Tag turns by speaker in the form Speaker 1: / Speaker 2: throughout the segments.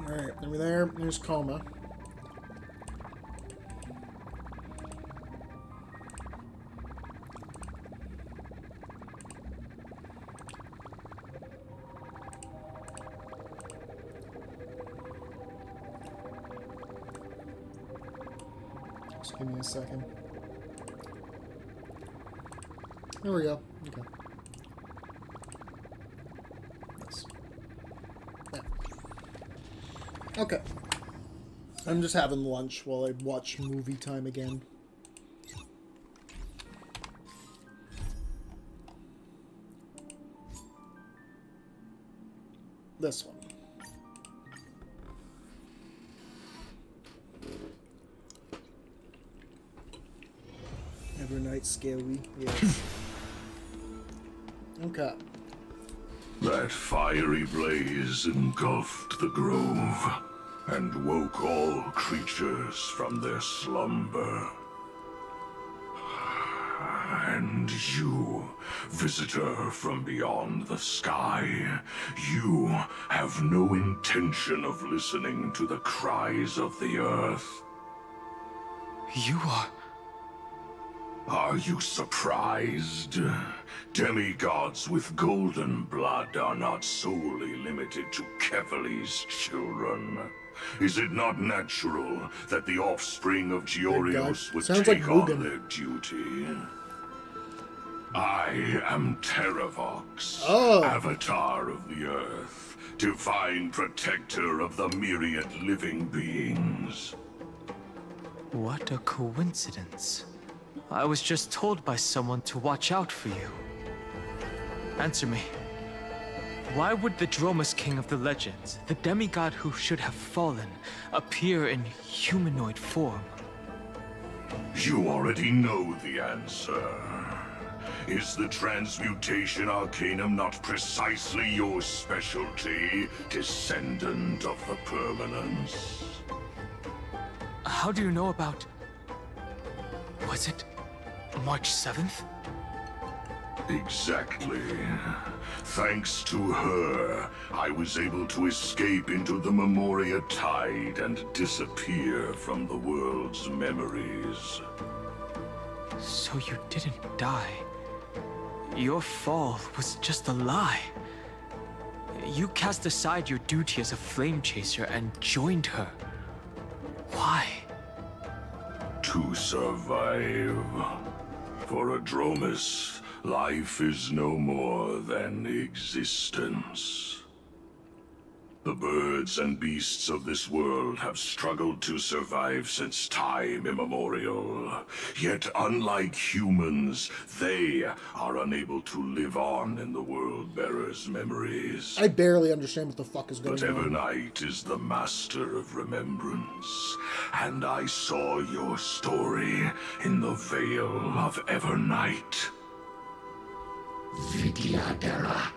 Speaker 1: Alright, then we're there. There's Coma. Just give me a second. There we go. Okay. Nice. Yeah. Okay. I'm just having lunch while I watch movie time again. This one. Evernight scary, yes. Okay.
Speaker 2: That fiery blaze engulfed the grove and woke all creatures from their slumber. And you, visitor from beyond the sky, you have no intention of listening to the cries of the earth.
Speaker 3: You are...
Speaker 2: Are you surprised? Demigods with golden blood are not solely limited to Kefali's children. Is it not natural that the offspring of Georios would
Speaker 1: Sounds
Speaker 2: take
Speaker 1: like
Speaker 2: on
Speaker 1: Mugen.
Speaker 2: their duty? I am Terravox, Avatar of the Earth, divine protector of the myriad living beings.
Speaker 3: What a coincidence. I was just told by someone to watch out for you. Answer me. Why would the Dromus King of the legends, the demigod who should have fallen, appear in humanoid form?
Speaker 2: You already know the answer. Is the transmutation arcanum not precisely your specialty, descendant of the permanence?
Speaker 3: How do you know about... Was it March 7th?
Speaker 2: Exactly. Thanks to her, I was able to escape into the Memoria Tide and disappear from the world's memories.
Speaker 3: So you didn't die. Your fall was just a lie. You cast aside your duty as a flame chaser and joined her. Why?
Speaker 2: To survive. For a Dromus, life is no more than existence. The birds and beasts of this world have struggled to survive since time immemorial. Yet unlike humans, they are unable to live on in the World-Bearer's memories.
Speaker 1: I barely understand what the fuck is going
Speaker 2: But
Speaker 1: on.
Speaker 2: Evernight is the master of remembrance, and I saw your story in the Veil of Evernight.
Speaker 4: Vidyadhara.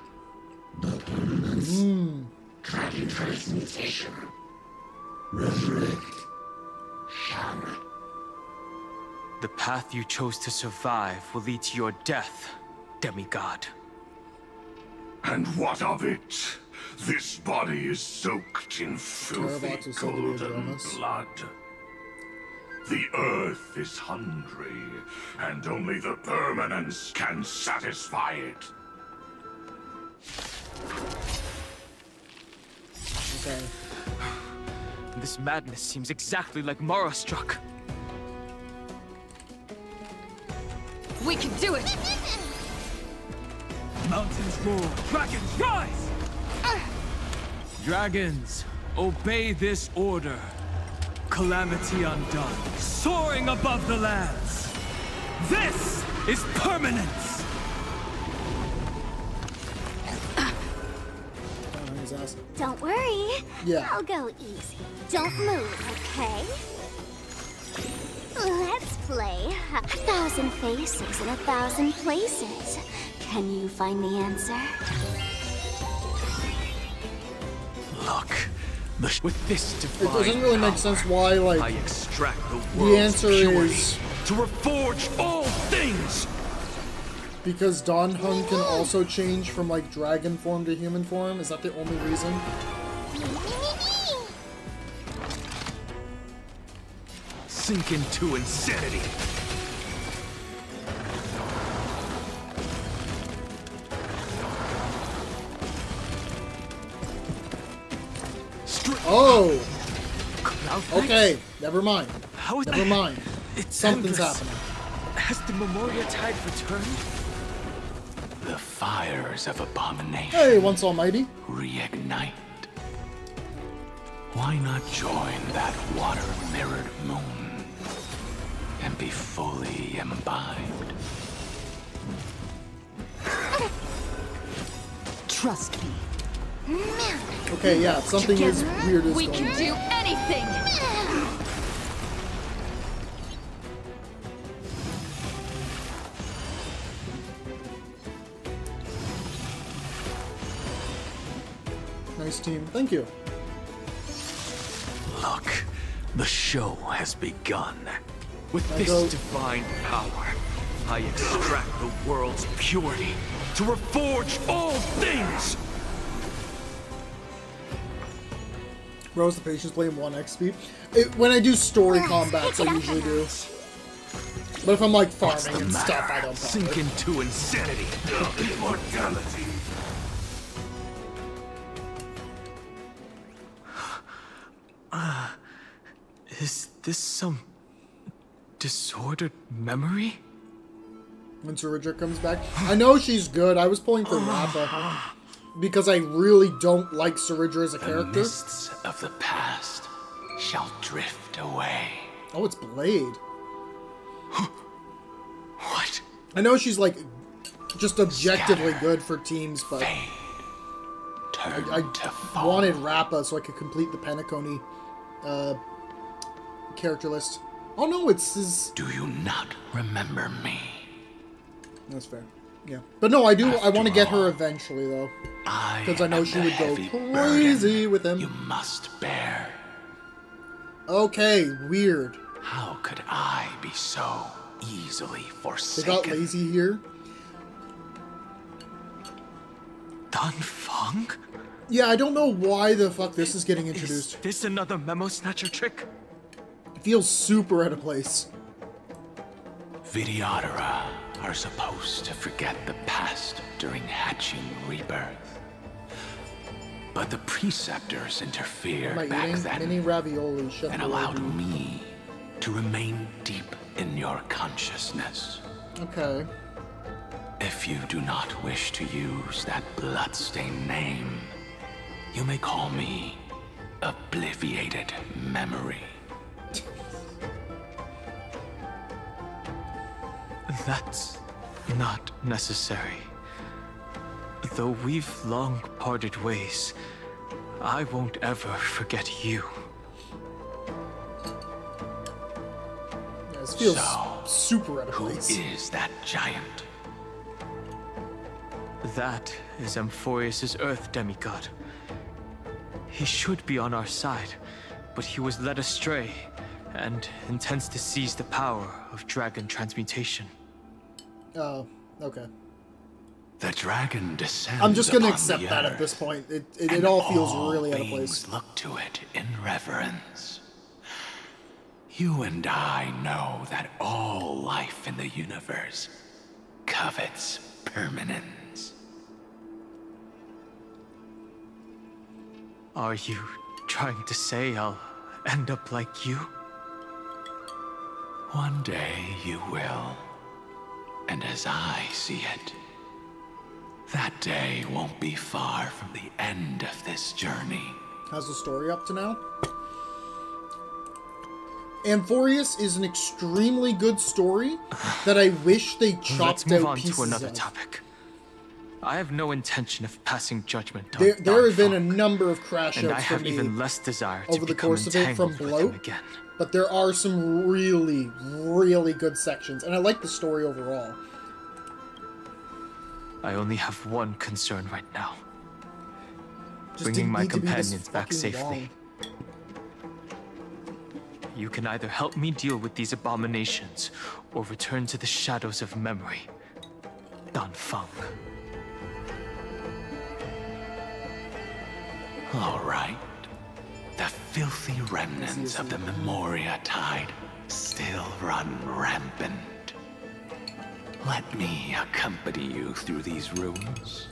Speaker 4: The permanence. Dragon transmutation. Resurrect. Shang.
Speaker 3: The path you chose to survive will lead to your death, demigod.
Speaker 2: And what of it? This body is soaked in filthy
Speaker 1: Terravox is said to be a
Speaker 2: golden
Speaker 1: Dromus.
Speaker 2: blood. The earth is hungry, and only the permanence can satisfy it.
Speaker 1: Okay.
Speaker 3: This madness seems exactly like Mara struck.
Speaker 5: We can do it!
Speaker 3: Mountains roar, dragons rise! Dragons, obey this order. Calamity undone, soaring above the lands. This is permanence!
Speaker 1: His ass.
Speaker 6: Don't worry.
Speaker 1: Yeah.
Speaker 6: I'll go easy. Don't move, okay? Let's play 1,000 faces in 1,000 places. Can you find the answer?
Speaker 3: Look, with this
Speaker 1: It
Speaker 3: divine
Speaker 1: doesn't really make
Speaker 3: power,
Speaker 1: sense why,
Speaker 3: I
Speaker 1: like,
Speaker 3: extract the
Speaker 1: the
Speaker 3: world's
Speaker 1: answer
Speaker 3: purity
Speaker 1: is
Speaker 3: to reforge all things.
Speaker 1: because Dawn Hun can also change from, like, dragon form to human form. Is that the only reason?
Speaker 7: sink into insanity.
Speaker 1: Oh!
Speaker 3: Cloud
Speaker 1: Okay,
Speaker 3: Knights?
Speaker 1: never mind.
Speaker 3: How is
Speaker 1: Never mind.
Speaker 3: It's
Speaker 1: Something's
Speaker 3: endless.
Speaker 1: happening.
Speaker 3: Has the Memoria Tide returned?
Speaker 2: The fires of abomination
Speaker 1: Hey, once almighty.
Speaker 2: reignite. Why not join that water-mirrored moon and be fully imbibed?
Speaker 5: Trust me.
Speaker 1: Okay, yeah, something is weird is
Speaker 5: We
Speaker 1: going
Speaker 5: can
Speaker 1: on.
Speaker 5: do anything!
Speaker 1: Nice team. Thank you.
Speaker 7: Look, the show has begun. With
Speaker 1: I
Speaker 7: this
Speaker 1: go-
Speaker 7: divine power, I extract the world's purity to reforge all things!
Speaker 1: Rose the Patience playing 1x speed. When I do story combats, I usually do. But if I'm like
Speaker 7: What's
Speaker 1: farming
Speaker 7: the
Speaker 1: and stuff, I
Speaker 7: matter?
Speaker 1: don't
Speaker 7: Sink
Speaker 1: bother.
Speaker 7: into insanity.
Speaker 2: Immortality.
Speaker 3: Is this some disordered memory?
Speaker 1: When Saridra comes back. I know she's good. I was pulling for Rappa. Because I really don't like Saridra as a
Speaker 2: The
Speaker 1: character.
Speaker 2: mists of the past shall drift away.
Speaker 1: Oh, it's Blade.
Speaker 3: What?
Speaker 1: I know she's like just objectively good for teams, but
Speaker 2: Fade. Turn
Speaker 1: I
Speaker 2: to fall.
Speaker 1: wanted Rappa so I could complete the Penacony character list. Oh no, it's his.
Speaker 2: Do you not remember me?
Speaker 1: That's fair. Yeah, but no, I do. I want to get her
Speaker 2: all,
Speaker 1: eventually though,
Speaker 2: I
Speaker 1: because I know
Speaker 2: am
Speaker 1: she
Speaker 2: the
Speaker 1: would go
Speaker 2: heavy
Speaker 1: crazy
Speaker 2: burden
Speaker 1: with him.
Speaker 2: You must bear.
Speaker 1: Okay, weird.
Speaker 2: How could I be so easily
Speaker 1: They
Speaker 2: forsaken?
Speaker 1: got lazy here.
Speaker 3: Dan Feng?
Speaker 1: Yeah, I don't know why the fuck this is getting
Speaker 3: Is
Speaker 1: introduced.
Speaker 3: this another memo snatcher trick?
Speaker 1: It feels super out of place.
Speaker 2: Vidyadhara are supposed to forget the past during hatching rebirth. But the preceptors
Speaker 1: Am
Speaker 2: interfered
Speaker 1: I
Speaker 2: back
Speaker 1: eating
Speaker 2: then
Speaker 1: mini ravioli? Shut
Speaker 2: and
Speaker 1: the
Speaker 2: allowed
Speaker 1: door.
Speaker 2: me to remain deep in your consciousness.
Speaker 1: Okay.
Speaker 2: If you do not wish to use that bloodstained name, you may call me Obliviated Memory.
Speaker 3: That's not necessary. Though we've long parted ways, I won't ever forget you.
Speaker 1: Yeah, this feels
Speaker 2: So,
Speaker 1: super out of
Speaker 2: Who
Speaker 1: place.
Speaker 2: is that giant?
Speaker 3: That is Amphorius' Earth demigod. He should be on our side, but he was led astray and intends to seize the power of dragon transmutation.
Speaker 1: Oh, okay.
Speaker 2: The dragon descends.
Speaker 1: I'm just gonna
Speaker 2: upon
Speaker 1: accept
Speaker 2: the
Speaker 1: that at
Speaker 2: earth,
Speaker 1: this point. It
Speaker 2: and
Speaker 1: all feels
Speaker 2: all
Speaker 1: really out of
Speaker 2: beings
Speaker 1: place.
Speaker 2: Look to it in reverence. You and I know that all life in the universe covets permanence.
Speaker 3: Are you trying to say I'll end up like you?
Speaker 2: One day you will. And as I see it, that day won't be far from the end of this journey.
Speaker 1: How's the story up to now? Amphorius is an extremely good story that I wish they chopped
Speaker 3: Let's move
Speaker 1: out
Speaker 3: on
Speaker 1: pieces
Speaker 3: to another
Speaker 1: of.
Speaker 3: topic. I have no intention of passing judgment on
Speaker 1: There
Speaker 3: Dan
Speaker 1: have been a
Speaker 3: Feng,
Speaker 1: number of crash
Speaker 3: and I
Speaker 1: outs for
Speaker 3: have
Speaker 1: me,
Speaker 3: even less desire to
Speaker 1: over the
Speaker 3: become
Speaker 1: course of it from
Speaker 3: entangled with
Speaker 1: Bloat.
Speaker 3: him again.
Speaker 1: but there are some really, really good sections, and I like the story overall.
Speaker 3: I only have one concern right now.
Speaker 1: Just
Speaker 3: Bringing
Speaker 1: didn't
Speaker 3: my
Speaker 1: need to be this
Speaker 3: companions back
Speaker 1: fucking
Speaker 3: safely.
Speaker 1: long.
Speaker 3: You can either help me deal with these abominations, or return to the shadows of memory. Dan Feng.
Speaker 2: All right. The filthy remnants of the Memoria Tide
Speaker 8: still run rampant. Let me accompany you through these rooms.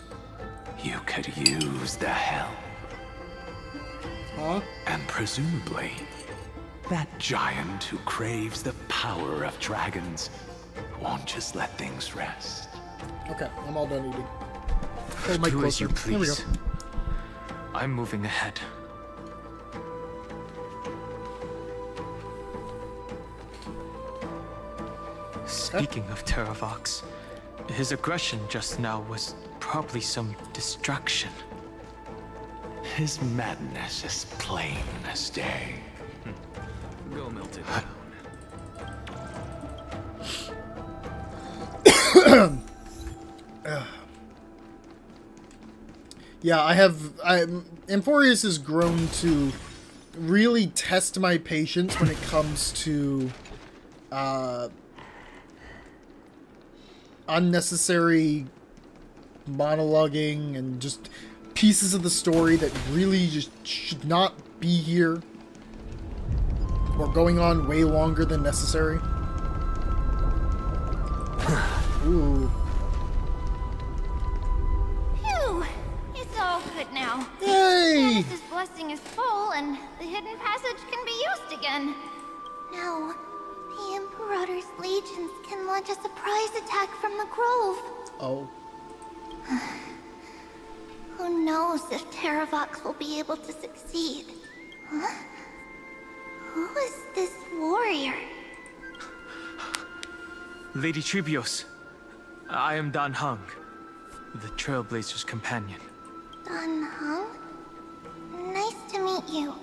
Speaker 8: You could use the help.
Speaker 1: Huh?
Speaker 8: And presumably, that giant who craves the power of dragons won't just let things rest.
Speaker 1: Okay, I'm all done eating. Hold my
Speaker 3: Do as
Speaker 1: closer.
Speaker 3: you
Speaker 1: Here we go.
Speaker 3: please. I'm moving ahead. Speaking of Terravox, his aggression just now was probably some distraction.
Speaker 8: His madness is plain as day.
Speaker 7: Go melt it down.
Speaker 1: Yeah, Amphorius has grown to really test my patience when it comes to unnecessary monologuing and just pieces of the story that really just should not be here or going on way longer than necessary. Ooh.
Speaker 9: Phew! It's all good now.
Speaker 1: Yay!
Speaker 9: Janice's blessing is full, and the hidden passage can be used again.
Speaker 6: Now, the Imperator's legions can launch a surprise attack from the grove.
Speaker 1: Oh.
Speaker 6: Who knows if Terravox will be able to succeed? Huh? Who is this warrior?
Speaker 3: Lady Trebios, I am Dan Heng, the Trailblazer's companion.
Speaker 6: Dan Heng? Nice to meet you.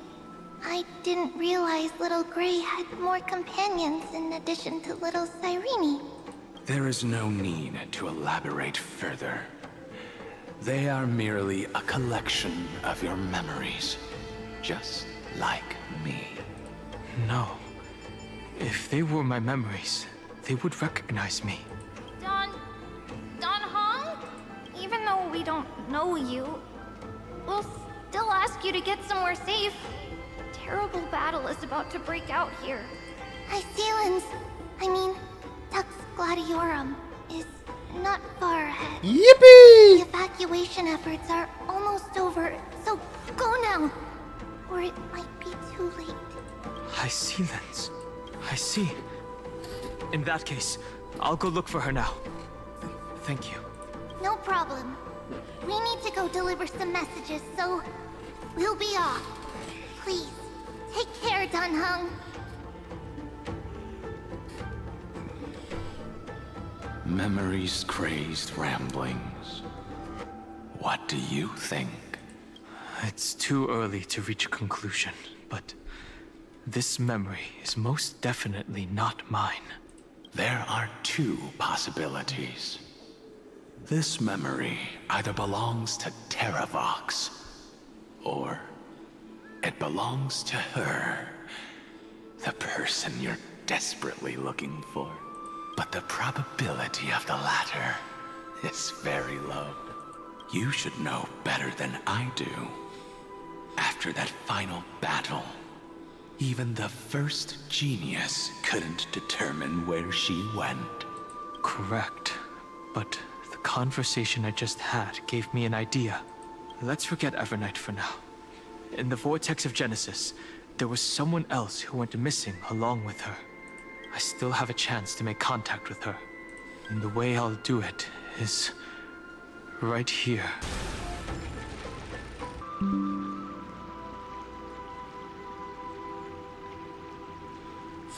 Speaker 6: I didn't realize Little Gray had more companions in addition to Little Cyrene.
Speaker 8: There is no need to elaborate further. They are merely a collection of your memories, just like me.
Speaker 3: No. If they were my memories, they would recognize me.
Speaker 9: Don Hong? Even though we don't know you, we'll still ask you to get somewhere safe. A terrible battle is about to break out here.
Speaker 6: Iceland's, Tux Gladiorum, is not far ahead.
Speaker 1: Yippee!
Speaker 6: The evacuation efforts are almost over, so go now, or it might be too late.
Speaker 3: I see, Lens. I see. In that case, I'll go look for her now. Thank you.
Speaker 6: No problem. We need to go deliver some messages, so we'll be off. Please, take care, Dan Heng.
Speaker 8: Memories crazed ramblings. What do you think?
Speaker 3: It's too early to reach a conclusion, but this memory is most definitely not mine.
Speaker 8: There are two possibilities. This memory either belongs to Terravox, or it belongs to her, the person you're desperately looking for. But the probability of the latter is very low. You should know better than I do. After that final battle, even the first genius couldn't determine where she went.
Speaker 3: Correct. But the conversation I just had gave me an idea. Let's forget Evernight for now. In the Vortex of Genesis, there was someone else who went missing along with her. I still have a chance to make contact with her. And the way I'll do it is right here.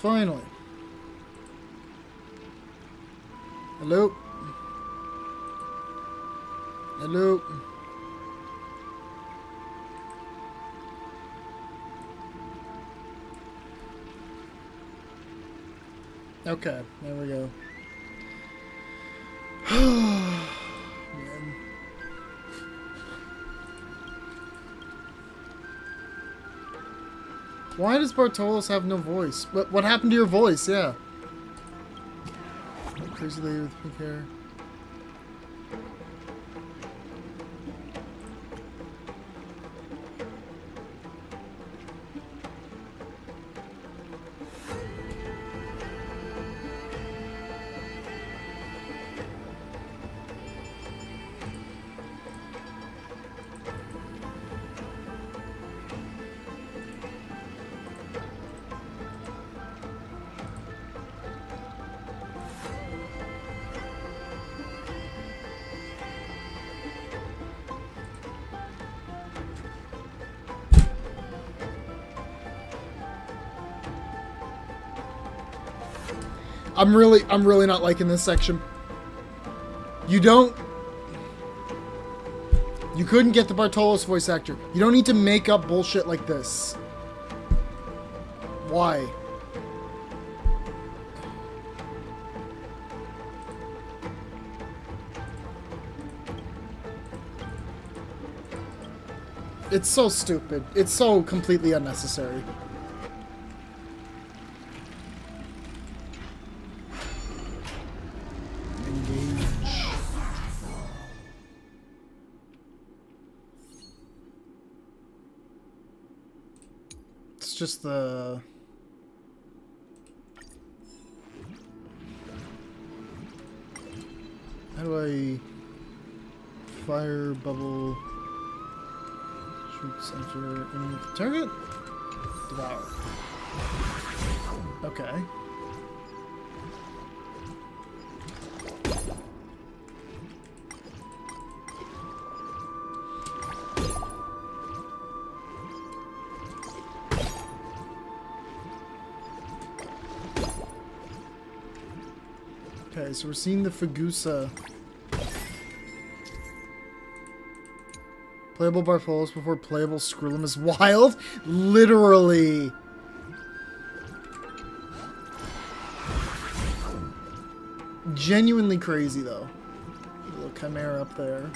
Speaker 1: Finally. Hello? Hello? Okay, there we go. Man. Why does Bartolos have no voice? What happened to your voice? Yeah. Crazy lady with pink hair. I'm really not liking this section. You couldn't get the Bartolos voice actor. You don't need to make up bullshit like this. Why? It's so stupid. It's so completely unnecessary. Engage. It's just the... How do I... Fire, bubble... Center in target. Devour. Okay. Okay, so we're seeing the Fagusa. Playable Barfolos before playable Skrullum is wild? Literally! Genuinely crazy, though. A little chimera up there.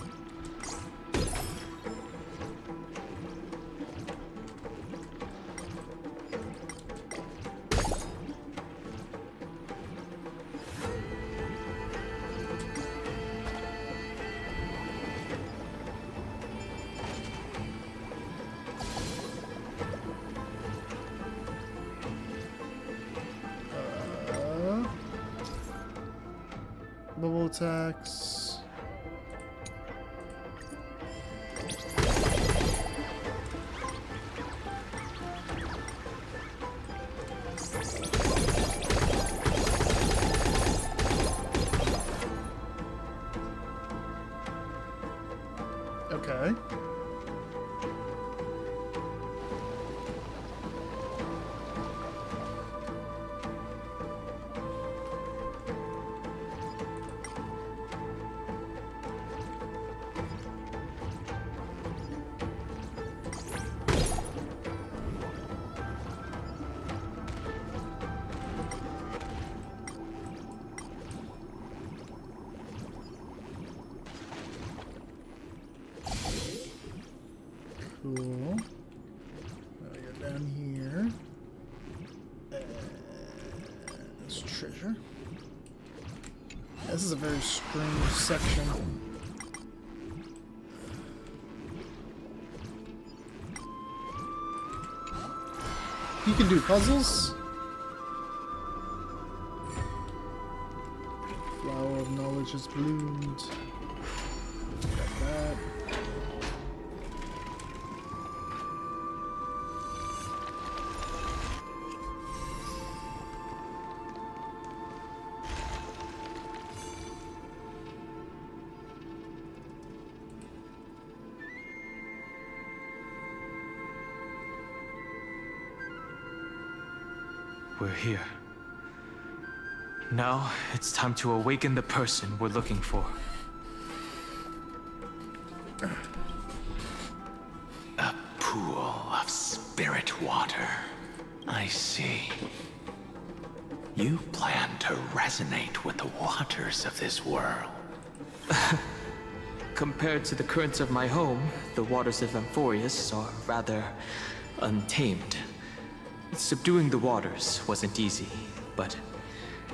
Speaker 1: Bubble attacks. Okay. Cool. Now we go down here. There's treasure. This is a very strange section. You can do puzzles. Flower of knowledge has bloomed. Got that.
Speaker 3: We're here. Now, it's time to awaken the person we're looking for.
Speaker 8: A pool of spirit water. I see. You plan to resonate with the waters of this world.
Speaker 3: Compared to the currents of my home, the waters of Amphorius are rather untamed. Subduing the waters wasn't easy, but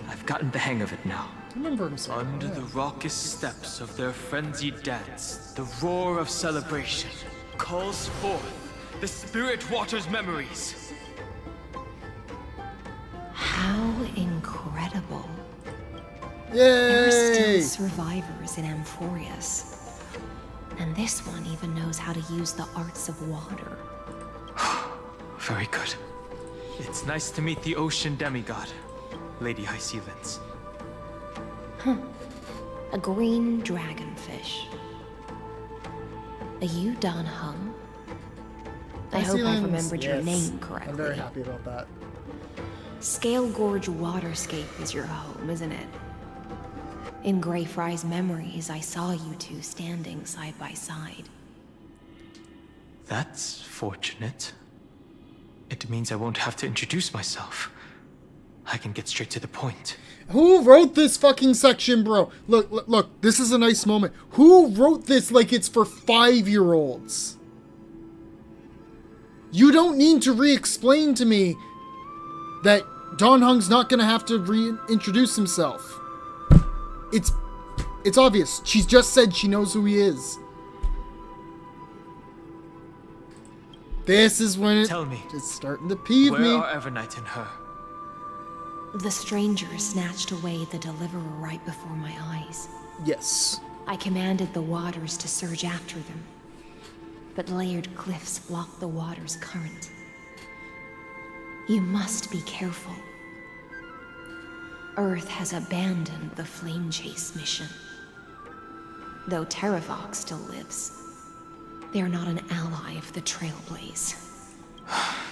Speaker 3: I've gotten the hang of it now.
Speaker 1: I remember him saying
Speaker 3: Under
Speaker 1: that,
Speaker 3: the raucous steps of their frenzied dance, the roar of celebration calls forth the spirit water's memories.
Speaker 5: How incredible. There are
Speaker 1: Yay!
Speaker 5: still survivors in Amphorius. And this one even knows how to use the arts of water.
Speaker 3: Very good. It's nice to meet the ocean demigod, Lady High Sealands.
Speaker 5: A green dragonfish. Are you Dan Hung? I hope I remembered your
Speaker 1: Yes.
Speaker 5: name correctly.
Speaker 1: I'm very happy about that.
Speaker 5: Scale Gorge Waterscape is your home, isn't it? In Greyfry's memories, I saw you two standing side by side.
Speaker 3: That's fortunate. It means I won't have to introduce myself. I can get straight to the point.
Speaker 1: Who wrote this fucking section, bro? Look, this is a nice moment. Who wrote this like it's for 5-year-olds? You don't need to re-explain to me that Dan Heng's not gonna have to reintroduce himself. It's obvious. She's just said she knows who he is. This is when
Speaker 3: Tell me,
Speaker 1: it's starting to peeve
Speaker 3: where
Speaker 1: me.
Speaker 3: are Evernight and her?
Speaker 5: The stranger snatched away the deliverer right before my eyes.
Speaker 1: Yes.
Speaker 5: I commanded the waters to surge after them, but layered cliffs blocked the water's current. You must be careful. Earth has abandoned the flame chase mission. Though Terravox still lives, they are not an ally of the Trailblaze.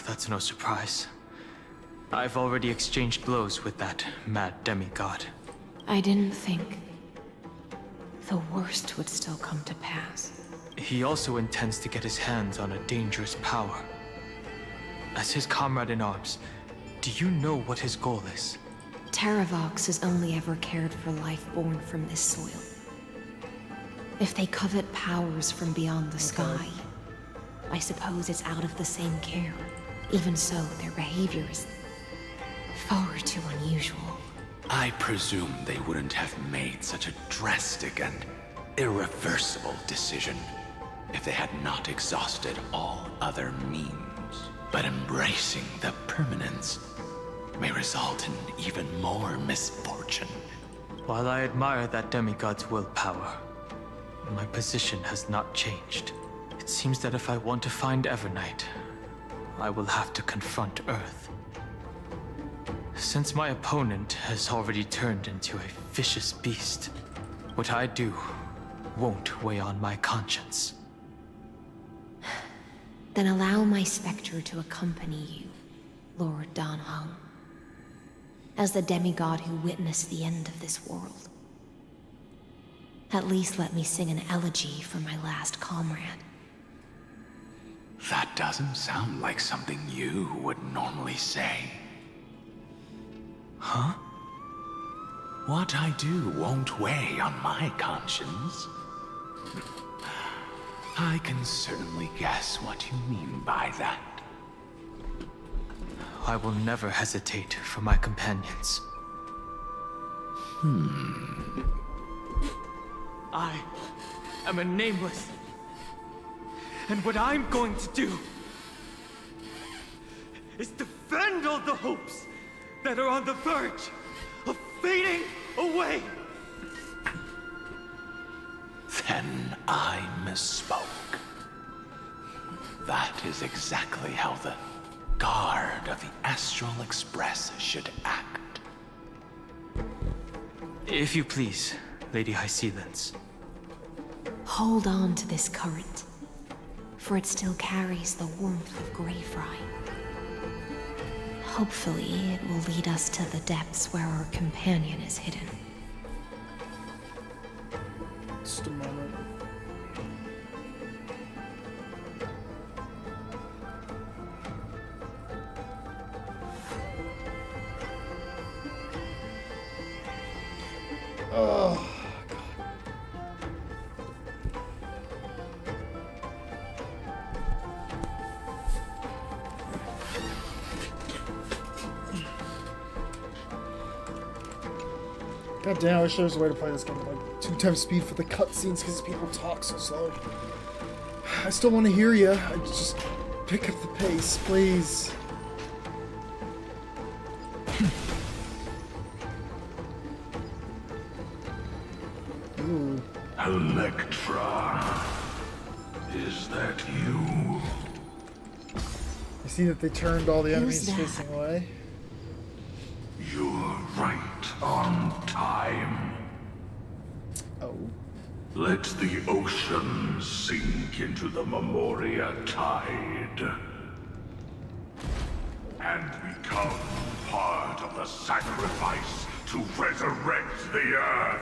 Speaker 3: That's no surprise. I've already exchanged blows with that mad demigod.
Speaker 5: I didn't think the worst would still come to pass.
Speaker 3: He also intends to get his hands on a dangerous power. As his comrade in arms, do you know what his goal is?
Speaker 5: Terravox has only ever cared for life born from this soil. If they covet powers from beyond the sky, I suppose it's out of the same care. Even so, their behavior is far too unusual.
Speaker 8: I presume they wouldn't have made such a drastic and irreversible decision if they had not exhausted all other means. But embracing the permanence may result in even more misfortune.
Speaker 3: While I admire that demigod's willpower, my position has not changed. It seems that if I want to find Evernight, I will have to confront Earth. Since my opponent has already turned into a vicious beast, what I do won't weigh on my conscience.
Speaker 5: Then allow my specter to accompany you, Lord Dan Heng, as the demigod who witnessed the end of this world. At least let me sing an elegy for my last comrade.
Speaker 8: That doesn't sound like something you would normally say. Huh? What I do won't weigh on my conscience. I can certainly guess what you mean by that.
Speaker 3: I will never hesitate for my companions. I am a nameless. And what I'm going to do is defend all the hopes that are on the verge of fading away.
Speaker 8: Then I misspoke. That is exactly how the guard of the Astral Express should act.
Speaker 3: If you please, Lady Hysealence.
Speaker 5: Hold on to this current, for it still carries the warmth of Greyfry. Hopefully, it will lead us to the depths where our companion is hidden.
Speaker 1: Just a moment. Oh. God damn, I wish there was a way to play this game at like 2 times speed for the cutscenes because people talk so slow. I still want to hear you. I just pick up the pace, please. Ooh.
Speaker 2: Electra, is that you?
Speaker 1: I see that they turned all the enemies
Speaker 5: that?
Speaker 1: facing away.
Speaker 2: You're right on time.
Speaker 1: Oh.
Speaker 2: Let the ocean sink into the Memoria tide. and become part of the sacrifice to resurrect the Earth.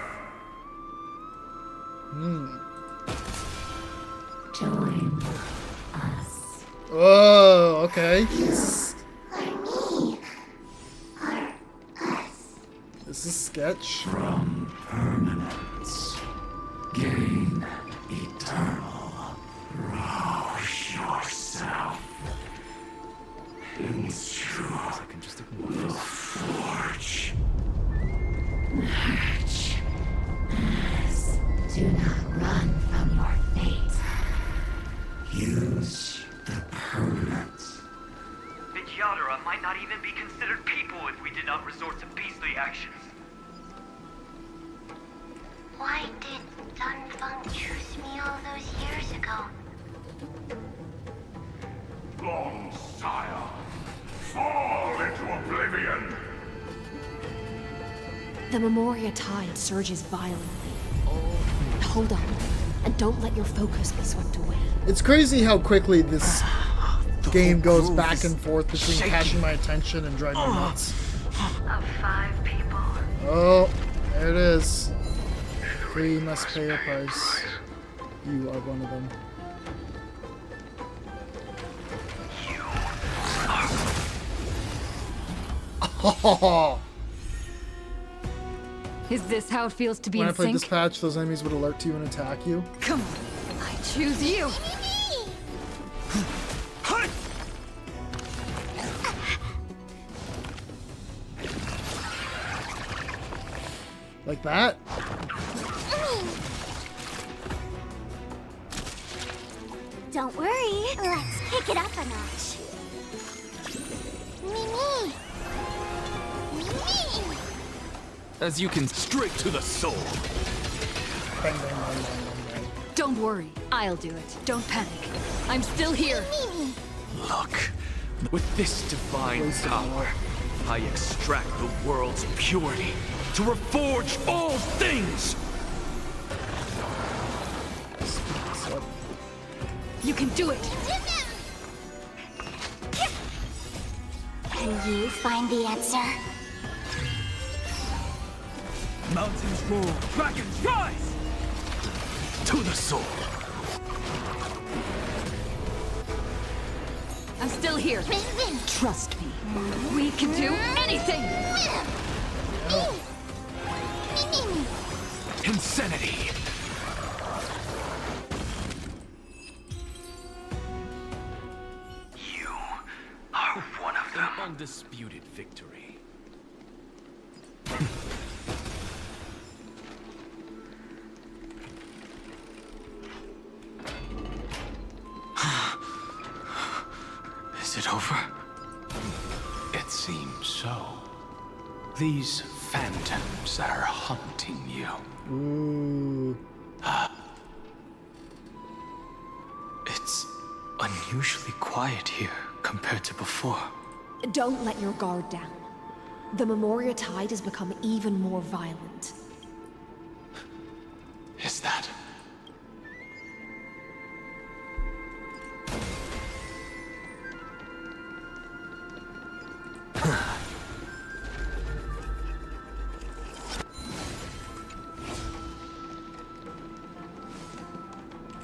Speaker 4: Join us.
Speaker 1: Oh, okay. This is sketch.
Speaker 4: From permanence, gain eternal. Rouse yourself. Into the forge. Match. Do not run from your fate. Use the permanence.
Speaker 7: The Yadara might not even be considered people if we did not resort to beastly actions.
Speaker 6: Why did Dunfeng choose me all those years ago?
Speaker 2: Long sire, fall into oblivion.
Speaker 5: The Memoria tide surges violently. Hold on, and don't let your focus be swept away.
Speaker 1: It's crazy how quickly this game goes
Speaker 3: grove
Speaker 1: back
Speaker 3: is
Speaker 1: and forth between
Speaker 3: shaking.
Speaker 1: catching my attention and driving me nuts.
Speaker 9: Of 5 people.
Speaker 1: Oh, there it is. We must pay a price. You are one of them. Oh,
Speaker 10: Is this how it feels to be
Speaker 1: when I
Speaker 10: in
Speaker 1: played
Speaker 10: sync?
Speaker 1: this patch, those enemies would alert to you and attack you.
Speaker 10: Come on, I choose you.
Speaker 1: Like that?
Speaker 6: Don't worry, let's kick it up a notch. Mimi! Mimi!
Speaker 7: As you can straight to the soul.
Speaker 1: Bang, bang, bang, bang, bang, bang.
Speaker 10: Don't worry, I'll do it. Don't panic. I'm still here.
Speaker 6: Mimi!
Speaker 7: Look, with this divine
Speaker 1: Wasted
Speaker 7: power, I extract the world's purity to reforge all things.
Speaker 1: So,
Speaker 10: You can do it.
Speaker 6: Can you find the answer?
Speaker 7: Mountains roar, dragons rise! To the soul.
Speaker 10: I'm still here. Trust me. We can do anything.
Speaker 7: Insanity. You are one of them. An undisputed victory.
Speaker 3: Is it over?
Speaker 8: It seems so. These phantoms are haunting you.
Speaker 1: ooh.
Speaker 3: It's unusually quiet here compared to before.
Speaker 5: Don't let your guard down. The Memoria tide has become even more violent.
Speaker 8: Is that?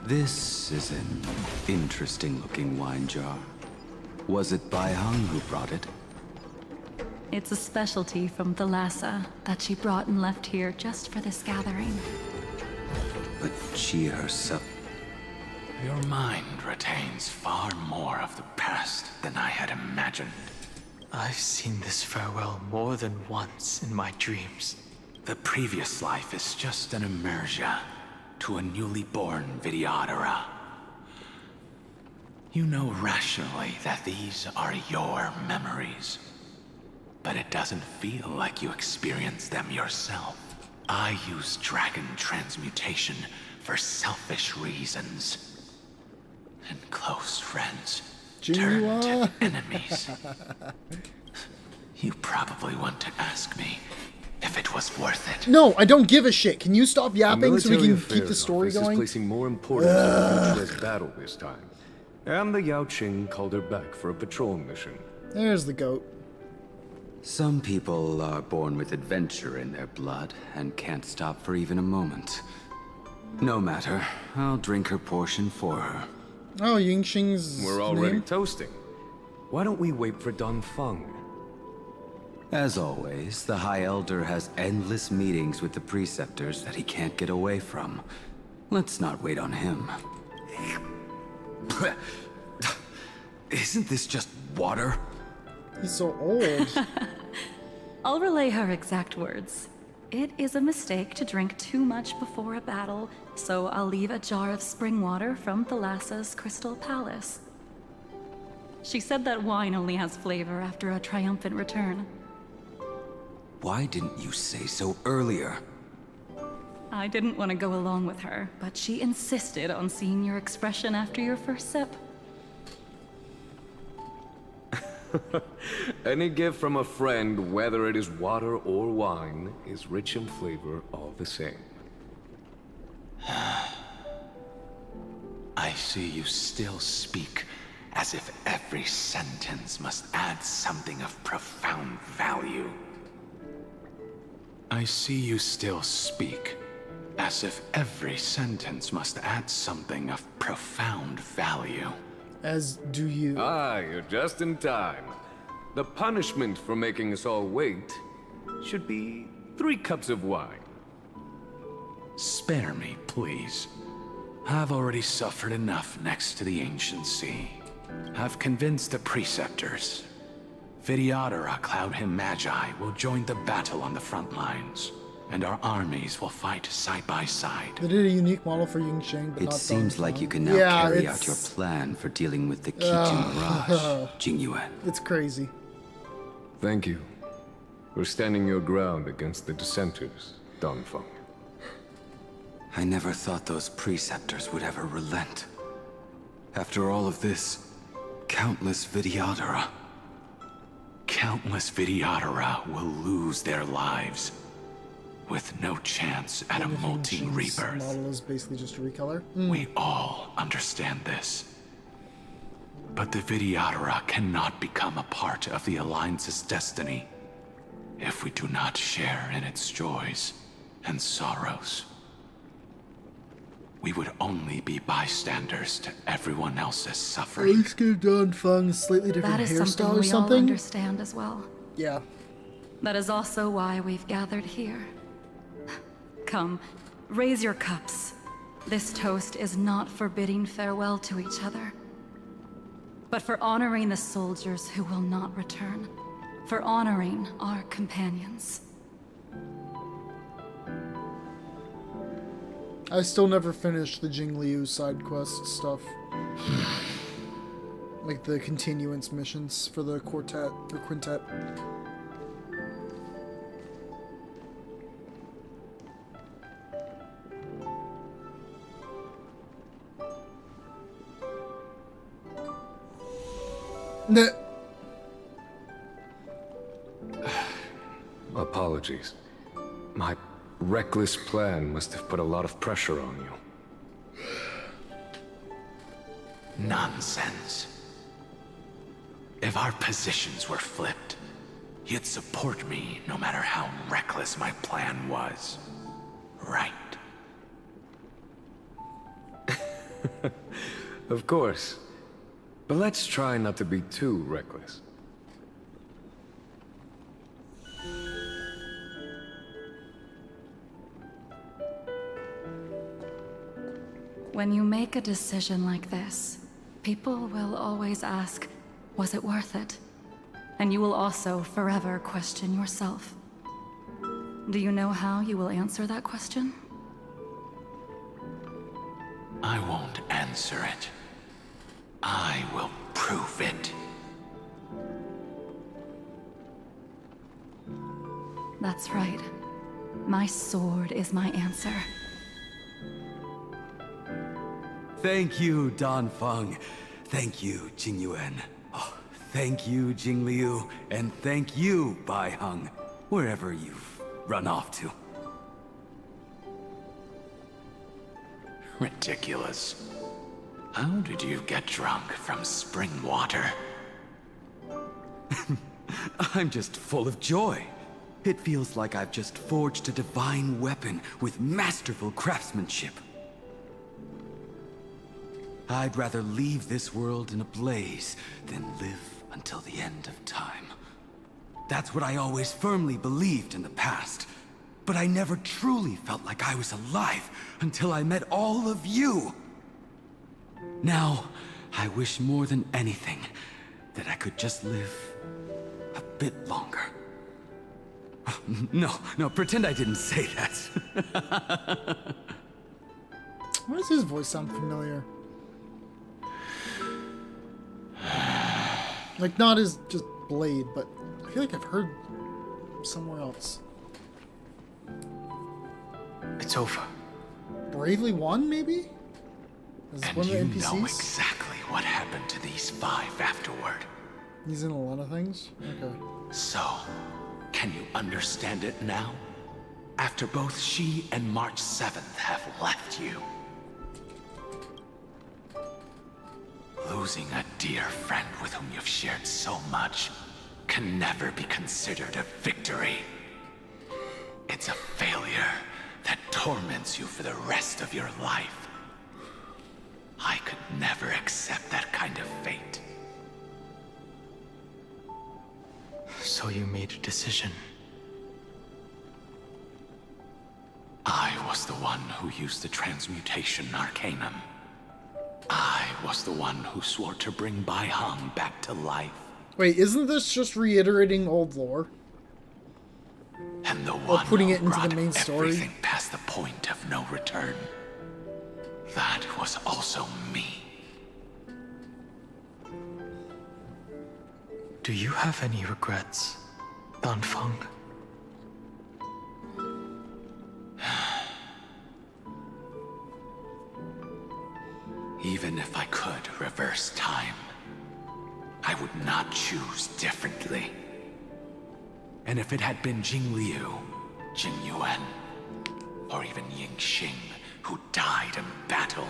Speaker 11: This is an interesting-looking wine jar. Was it Baihang who brought it?
Speaker 10: It's a specialty from the Lhasa that she brought and left here just for this gathering.
Speaker 11: But she herself...
Speaker 8: Your mind retains far more of the past than I had imagined.
Speaker 3: I've seen this farewell more than once in my dreams.
Speaker 8: The previous life is just an immersia to a newly born Vidyadhara. You know rationally that these are your memories, but it doesn't feel like you experienced them yourself. I use dragon transmutation for selfish reasons. And close friends turn to enemies. You probably want to ask me if it was worth it.
Speaker 1: No, I don't give a shit. Can you stop yapping so we can keep the story
Speaker 12: Is
Speaker 1: going?
Speaker 12: placing more importance on Yuchua's battle this time. And the Yao Qing called her back for a patrol mission.
Speaker 1: There's the goat.
Speaker 11: Some people are born with adventure in their blood and can't stop for even a moment. No matter, I'll drink her portion for her.
Speaker 1: Oh, Yingxing's
Speaker 12: We're already
Speaker 1: name?
Speaker 12: toasting. Why don't we wait for Dun Feng?
Speaker 11: As always, the High Elder has endless meetings with the preceptors that he can't get away from. Let's not wait on him. Isn't this just water?
Speaker 1: He's so old.
Speaker 10: I'll relay her exact words. It is a mistake to drink too much before a battle, so I'll leave a jar of spring water from Thalassa's Crystal Palace. She said that wine only has flavor after a triumphant return.
Speaker 11: Why didn't you say so earlier?
Speaker 10: I didn't want to go along with her, but she insisted on seeing your expression after your first sip.
Speaker 12: Any gift from a friend, whether it is water or wine, is rich in flavor all the same.
Speaker 8: I see you still speak as if every sentence must add something of profound value. I see you still speak as if every sentence must add something of profound value.
Speaker 1: As do you.
Speaker 12: Ah, you're just in time. The punishment for making us all wait should be 3 cups of wine.
Speaker 8: Spare me, please. I've already suffered enough next to the ancient sea. I've convinced the preceptors. Vidyadhara Cloudhim Magi will join the battle on the front lines, and our armies will fight side by side.
Speaker 1: They did a unique model for Yingxing, but
Speaker 11: It
Speaker 1: not
Speaker 11: seems
Speaker 1: Dong
Speaker 11: like
Speaker 1: Feng.
Speaker 11: you can now
Speaker 1: Yeah,
Speaker 11: carry out
Speaker 1: it's-
Speaker 11: your plan for dealing with the Qijing Mirage, Jingyuan.
Speaker 1: It's crazy.
Speaker 12: Thank you for standing your ground against the dissenters, Dun Feng.
Speaker 11: I never thought those preceptors would ever relent. After all of this, countless Vidyadhara.
Speaker 8: Countless Vidyadhara will lose their lives, with no chance at a molting
Speaker 1: Yingxing's
Speaker 8: rebirth.
Speaker 1: model is basically just a recolor.
Speaker 8: We all understand this. But the Vidyadhara cannot become a part of the Alliance's destiny if we do not share in its joys and sorrows. We would only be bystanders to everyone else's
Speaker 1: At
Speaker 8: suffering.
Speaker 1: least give Dong Feng a slightly different
Speaker 10: That is
Speaker 1: hairstyle
Speaker 10: something
Speaker 1: or
Speaker 10: we all
Speaker 1: something.
Speaker 10: understand as well.
Speaker 1: Yeah.
Speaker 10: That is also why we've gathered here. Come, raise your cups. This toast is not for bidding farewell to each other, but for honoring the soldiers who will not return, for honoring our companions.
Speaker 1: I still never finished the Jingliu side quest stuff. Like the continuance missions for the quartet or quintet. Nah.
Speaker 12: Apologies. My reckless plan must have put a lot of pressure on you.
Speaker 8: Nonsense. If our positions were flipped, you'd support me no matter how reckless my plan was. Right?
Speaker 12: Of course. But let's try not to be too reckless.
Speaker 10: When you make a decision like this, people will always ask, was it worth it? And you will also forever question yourself. Do you know how you will answer that question?
Speaker 8: I won't answer it. I will prove it.
Speaker 10: That's right. My sword is my answer.
Speaker 11: Thank you, Dong Feng. Thank you, Jingyuan. Oh, thank you, Jingliu. And thank you, Bai Heng, wherever you've run off to.
Speaker 8: Ridiculous. How did you get drunk from spring water?
Speaker 11: I'm just full of joy. It feels like I've just forged a divine weapon with masterful craftsmanship. I'd rather leave this world in a blaze than live until the end of time. That's what I always firmly believed in the past. But I never truly felt like I was alive until I met all of you. Now, I wish more than anything that I could just live a bit longer. No, pretend I didn't say that.
Speaker 1: Why does his voice sound familiar? Like, not as just Blade, but I feel like I've heard somewhere else.
Speaker 3: It's over.
Speaker 1: Bravely Won, maybe? As
Speaker 8: And
Speaker 1: one of the
Speaker 8: you
Speaker 1: NPCs?
Speaker 8: know exactly what happened to these 5 afterward.
Speaker 1: He's in a lot of things? Okay.
Speaker 8: So, can you understand it now? After both she and March 7th have left you. Losing a dear friend with whom you've shared so much can never be considered a victory. It's a failure that torments you for the rest of your life. I could never accept that kind of fate.
Speaker 3: So you made a decision.
Speaker 8: I was the one who used the transmutation arcanum. I was the one who swore to bring Bai Hong back to life.
Speaker 1: Wait, isn't this just reiterating old lore?
Speaker 8: And the
Speaker 1: Or
Speaker 8: one
Speaker 1: putting
Speaker 8: who
Speaker 1: it into the
Speaker 8: brought
Speaker 1: main story?
Speaker 8: everything past the point of no return. That was also me.
Speaker 3: Do you have any regrets, Danfeng?
Speaker 8: Even if I could reverse time, I would not choose differently. And if it had been Jingliu, Jingyuan, or even Yingxing who died in battle,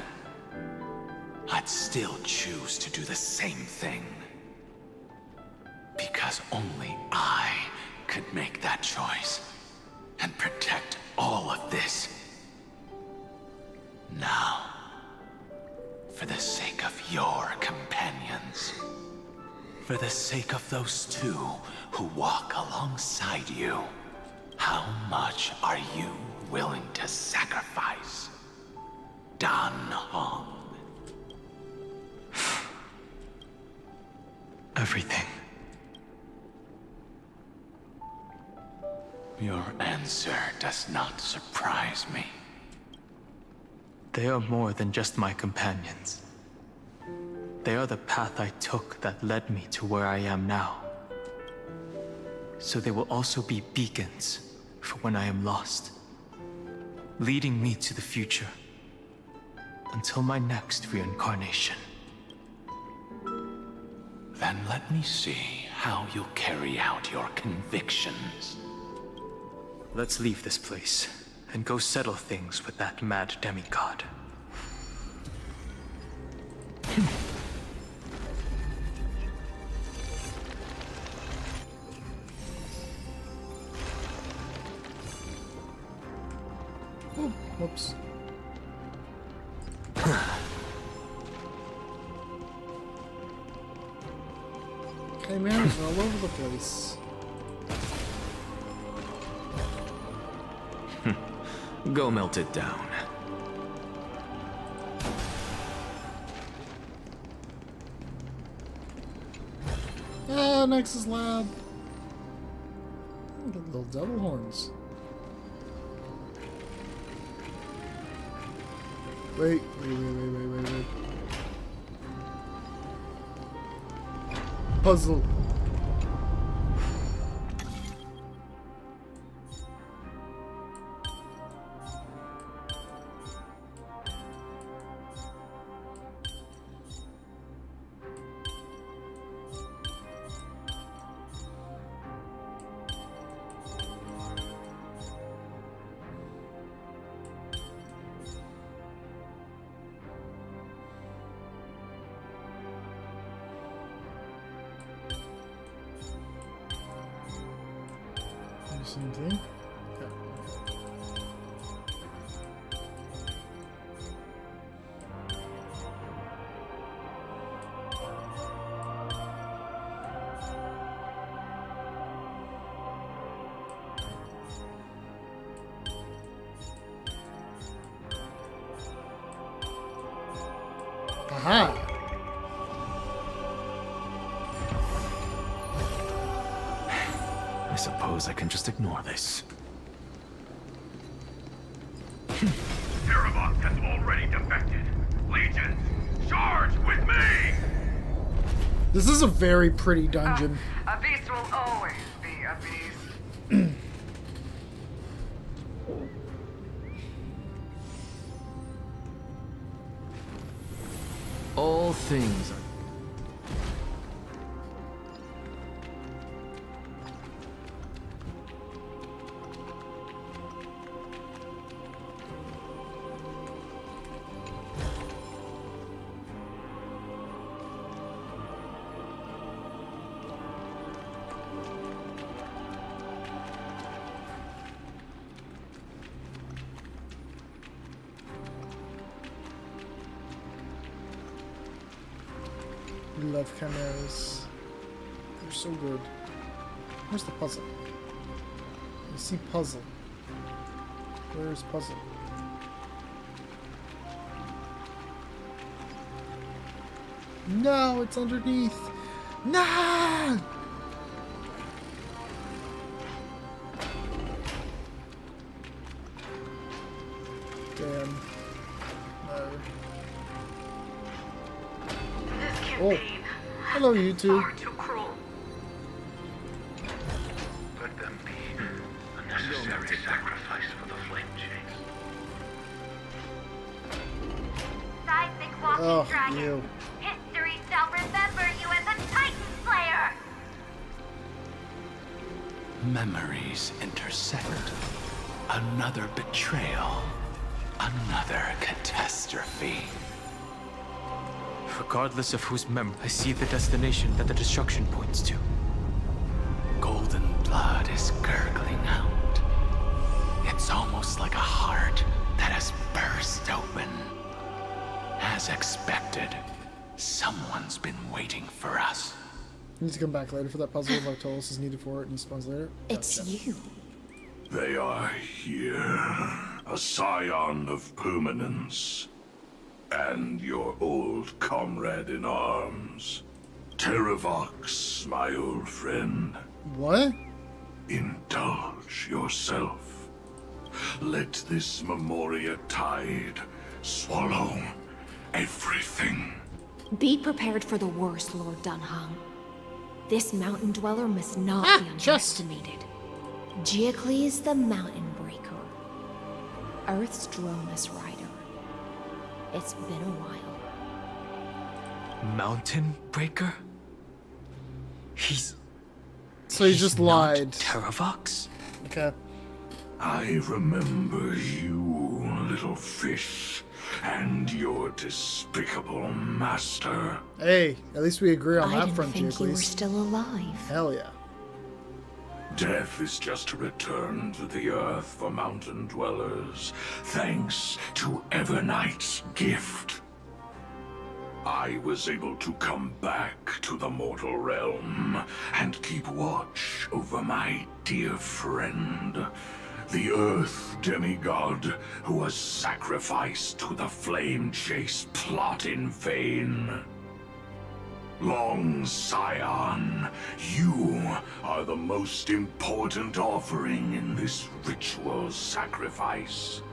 Speaker 8: I'd still choose to do the same thing. Because only I could make that choice and protect all of this. Now, for the sake of your companions, for the sake of those 2 who walk alongside you, how much are you willing to sacrifice? Dan Hong.
Speaker 3: Everything.
Speaker 8: Your answer does not surprise me.
Speaker 3: They are more than just my companions. They are the path I took that led me to where I am now. So they will also be beacons for when I am lost, leading me to the future until my next reincarnation.
Speaker 8: Then let me see how you'll carry out your convictions.
Speaker 3: Let's leave this place and go settle things with that mad demigod.
Speaker 1: Oh, whoops. Chimeras are all over the place.
Speaker 7: Go melt it down.
Speaker 1: Ah, Nexus Lab. The little devil horns. Wait. Puzzle. Something. Aha!
Speaker 7: I suppose I can just ignore this.
Speaker 2: Tyrant has already defected. Legions, charge with me!
Speaker 1: This is a very pretty dungeon.
Speaker 13: A beast will always be a beast.
Speaker 7: All things are...
Speaker 1: Love chimeras. They're so good. Where's the puzzle? I see puzzle. Where's puzzle? No, it's underneath. No! Damn. No. Oh. Hello, you two.
Speaker 13: Too cruel.
Speaker 2: Let them be a necessary sacrifice for the flame chase.
Speaker 9: Seismic walking
Speaker 1: Oh,
Speaker 9: dragon.
Speaker 1: you.
Speaker 9: History shall remember you as a Titan Slayer.
Speaker 8: Memories intersect. Another betrayal. Another catastrophe.
Speaker 3: Regardless of whose memory, I see the destination that the destruction points to.
Speaker 8: Golden blood is gurgling out. It's almost like a heart that has burst open. As expected, someone's been waiting for us.
Speaker 1: Need to come back later for that puzzle. Like Tolos is needed for it and spawns later.
Speaker 5: It's you.
Speaker 2: They are here, a scion of permanence. And your old comrade in arms, Terravox, my old friend.
Speaker 1: What?
Speaker 2: Indulge yourself. Let this Memoria tide swallow everything.
Speaker 5: Be prepared for the worst, Lord Dunhung. This mountain dweller must not be underestimated. Giacles the Mountain Breaker. Earth's Dromus Rider. It's been a while.
Speaker 3: Mountain Breaker?
Speaker 1: So he just lied.
Speaker 3: Terravox?
Speaker 1: Okay.
Speaker 2: I remember you, little fish, and your despicable master.
Speaker 1: Hey, at least we agree on
Speaker 5: I
Speaker 1: that
Speaker 5: didn't
Speaker 1: front,
Speaker 5: think you were
Speaker 1: Giacles.
Speaker 5: still alive.
Speaker 1: Hell yeah.
Speaker 2: Death is just a return to the earth for mountain dwellers, thanks to Evernight's gift. I was able to come back to the mortal realm and keep watch over my dear friend, the Earth demigod who was sacrificed to the flame chase plot in vain. Long Scion, you are the most important offering in this ritual sacrifice.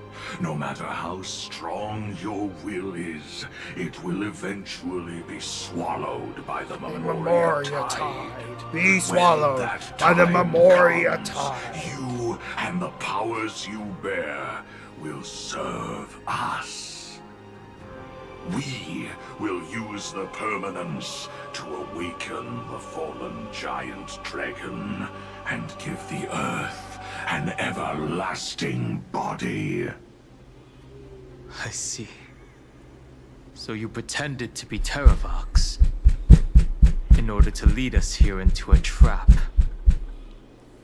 Speaker 2: No matter how strong your will is, it will eventually be swallowed by the Memoria tide.
Speaker 1: Be
Speaker 2: When
Speaker 1: swallowed
Speaker 2: that
Speaker 1: by the
Speaker 2: time
Speaker 1: Memoria
Speaker 2: comes,
Speaker 1: tide.
Speaker 2: You and the powers you bear will serve us. We will use the permanence to awaken the fallen giant dragon and give the earth an everlasting body.
Speaker 3: I see. So you pretended to be Terravox in order to lead us here into a trap.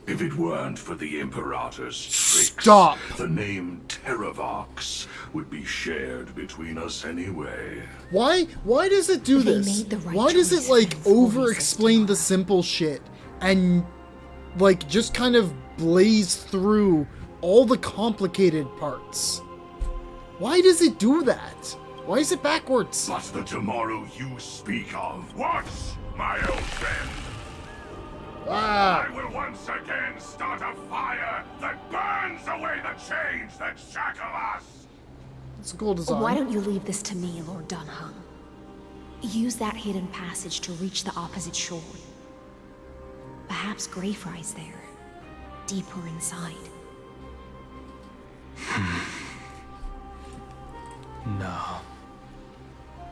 Speaker 2: If it weren't for the Imperator's tricks,
Speaker 1: Stop.
Speaker 2: the name Terravox would be shared between us anyway.
Speaker 1: Why does it do
Speaker 5: They
Speaker 1: this?
Speaker 5: made the right
Speaker 1: Why does
Speaker 5: choice
Speaker 1: it, like,
Speaker 5: for its
Speaker 1: over-explain the simple shit and, like, just kind of blaze through all the complicated parts? Why does it do that? Why is it backwards?
Speaker 2: But the tomorrow you speak of, what, my old friend?
Speaker 1: Ah.
Speaker 2: I will once again start a fire that burns away the chains that shackle us.
Speaker 1: It's a cool design.
Speaker 5: Why don't you leave this to me, Lord Dunhung? Use that hidden passage to reach the opposite shore. Perhaps Greyfry's there, deeper inside.
Speaker 3: No.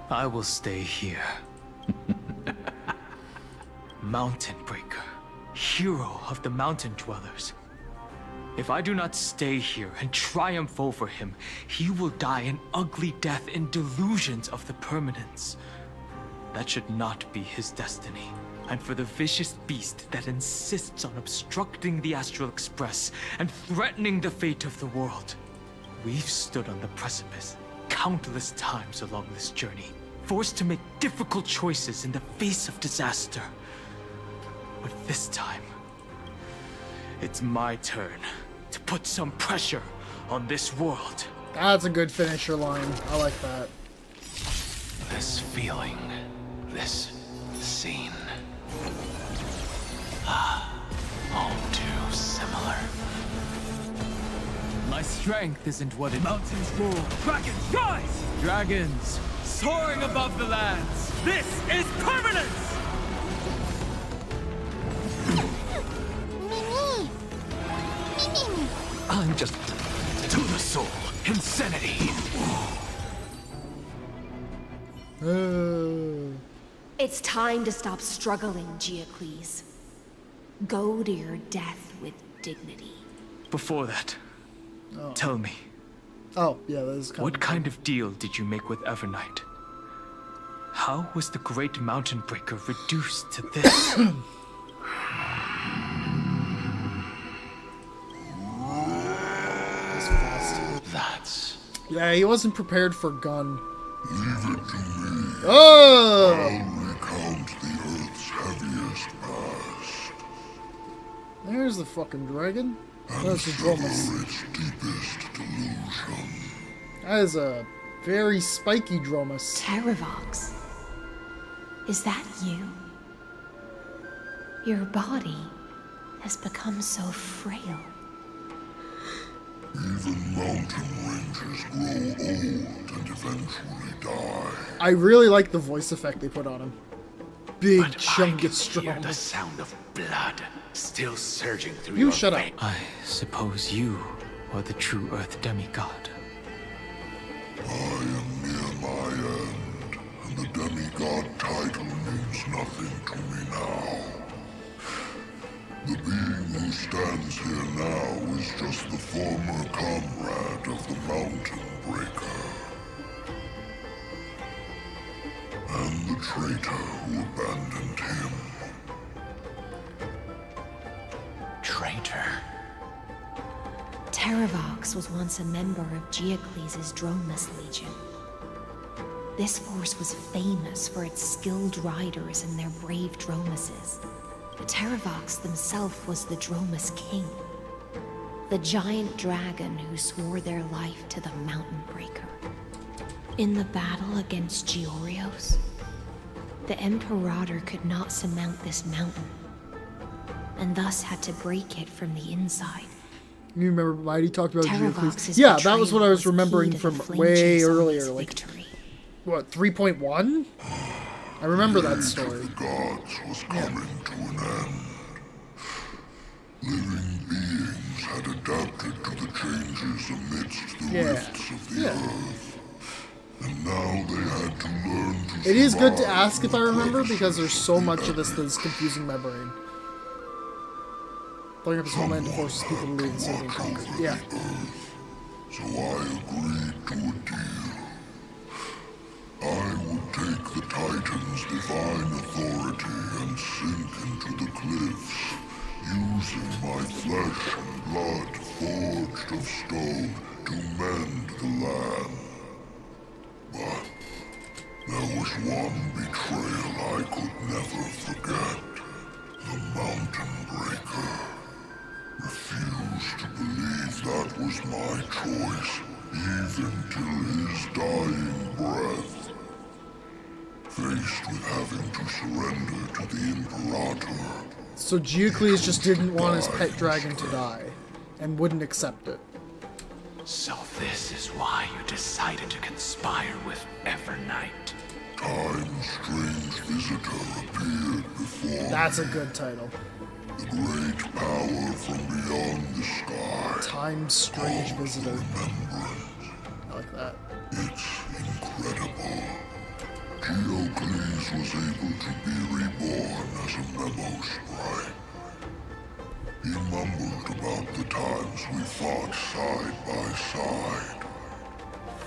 Speaker 3: I will stay here. Mountain Breaker, hero of the mountain dwellers. If I do not stay here and triumph over him, he will die an ugly death in delusions of the permanence. That should not be his destiny. And for the vicious beast that insists on obstructing the Astral Express and threatening the fate of the world. We've stood on the precipice countless times along this journey, forced to make difficult choices in the face of disaster. But this time, it's my turn to put some pressure on this world.
Speaker 1: That's a good finisher line. I like that.
Speaker 8: This feeling, this scene. All too similar.
Speaker 3: My strength isn't what it— Mountains roar, dragons rise! Dragons soaring above the lands. This is permanence!
Speaker 8: I'm just to the soul. Insanity.
Speaker 5: It's time to stop struggling, Geocles. Go to your death with dignity.
Speaker 3: Before that, tell me,
Speaker 1: Oh, yeah, that is kind
Speaker 3: what kind of deal did you make with Evernight? How was the Great Mountain Breaker reduced to this?
Speaker 1: That's fast.
Speaker 8: That's...
Speaker 1: Yeah, he wasn't prepared for gun.
Speaker 2: Leave it to me.
Speaker 1: Oh!
Speaker 2: I'll recount the Earth's heaviest past.
Speaker 1: There's the fucking dragon. That's the Dromus.
Speaker 2: Its deepest delusion.
Speaker 1: That is a very spiky Dromus.
Speaker 5: Terravox. Is that you? Your body has become so frail.
Speaker 2: Even mountain ranges grow old and eventually die.
Speaker 1: I really like the voice effect they put on him. Big
Speaker 8: But I
Speaker 1: chunk
Speaker 8: can
Speaker 1: of strong.
Speaker 8: hear the sound of blood still surging through
Speaker 1: You
Speaker 8: your
Speaker 1: shut up.
Speaker 8: veins.
Speaker 3: I suppose you are the true Earth demigod.
Speaker 2: I am near my end, and the demigod title means nothing to me now. The being who stands here now is just the former comrade of the Mountain Breaker. And the traitor who abandoned him.
Speaker 8: Traitor.
Speaker 5: Terravox was once a member of Geocles' Dromus Legion. This force was famous for its skilled riders and their brave Dromuses. Terravox himself was the Dromus King, the giant dragon who swore their life to the Mountain Breaker. In the battle against Georios, the Imperator could not surmount this mountain, and thus had to break it from the inside.
Speaker 1: You remember Mighty talked about Geocles?
Speaker 5: Terravox's
Speaker 1: Yeah, that was what I was
Speaker 5: betrayal
Speaker 1: remembering
Speaker 5: key to the
Speaker 1: from
Speaker 5: flame
Speaker 1: way
Speaker 5: chase on
Speaker 1: earlier.
Speaker 5: his
Speaker 1: Like,
Speaker 5: victory.
Speaker 1: what, 3.1? I remember that story.
Speaker 2: The gods was coming to an end. Living beings had adapted to the changes amidst the rifts of the earth. And now they had to learn to
Speaker 1: It is good to
Speaker 2: survive
Speaker 1: ask if I
Speaker 2: in the
Speaker 1: remember,
Speaker 2: presence
Speaker 1: because there's so
Speaker 2: of the
Speaker 1: much of this
Speaker 2: enemy.
Speaker 1: that's confusing my brain. Blowing up his homeland to forces people to leave and save and conquer. Yeah.
Speaker 2: So I agreed to a deal. I would take the Titan's divine authority and sink into the cliffs using my flesh and blood forged of stone to mend the land. But there was one betrayal I could never forget. The Mountain Breaker refused to believe that was my choice, even till his dying breath. Faced with having to surrender to the Imperator.
Speaker 1: So Geocles just didn't want his pet dragon to die, and wouldn't accept it.
Speaker 8: So this is why you decided to conspire with Evernight.
Speaker 2: Time's strange visitor appeared before
Speaker 1: That's
Speaker 2: me.
Speaker 1: a good title.
Speaker 2: The great power from beyond the sky.
Speaker 1: Time's strange visitor.
Speaker 2: Remembrance.
Speaker 1: I like that.
Speaker 2: It's incredible. Geocles was able to be reborn as a memo sprite. He mumbled about the times we fought side by side.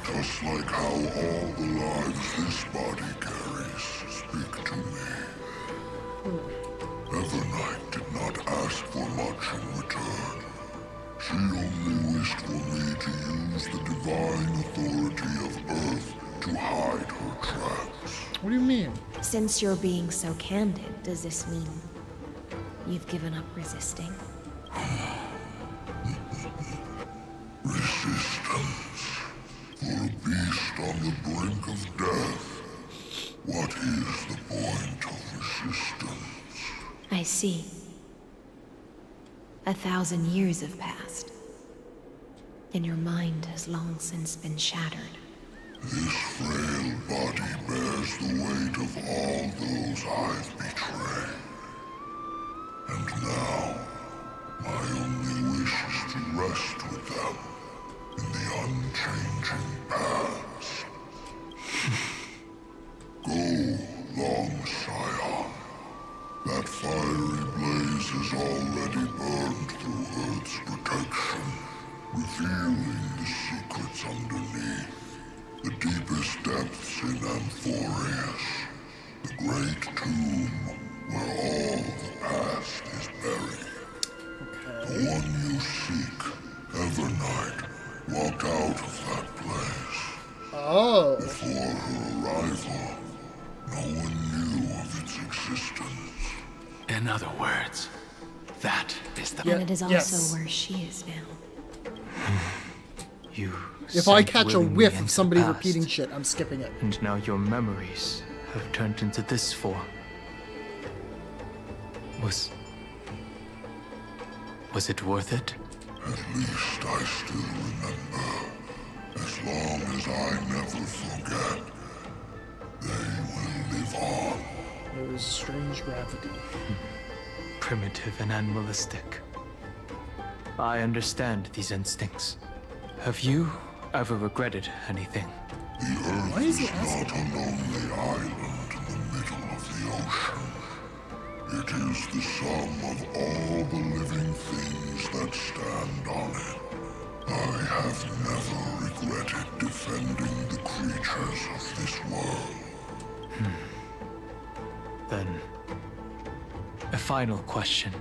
Speaker 2: Just like how all the lives this body carries speak to me. Evernight did not ask for much in return. She only wished for me to use the divine authority of Earth to hide her tracks.
Speaker 1: What do you mean?
Speaker 5: Since you're being so candid, does this mean you've given up resisting?
Speaker 2: Resistance. For a beast on the brink of death. What is the point of resistance?
Speaker 5: I see. 1,000 years have passed, and your mind has long since been shattered.
Speaker 2: This frail body bears the weight of all those I've betrayed. And now, my only wish is to rest with them in the unchanging past. Go, long Scion. That fiery blaze has already burned through Earth's protection, revealing the secrets underneath. The deepest depths in Amphorius, the great tomb where all the past is buried. The one you seek, Evernight, walked out of that place.
Speaker 1: Oh.
Speaker 2: Before her arrival, no one knew of its existence.
Speaker 8: In other words, that is the...
Speaker 5: And it is also
Speaker 1: yes.
Speaker 5: where she is now.
Speaker 3: You
Speaker 1: If I
Speaker 3: sank
Speaker 1: catch a
Speaker 3: willingly
Speaker 1: whiff
Speaker 3: into
Speaker 1: of somebody
Speaker 3: the past,
Speaker 1: repeating shit, I'm skipping it.
Speaker 3: and now your memories have turned into this form. Was it worth it?
Speaker 2: At least I still remember. As long as I never forget, they will live on.
Speaker 1: There is strange gravity.
Speaker 3: Primitive and animalistic. I understand these instincts. Have you ever regretted anything?
Speaker 2: The Earth
Speaker 1: Why is he
Speaker 2: is
Speaker 1: asking?
Speaker 2: not a lonely island in the middle of the ocean. It is the sum of all the living things that stand on it. I have never regretted defending the creatures of this world.
Speaker 3: Then, a final question.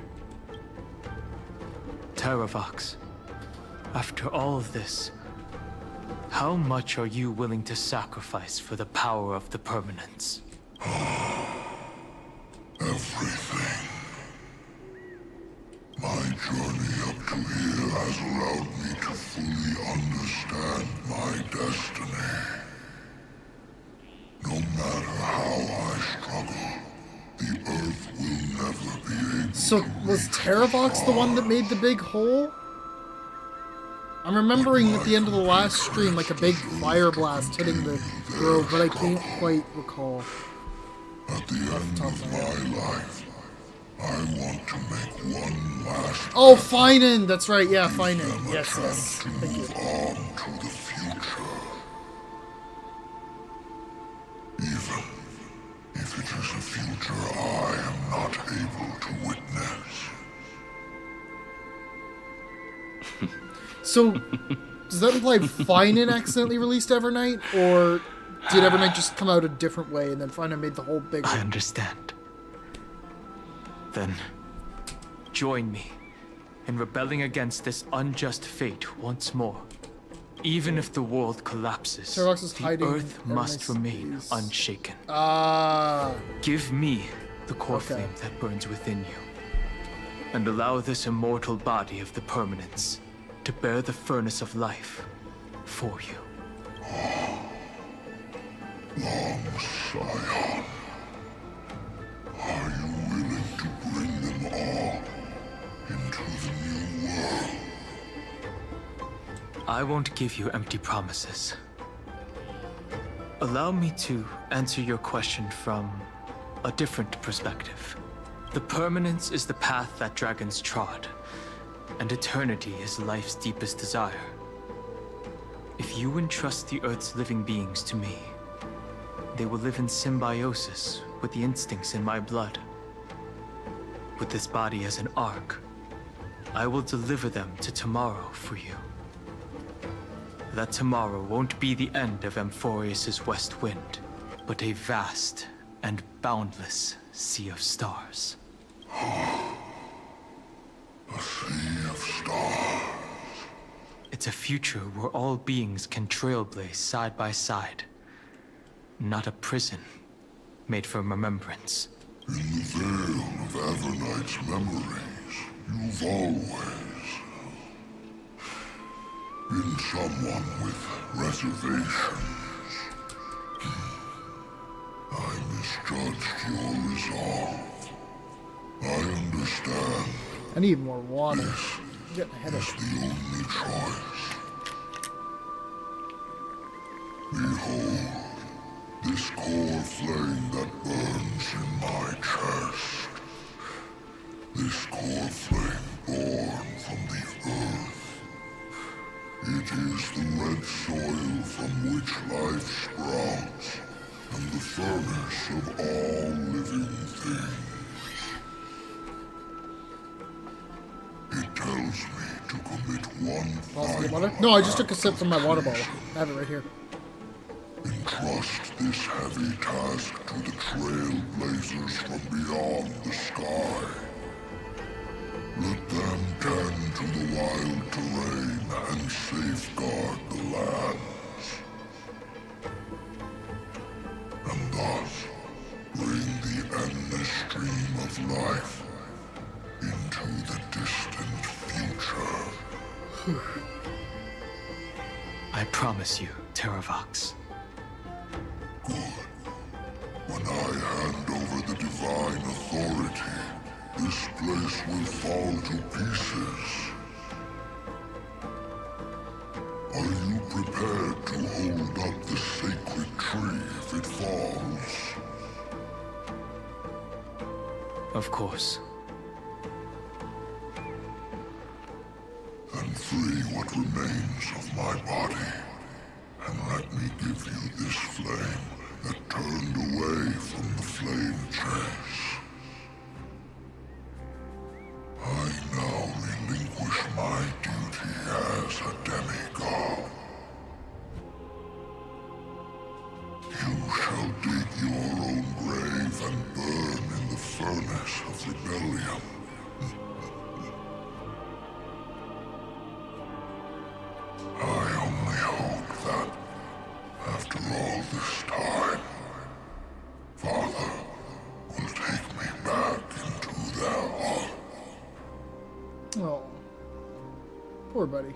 Speaker 3: Terravox, after all of this, how much are you willing to sacrifice for the power of the permanence?
Speaker 2: Everything. My journey up to here has allowed me to fully understand my destiny. No matter how I struggle, the Earth will never be able
Speaker 1: So,
Speaker 2: to
Speaker 1: was
Speaker 2: reach
Speaker 1: Terravox the one that made the big hole? I'm remembering at the end of the last stream, like a big fire blast hitting the grove, but I can't quite recall.
Speaker 2: At the end of my life, I want to make one last
Speaker 1: Oh, Finan! That's right, yeah, Finan. Yes,
Speaker 2: attempt
Speaker 1: yes.
Speaker 2: to
Speaker 1: Thank you.
Speaker 2: move on to the future. Even if it is a future I am not able to witness.
Speaker 1: So, does that imply Finan accidentally released Evernight, or did Evernight just come out a different way and then Finan made the whole big
Speaker 3: I
Speaker 1: one?
Speaker 3: understand. Then, join me in rebelling against this unjust fate once more. Even if the world collapses,
Speaker 1: Tyrant is
Speaker 3: the
Speaker 1: hiding
Speaker 3: earth must
Speaker 1: Evernight's
Speaker 3: remain
Speaker 1: base.
Speaker 3: unshaken.
Speaker 1: Ah.
Speaker 3: Give me the core
Speaker 1: Okay.
Speaker 3: flame that burns within you, and allow this immortal body of the permanence to bear the furnace of life for you.
Speaker 2: Long Scion, are you willing to bring them all into the new world?
Speaker 3: I won't give you empty promises. Allow me to answer your question from a different perspective. The permanence is the path that dragons trod, and eternity is life's deepest desire. If you entrust the Earth's living beings to me, they will live in symbiosis with the instincts in my blood. With this body as an ark, I will deliver them to tomorrow for you. That tomorrow won't be the end of Amphorius's west wind, but a vast and boundless sea of stars.
Speaker 2: A sea of stars.
Speaker 3: It's a future where all beings can trailblaze side by side. Not a prison made for remembrance.
Speaker 2: In the veil of Evernight's memories, you've always been someone with reservations. I misjudged your resolve. I understand.
Speaker 1: I need more water. I'm getting ahead of
Speaker 2: Is the only choice. Behold, this core flame that burns in my chest. This core flame born from the earth. It is the red soil from which life sprouts, and the furnace of all living things. It tells me to commit one final
Speaker 1: No, I just took a sip from my water bottle. I have it right here.
Speaker 2: Entrust this heavy task to the trailblazers from beyond the sky. Let them tend to the wild terrain and safeguard the lands. And thus, bring the endless stream of life into the distant future.
Speaker 3: I promise you, Terravox.
Speaker 2: Good. When I hand over the divine authority, this place will fall to pieces. Are you prepared to hold up the sacred tree if it falls?
Speaker 3: Of course.
Speaker 2: Then free what remains of my body, and let me give you this flame that turned away from the flame chase. I now relinquish my duty as a demigod. You shall dig your own grave and burn in the furnace of rebellion. I only hope that, after all this time, Father will take me back into their heart.
Speaker 1: Oh. Poor buddy.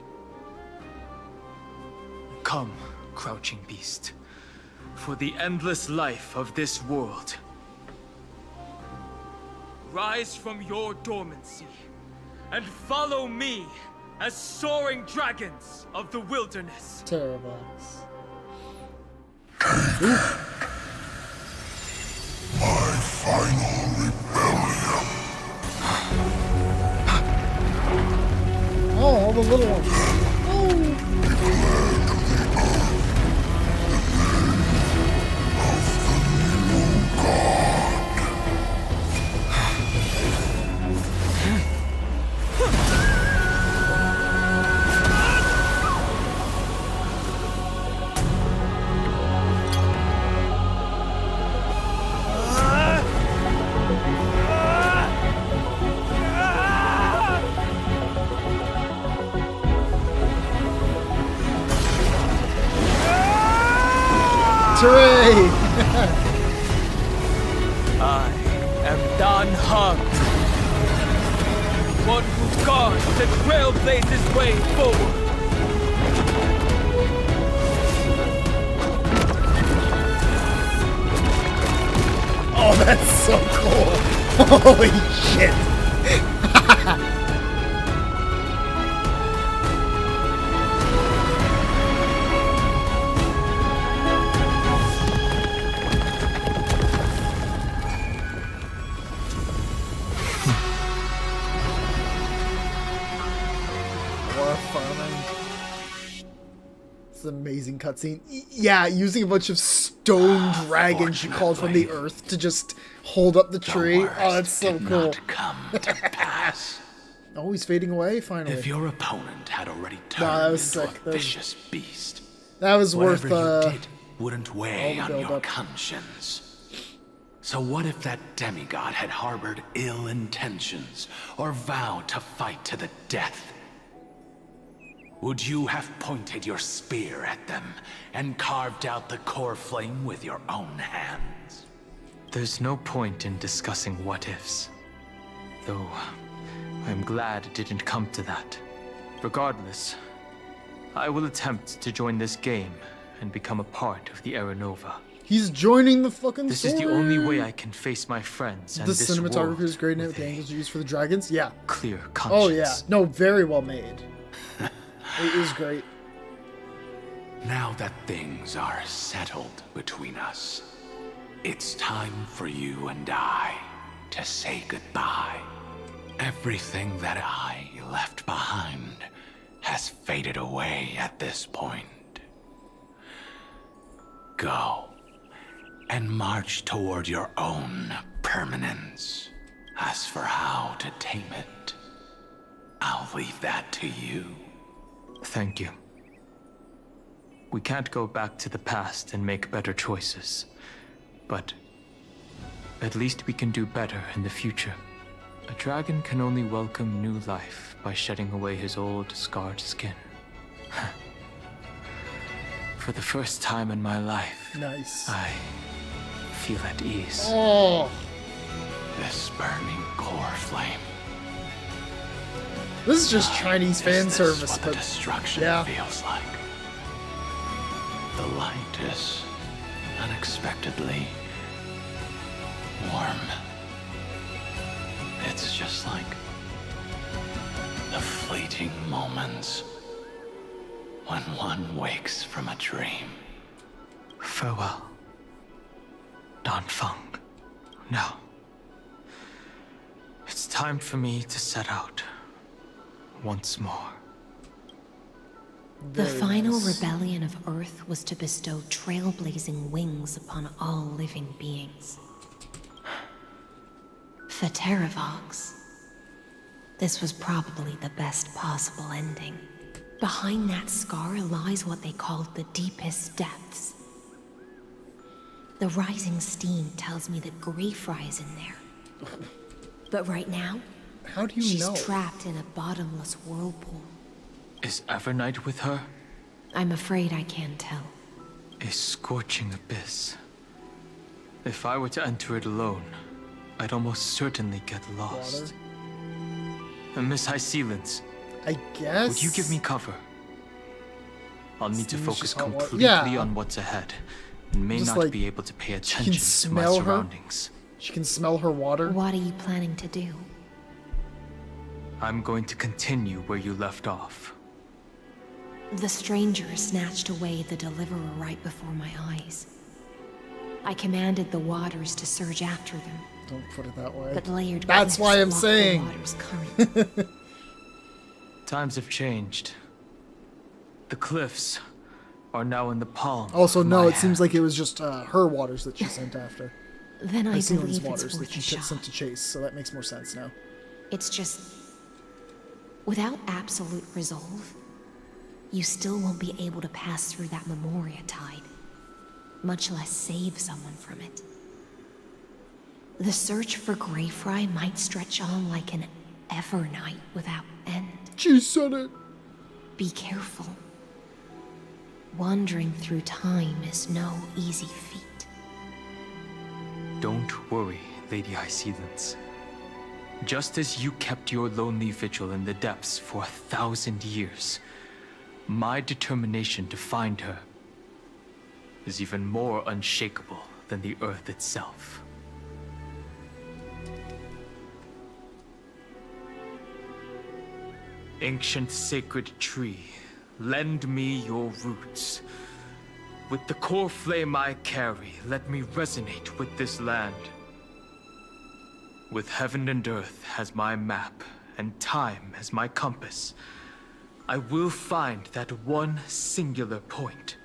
Speaker 3: Come, crouching beast, for the endless life of this world. Rise from your dormancy, and follow me as soaring dragons of the wilderness.
Speaker 1: Terravox.
Speaker 2: My final rebellion.
Speaker 1: Oh, all the little ones. Oh.
Speaker 2: Declare to the earth the name of the new god.
Speaker 1: Hooray!
Speaker 3: I am Don Hung, one who guards and trailblazes way forward.
Speaker 1: Oh, that's so cool! Holy shit! It's an amazing cutscene. Yeah, using a bunch of stone dragons you called from the earth to just hold up the tree. Oh, that's so cool.
Speaker 8: Not come to pass.
Speaker 1: Oh, he's fading away, finally.
Speaker 8: If your opponent had already
Speaker 1: that
Speaker 8: turned
Speaker 1: was
Speaker 8: into
Speaker 1: sick.
Speaker 8: a vicious beast,
Speaker 1: That was worth,
Speaker 8: whatever you did wouldn't weigh
Speaker 1: all the
Speaker 8: on your
Speaker 1: build-up.
Speaker 8: conscience. So what if that demigod had harbored ill intentions or vowed to fight to the death? Would you have pointed your spear at them and carved out the core flame with your own hands?
Speaker 3: There's no point in discussing what-ifs. Though, I'm glad it didn't come to that. Regardless, I will attempt to join this game and become a part of the Era Nova.
Speaker 1: He's joining the fucking
Speaker 3: This is the only way I can face my friends and
Speaker 1: The
Speaker 3: this
Speaker 1: cinematography
Speaker 3: world
Speaker 1: is great in it with
Speaker 3: with
Speaker 1: the
Speaker 3: a
Speaker 1: angles used for the dragons. Yeah.
Speaker 3: clear
Speaker 1: Oh,
Speaker 3: conscience.
Speaker 1: yeah. No, very well made. It is great.
Speaker 8: Now that things are settled between us, it's time for you and I to say goodbye. Everything that I left behind has faded away at this point. Go and march toward your own permanence. As for how to tame it, I'll leave that to you.
Speaker 3: Thank you. We can't go back to the past and make better choices, but at least we can do better in the future. A dragon can only welcome new life by shedding away his old, scarred skin. For the first time in my life,
Speaker 1: Nice.
Speaker 3: I feel at ease.
Speaker 1: Oh,
Speaker 8: This burning core flame.
Speaker 1: this is just Chinese fan
Speaker 8: Is this
Speaker 1: service,
Speaker 8: what the
Speaker 1: but
Speaker 8: destruction
Speaker 1: yeah.
Speaker 8: feels like? The light is unexpectedly warm. It's just like the fleeting moments when one wakes from a dream.
Speaker 3: Farewell, Don Feng. Now, it's time for me to set out once more.
Speaker 5: The
Speaker 1: Very
Speaker 5: final
Speaker 1: nice.
Speaker 5: rebellion of Earth was to bestow trailblazing wings upon all living beings. For Terravox, this was probably the best possible ending. Behind that scar lies what they called the deepest depths. The rising steam tells me that Greyfry is in there. But right now,
Speaker 1: How do you
Speaker 5: she's
Speaker 1: know?
Speaker 5: trapped in a bottomless whirlpool.
Speaker 3: Is Evernight with her?
Speaker 5: I'm afraid I can't tell.
Speaker 3: A scorching abyss. If I were to enter it alone, I'd almost certainly get lost. And Miss High Sealants,
Speaker 1: I guess.
Speaker 3: would you give me cover? I'll need to
Speaker 1: Steam is
Speaker 3: focus
Speaker 1: just hot water.
Speaker 3: completely
Speaker 1: Yeah.
Speaker 3: on what's ahead, and may
Speaker 1: Just
Speaker 3: not
Speaker 1: like,
Speaker 3: be able to pay
Speaker 1: can
Speaker 3: attention to my
Speaker 1: smell her?
Speaker 3: surroundings.
Speaker 1: She can smell her water.
Speaker 5: What are you planning to do?
Speaker 3: I'm going to continue where you left off.
Speaker 5: The stranger snatched away the deliverer right before my eyes. I commanded the waters to surge after them,
Speaker 1: Don't put it that way.
Speaker 5: but layered
Speaker 1: That's
Speaker 5: cliffs
Speaker 1: why I'm
Speaker 5: blocked
Speaker 1: saying.
Speaker 5: the water's current.
Speaker 3: Times have changed. The cliffs are now in the palm.
Speaker 1: Also,
Speaker 3: of
Speaker 1: no,
Speaker 3: my
Speaker 1: it seems
Speaker 3: hand.
Speaker 1: like it was just her waters that she sent after.
Speaker 5: Then I
Speaker 1: Sealand's
Speaker 5: believe it's
Speaker 1: waters that
Speaker 5: worth
Speaker 1: she
Speaker 5: a shot.
Speaker 1: sent to chase, so that makes more sense now.
Speaker 5: It's just... without absolute resolve, you still won't be able to pass through that Memoria tide, much less save someone from it. The search for Greyfry might stretch on like an evernight without end.
Speaker 1: She said it.
Speaker 5: Be careful. Wandering through time is no easy feat.
Speaker 3: Don't worry, Lady Hyacinths. Just as you kept your lonely vigil in the depths for 1,000 years, my determination to find her is even more unshakable than the earth itself. Ancient sacred tree, lend me your roots. With the core flame I carry, let me resonate with this land. With heaven and earth as my map, and time as my compass, I will find that one singular point.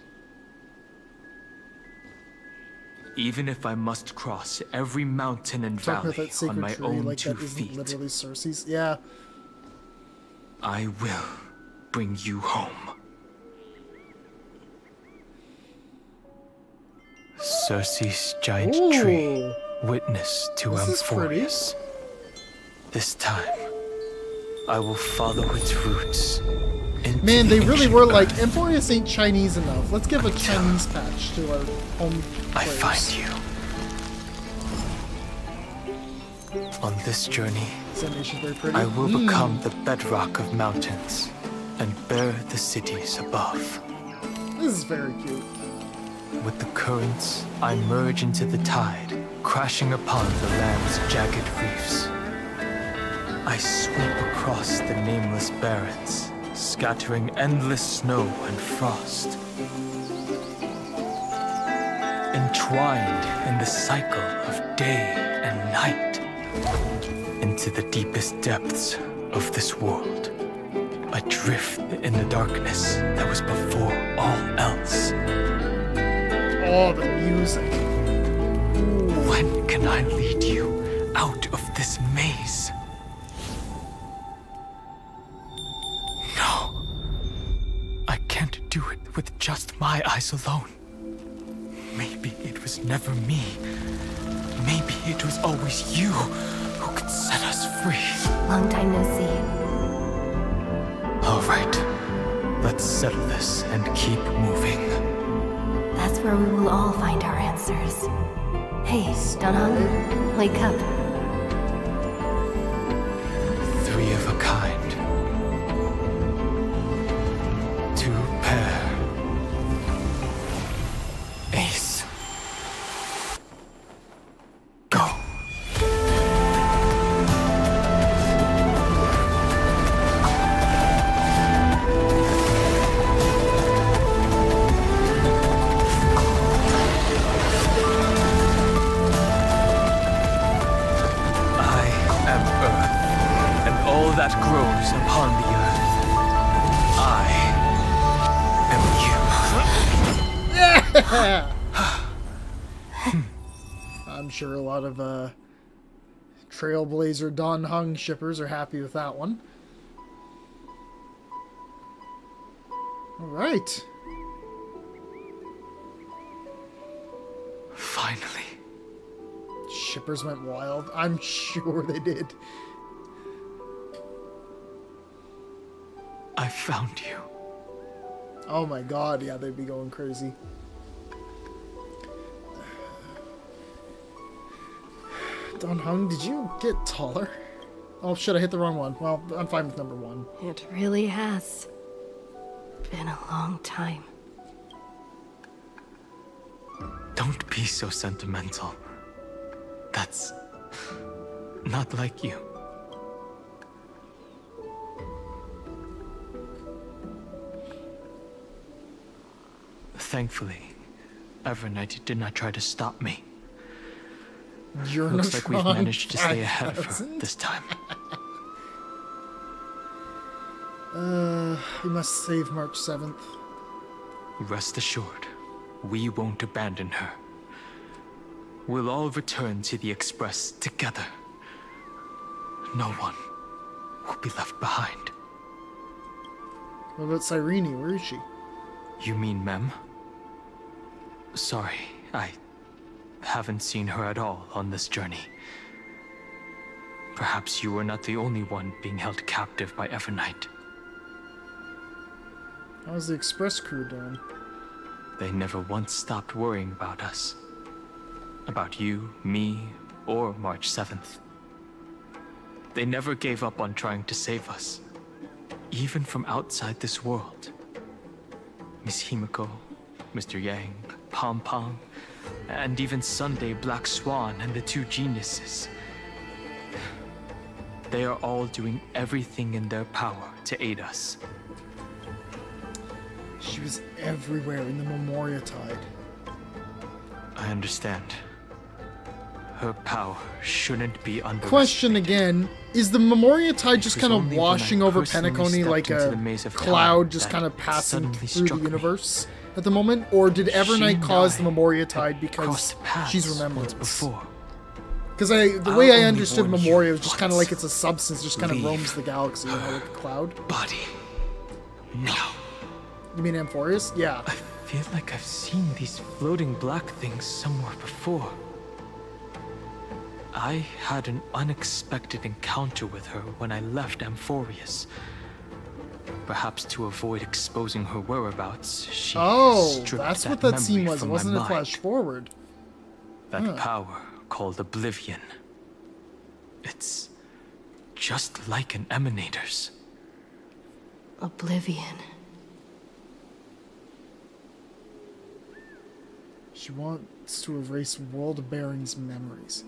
Speaker 3: Even if I must cross every mountain and
Speaker 1: Talking about
Speaker 3: valley
Speaker 1: that sacred
Speaker 3: on my
Speaker 1: tree,
Speaker 3: own
Speaker 1: like
Speaker 3: 2
Speaker 1: that isn't
Speaker 3: feet,
Speaker 1: literally Cersei's. Yeah.
Speaker 3: I will bring you home. Cersei's giant tree,
Speaker 1: Ooh.
Speaker 3: witness to
Speaker 1: This is pretty.
Speaker 3: Amphorius. This time, I will follow its roots. Into
Speaker 1: Man,
Speaker 3: the
Speaker 1: they really
Speaker 3: ancient
Speaker 1: were like,
Speaker 3: earth.
Speaker 1: Amphorius ain't Chinese enough. Let's give a Chinese patch to our home
Speaker 3: I
Speaker 1: players.
Speaker 3: find you. On this journey,
Speaker 1: This animation's very pretty.
Speaker 3: I will become the bedrock of mountains and bear the cities above.
Speaker 1: This is very cute.
Speaker 3: With the currents, I merge into the tide, crashing upon the land's jagged reefs. I sweep across the nameless barrens, scattering endless snow and frost. Entwined in the cycle of day and night, into the deepest depths of this world, adrift in the darkness that was before all else.
Speaker 1: Oh, the music.
Speaker 3: When can I lead you out of this maze? No. I can't do it with just my eyes alone. Maybe it was never me. Maybe it was always you who could set us free.
Speaker 5: Long time no see.
Speaker 3: All right. Let's settle this and keep moving.
Speaker 5: That's where we will all find our answers. Hey, Dunham, wake up.
Speaker 3: 3 of a kind. 2 pair. Ace. Go. That grows upon the earth. I am you.
Speaker 1: I'm sure a lot of Trailblazer Don Hung shippers are happy with that one. Alright.
Speaker 3: Finally.
Speaker 1: Shippers went wild. I'm sure they did.
Speaker 3: I found you.
Speaker 1: Oh my god, yeah, they'd be going crazy. Don Hung, did you get taller? Oh shit, I hit the wrong one. Well, I'm fine with number 1.
Speaker 10: It really has been a long time.
Speaker 3: Don't be so sentimental. That's not like you. Thankfully, evernight did not try to stop me.
Speaker 1: You're
Speaker 3: Looks like we've managed to stay ahead of her this time.
Speaker 1: We must save March 7th.
Speaker 3: Rest assured, we won't abandon her. We'll all return to the Express together. No one will be left behind.
Speaker 1: What about Cyrene? Where is she?
Speaker 3: You mean Mem? Sorry, I haven't seen her at all on this journey. Perhaps you were not the only one being held captive by evernight.
Speaker 1: How's the Express crew doing?
Speaker 3: they never once stopped worrying about us. About you, me, or March 7th. They never gave up on trying to save us, even from outside this world. Miss Himiko, Mr. Yang, Pom Pom, and even Sunday Black Swan and the two geniuses. They are all doing everything in their power to aid us.
Speaker 1: She was everywhere in the Memoria Tide.
Speaker 3: I understand. Her power shouldn't be underestimated.
Speaker 1: Question again, is the Memoria Tide just
Speaker 3: It was
Speaker 1: kind of
Speaker 3: only when
Speaker 1: washing
Speaker 3: I
Speaker 1: over
Speaker 3: personally
Speaker 1: Penacony
Speaker 3: stepped
Speaker 1: like
Speaker 3: into
Speaker 1: a
Speaker 3: the maze of
Speaker 1: cloud
Speaker 3: time
Speaker 1: just
Speaker 3: that
Speaker 1: kind of passing
Speaker 3: suddenly
Speaker 1: through the
Speaker 3: struck me.
Speaker 1: universe at the moment? Or did evernight
Speaker 3: and
Speaker 1: cause
Speaker 3: I
Speaker 1: the Memoria
Speaker 3: had
Speaker 1: Tide because
Speaker 3: crossed paths
Speaker 1: she's
Speaker 3: once
Speaker 1: remembrance?
Speaker 3: before.
Speaker 1: Because the
Speaker 3: I'll
Speaker 1: way I
Speaker 3: only
Speaker 1: understood
Speaker 3: warn you
Speaker 1: Memoria was just kind of
Speaker 3: once.
Speaker 1: like it's a substance, just kind of
Speaker 3: Leave
Speaker 1: roams the galaxy, you know, like a cloud.
Speaker 3: Body. No.
Speaker 1: You mean Amphorius? Yeah.
Speaker 3: I feel like I've seen these floating black things somewhere before. I had an unexpected encounter with her when I left Amphorius. Perhaps to avoid exposing her whereabouts, she
Speaker 1: Oh,
Speaker 3: stripped
Speaker 1: that's
Speaker 3: that
Speaker 1: what that scene
Speaker 3: memory
Speaker 1: was. It
Speaker 3: from
Speaker 1: wasn't
Speaker 3: my
Speaker 1: a flash
Speaker 3: mind.
Speaker 1: forward.
Speaker 3: That power called Oblivion. It's just like an emanator's.
Speaker 5: Oblivion.
Speaker 1: She wants to erase World Baron's memories.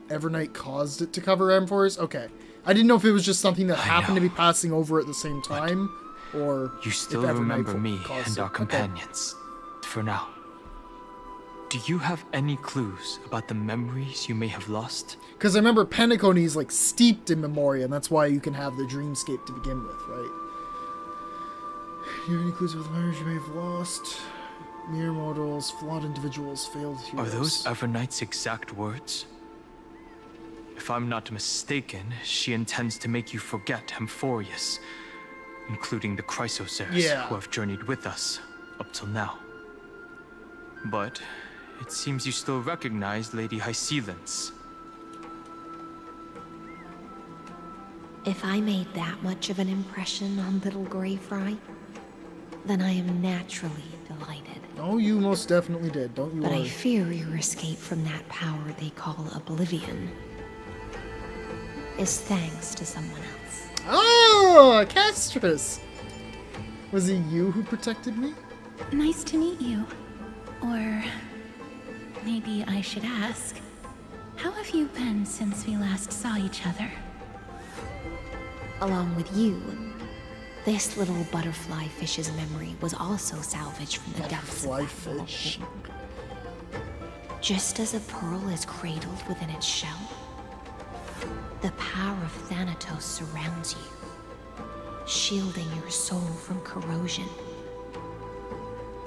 Speaker 1: Evernight caused it to cover Amphorius? Okay. I didn't know if it was just something that happened to be passing over at the same time, or
Speaker 3: You still
Speaker 1: if Evernight
Speaker 3: remember me
Speaker 1: caused
Speaker 3: and
Speaker 1: it.
Speaker 3: our
Speaker 1: Okay.
Speaker 3: companions. For now. Do you have any clues about the memories you may have lost?
Speaker 1: Because I remember Penacony is like steeped in Memoria, and that's why you can have the dreamscape to begin with, right? Do you have any clues about the memories you may have lost? Mere mortals, flawed individuals, failed heroes.
Speaker 3: Are those Evernight's exact words? If I'm not mistaken, she intends to make you forget Amphorius, including the Chrysosers who have journeyed with us up till now. But it seems you still recognize Lady Hycelens.
Speaker 5: If I made that much of an impression on little Grey Fry, then I am naturally delighted.
Speaker 1: Oh, you most definitely did. Don't you
Speaker 5: But I
Speaker 1: worry.
Speaker 5: fear your escape from that power they call Oblivion is thanks to someone else.
Speaker 1: Oh, Castris! Was it you who protected me?
Speaker 14: Nice to meet you. Or maybe I should ask, how have you been since we last saw each other?
Speaker 5: Along with you, this little butterfly fish's memory was also salvaged from the depths of
Speaker 1: Butterfly
Speaker 5: that vault.
Speaker 1: fish.
Speaker 5: Just as a pearl is cradled within its shell, the power of Thanatos surrounds you, shielding your soul from corrosion.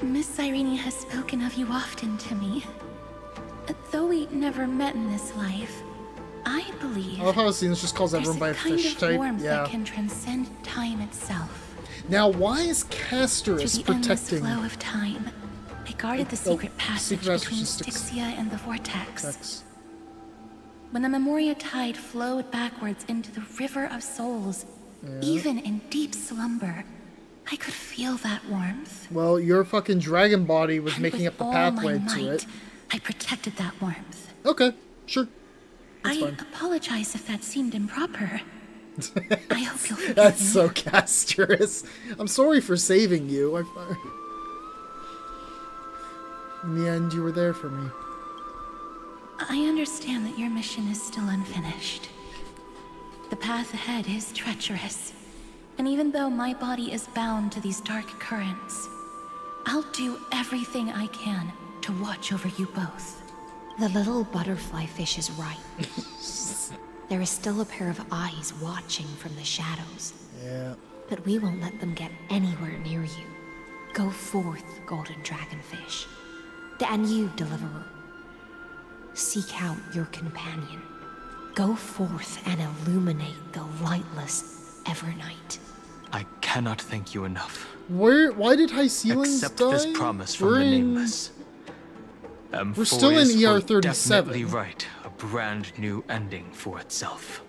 Speaker 14: Miss Irene has spoken of you often to me. Though we never met in this life, I believe
Speaker 1: I love how Sinus just calls
Speaker 14: there's
Speaker 1: everyone by
Speaker 14: a
Speaker 1: a
Speaker 14: kind
Speaker 1: fish
Speaker 14: of
Speaker 1: type.
Speaker 14: warmth
Speaker 1: Yeah.
Speaker 14: that can transcend time itself.
Speaker 1: Now, why is
Speaker 14: Through
Speaker 1: Castris
Speaker 14: the endless
Speaker 1: protecting
Speaker 14: flow of time, I guarded the secret passage
Speaker 1: secret passage
Speaker 14: between
Speaker 1: is
Speaker 14: Styxia and the Vortex.
Speaker 1: X?
Speaker 14: When the Memoria Tide flowed backwards into the River of Souls, even in deep slumber, I could feel that warmth.
Speaker 1: Well, your fucking dragon body was
Speaker 14: And
Speaker 1: making
Speaker 14: with
Speaker 1: up the
Speaker 14: all
Speaker 1: pathway
Speaker 14: my
Speaker 1: to
Speaker 14: might,
Speaker 1: it.
Speaker 14: I protected that warmth.
Speaker 1: Okay, sure. That's
Speaker 14: I
Speaker 1: fine.
Speaker 14: apologize if that seemed improper. I hope you'll forgive
Speaker 1: That's
Speaker 14: me.
Speaker 1: so Castris. I'm sorry for saving you. In the end, you were there for me.
Speaker 14: I understand that your mission is still unfinished. The path ahead is treacherous. And even though my body is bound to these dark currents, I'll do everything I can to watch over you both.
Speaker 5: The little butterfly fish is right. There is still a pair of eyes watching from the shadows.
Speaker 1: Yeah.
Speaker 5: But we won't let them get anywhere near you. Go forth, golden dragonfish. And you, deliverer. Seek out your companion. Go forth and illuminate the lightless evernight.
Speaker 3: I cannot thank you enough.
Speaker 1: Why did Hycelens
Speaker 3: Accept
Speaker 1: die?
Speaker 3: this promise from
Speaker 1: We're
Speaker 3: the
Speaker 1: in-
Speaker 3: Nameless.
Speaker 1: We're still in
Speaker 3: Amphorius will
Speaker 1: ER-37.
Speaker 3: definitely write a brand new ending for itself.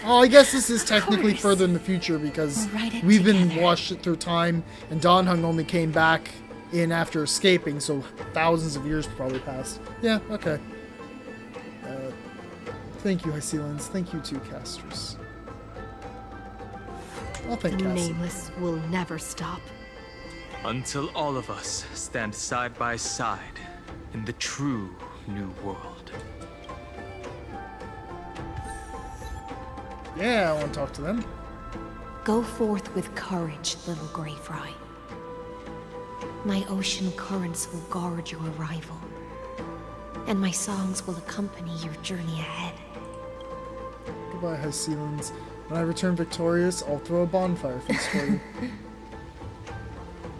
Speaker 1: Oh, I guess this is technically further in the future because
Speaker 14: We'll write it
Speaker 1: we've been
Speaker 14: together.
Speaker 1: washed through time, and Donhung only came back in after escaping, so thousands of years probably passed. Yeah, okay. Thank you, Hycealans. Thank you too, Casters. I'll thank
Speaker 5: The
Speaker 1: Cassie.
Speaker 5: Nameless will never stop.
Speaker 3: Until all of us stand side by side in the true new world.
Speaker 1: Yeah, I want to talk to them.
Speaker 5: Go forth with courage, little Grey Fry. My ocean currents will guard your arrival, and my songs will accompany your journey ahead.
Speaker 1: Goodbye, Hycealans. When I return victorious, I'll throw a bonfire feast for you.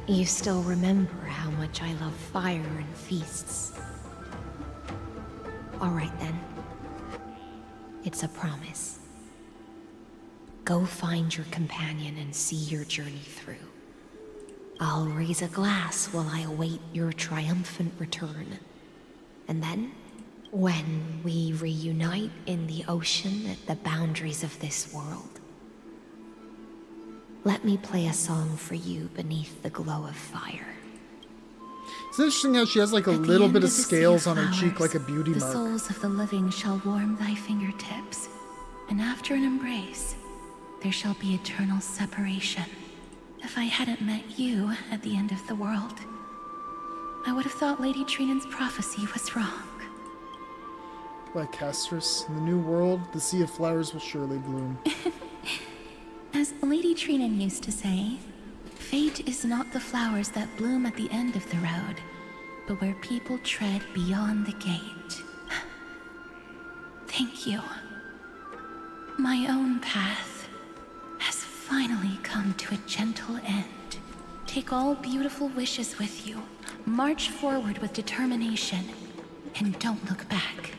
Speaker 5: You still remember how much I love fire and feasts. All right then. It's a promise. Go find your companion and see your journey through. I'll raise a glass while I await your triumphant return. And then, when we reunite in the ocean at the boundaries of this world, let me play a song for you beneath the glow of fire.
Speaker 1: It's interesting how she has like a
Speaker 14: At the
Speaker 1: little
Speaker 14: end
Speaker 1: bit of
Speaker 14: the sea
Speaker 1: scales on her cheek,
Speaker 14: flowers,
Speaker 1: like a beauty
Speaker 14: the
Speaker 1: mark.
Speaker 14: souls of the living shall warm thy fingertips, and after an embrace, there shall be eternal separation. If I hadn't met you at the end of the world, I would have thought Lady Trinan's prophecy was wrong.
Speaker 1: By Castris, in the new world, the sea of flowers will surely bloom.
Speaker 14: As Lady Trinan used to say, fate is not the flowers that bloom at the end of the road, but where people tread beyond the gate. Thank you. My own path has finally come to a gentle end. Take all beautiful wishes with you. March forward with determination, and don't look back.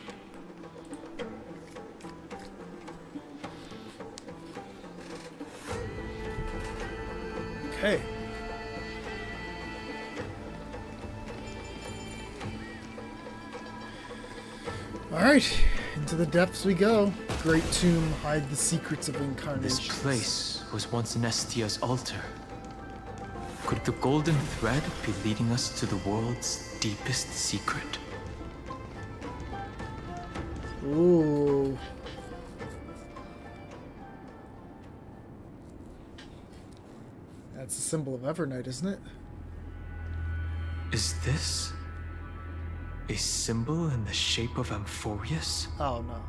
Speaker 1: Okay. Alright, into the depths we go. Great tomb, hide the secrets of incarnations.
Speaker 3: This place was once Nestia's altar. Could the golden thread be leading us to the world's deepest secret?
Speaker 1: Ooh. That's a symbol of evernight, isn't it?
Speaker 3: Is this a symbol in the shape of Amphorius?
Speaker 1: Oh, no.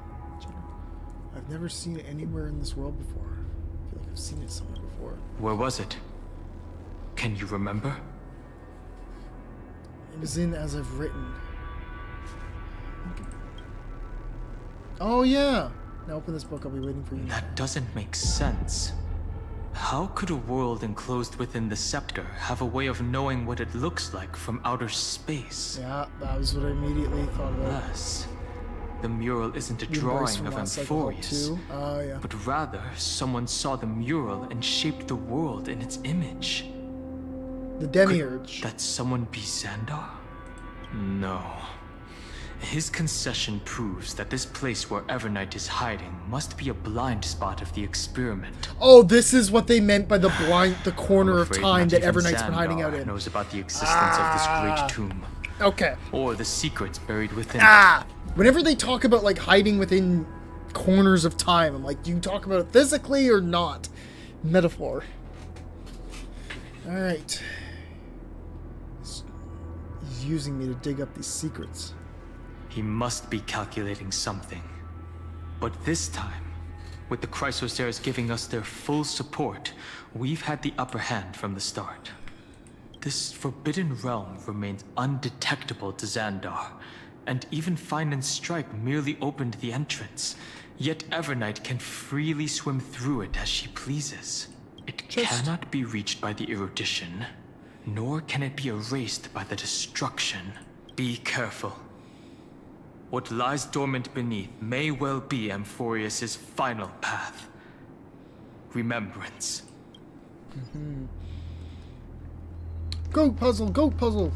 Speaker 1: I've never seen it anywhere in this world before. I feel like I've seen it somewhere before.
Speaker 3: Where was it? Can you remember?
Speaker 1: It was in As I've Written. Oh, yeah! Now open this book, I'll be waiting for you.
Speaker 3: That doesn't make sense. How could a world enclosed within the scepter have a way of knowing what it looks like from outer space?
Speaker 1: Yeah, that was what I immediately thought about.
Speaker 3: Unless the mural isn't a
Speaker 1: The embrace
Speaker 3: drawing
Speaker 1: from
Speaker 3: of
Speaker 1: Last Cycle
Speaker 3: Amphorius,
Speaker 1: 2. Oh, yeah.
Speaker 3: but rather someone saw the mural and shaped the world in its image.
Speaker 1: The Demiurge.
Speaker 3: Could that someone be Xandar? No. His concession proves that this place where Evernight is hiding must be a blind spot of the experiment.
Speaker 1: Oh, this is what they meant by the corner of
Speaker 3: I'm afraid
Speaker 1: time
Speaker 3: not
Speaker 1: that
Speaker 3: even
Speaker 1: Evernight's been hiding out
Speaker 3: Xandar
Speaker 1: in.
Speaker 3: knows about the existence of this great tomb.
Speaker 1: Okay.
Speaker 3: Or the secrets buried within
Speaker 1: Ah! Whenever they talk about, like, hiding within corners of time, I'm like, do you talk about it physically or not? Metaphor. Alright. He's using me to dig up these secrets.
Speaker 3: He must be calculating something. But this time, with the Chrysosaurs giving us their full support, we've had the upper hand from the start. This forbidden realm remains undetectable to Xandar, and even Fine and Stripe merely opened the entrance. Yet Evernight can freely swim through it as she pleases. It cannot be reached by the erudition, nor can it be erased by the destruction. Be careful. What lies dormant beneath may well be Amphorius' final path. Remembrance.
Speaker 1: Go, puzzle! Go, puzzle!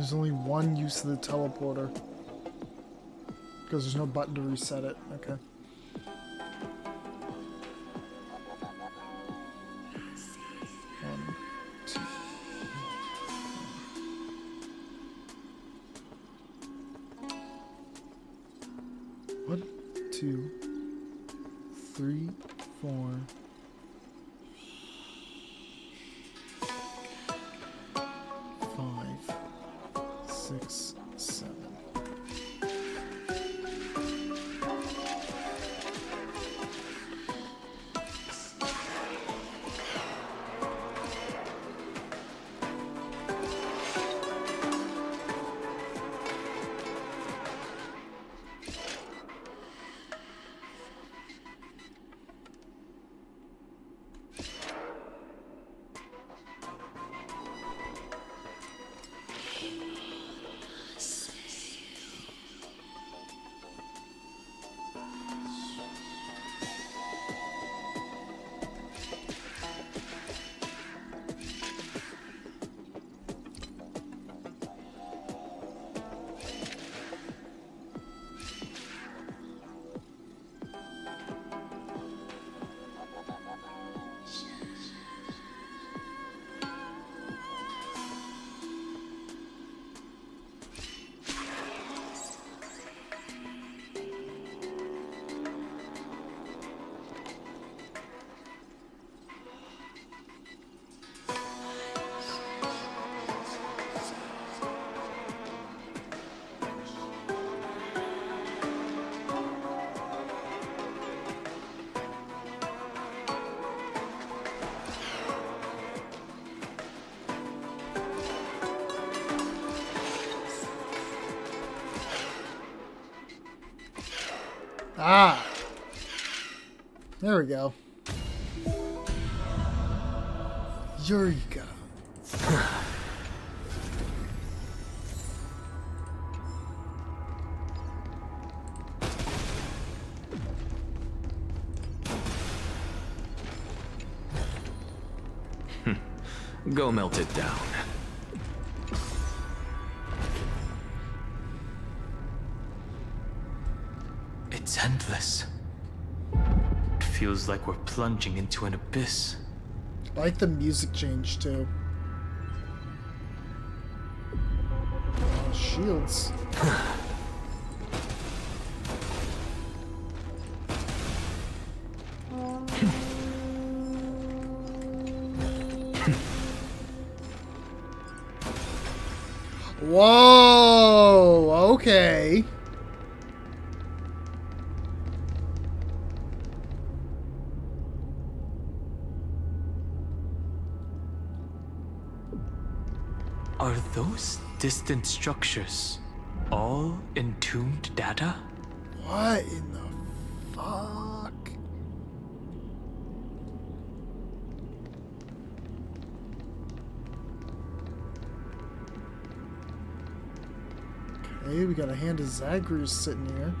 Speaker 1: There's only one use of the teleporter. Because there's no button to reset it. Okay. One, two, 3, 4. 5, 6, 7. Ah! There we go. Eureka.
Speaker 7: Go melt it down.
Speaker 3: It's endless. It feels like we're plunging into an abyss.
Speaker 1: I like the music change too. Shields. Whoa! Okay.
Speaker 3: Are those distant structures all entombed data?
Speaker 1: What in the fuck? Okay, we got a hand of Zagreus sitting here.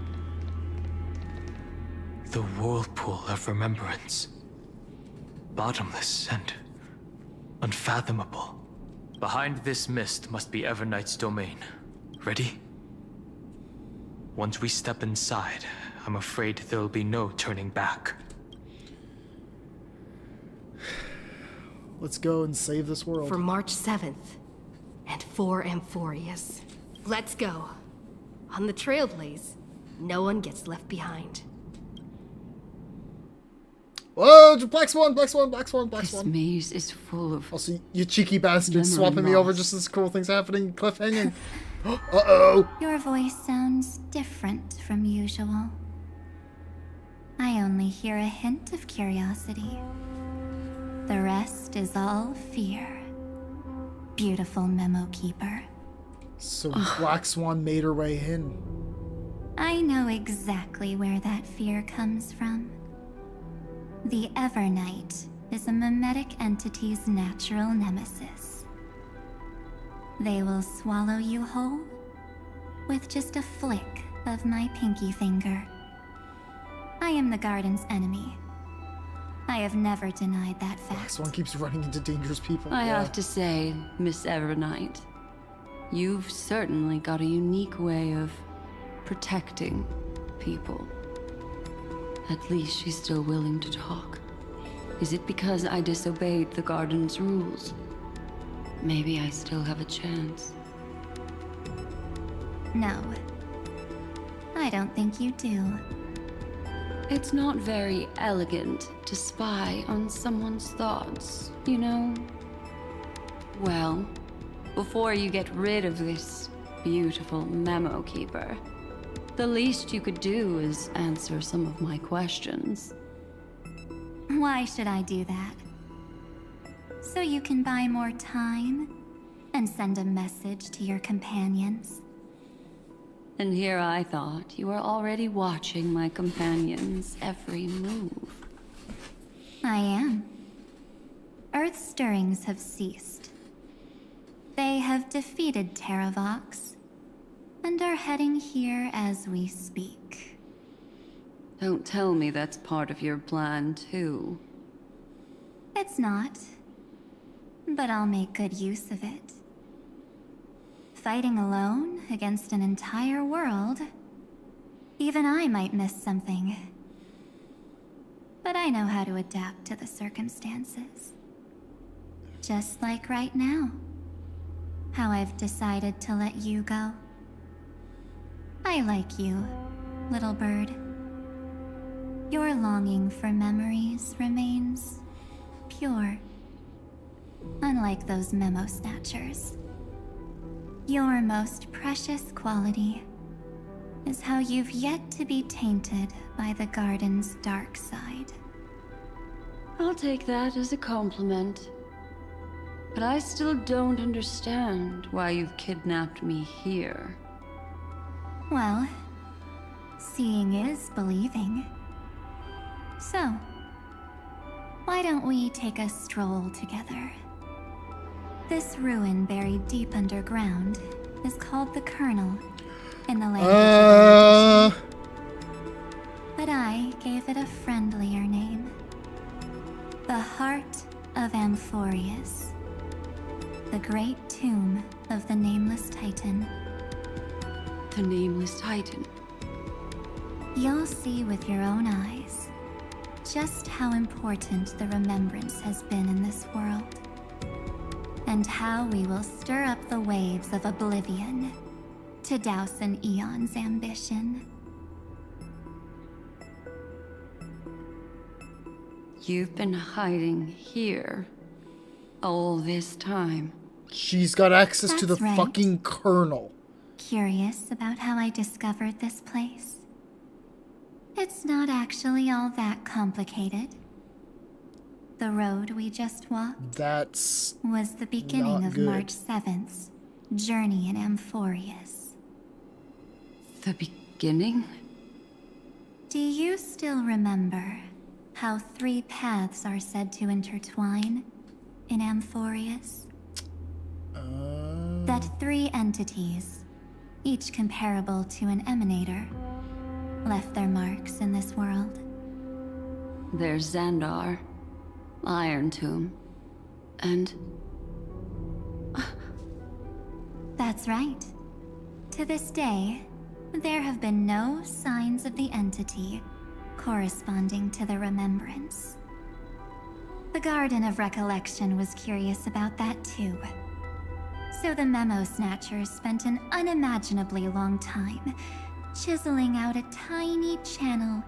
Speaker 3: The whirlpool of remembrance. Bottomless and unfathomable. Behind this mist must be Evernight's domain. Ready? Once we step inside, I'm afraid there'll be no turning back.
Speaker 1: Let's go and save this world.
Speaker 15: For March 7th, and for Amphorius. Let's go. On the Trailblaze, no one gets left behind.
Speaker 1: Whoa, Black Swan, Black Swan, Black Swan, Black Swan.
Speaker 10: This maze is full of...
Speaker 1: Also, you cheeky bastard,
Speaker 10: memory
Speaker 1: swapping me over
Speaker 10: loss.
Speaker 1: just as cool things happening, cliffhanging. Uh-oh.
Speaker 6: Your voice sounds different from usual. I only hear a hint of curiosity. The rest is all fear. Beautiful memo keeper.
Speaker 1: So Black Swan made her way in.
Speaker 6: I know exactly where that fear comes from. The evernight is a mimetic entity's natural nemesis. They will swallow you whole with just a flick of my pinky finger. I am the garden's enemy. I have never denied that fact.
Speaker 1: Swan keeps running into dangerous people.
Speaker 10: I have to say, Miss Evernight,
Speaker 16: You've certainly got a unique way of protecting people. At least she's still willing to talk. Is it because I disobeyed the garden's rules? Maybe I still have a chance.
Speaker 6: No. I don't think you do.
Speaker 16: It's not very elegant to spy on someone's thoughts, you know? Well, before you get rid of this beautiful memo keeper, the least you could do is answer some of my questions.
Speaker 6: Why should I do that? So you can buy more time and send a message to your companions?
Speaker 16: And here I thought you were already watching my companions' every move.
Speaker 6: I am. Earth's stirrings have ceased. They have defeated Terravox and are heading here as we speak.
Speaker 16: Don't tell me that's part of your plan, too.
Speaker 6: It's not. But I'll make good use of it. Fighting alone against an entire world, even I might miss something. But I know how to adapt to the circumstances. Just like right now. How I've decided to let you go. I like you, little bird. Your longing for memories remains pure. Unlike those memo snatchers. Your most precious quality is how you've yet to be tainted by the garden's dark side.
Speaker 16: I'll take that as a compliment. But I still don't understand why you've kidnapped me here.
Speaker 6: Well, seeing is believing. So, why don't we take a stroll together? This ruin buried deep underground is called the Kernel in the language of but I gave it a friendlier name. The Heart of Amphorius. The great tomb of the Nameless Titan.
Speaker 16: The Nameless Titan?
Speaker 6: You'll see with your own eyes just how important the remembrance has been in this world. And how we will stir up the waves of oblivion to douse an eon's ambition.
Speaker 16: You've been hiding here all this time.
Speaker 1: She's got access to the
Speaker 6: That's right.
Speaker 1: fucking kernel.
Speaker 6: Curious about how I discovered this place? It's not actually all that complicated. The road we just walked was the beginning of
Speaker 1: good.
Speaker 6: March 7th's journey in Amphorius.
Speaker 16: The beginning?
Speaker 6: Do you still remember how 3 paths are said to intertwine in Amphorius? That 3 entities, each comparable to an emanator, left their marks in this world.
Speaker 16: There's Xandar, Iron Tomb, and...
Speaker 6: That's right. To this day, there have been no signs of the entity corresponding to the remembrance. The Garden of Recollection was curious about that too. So the Memo Snatchers spent an unimaginably long time chiseling out a tiny channel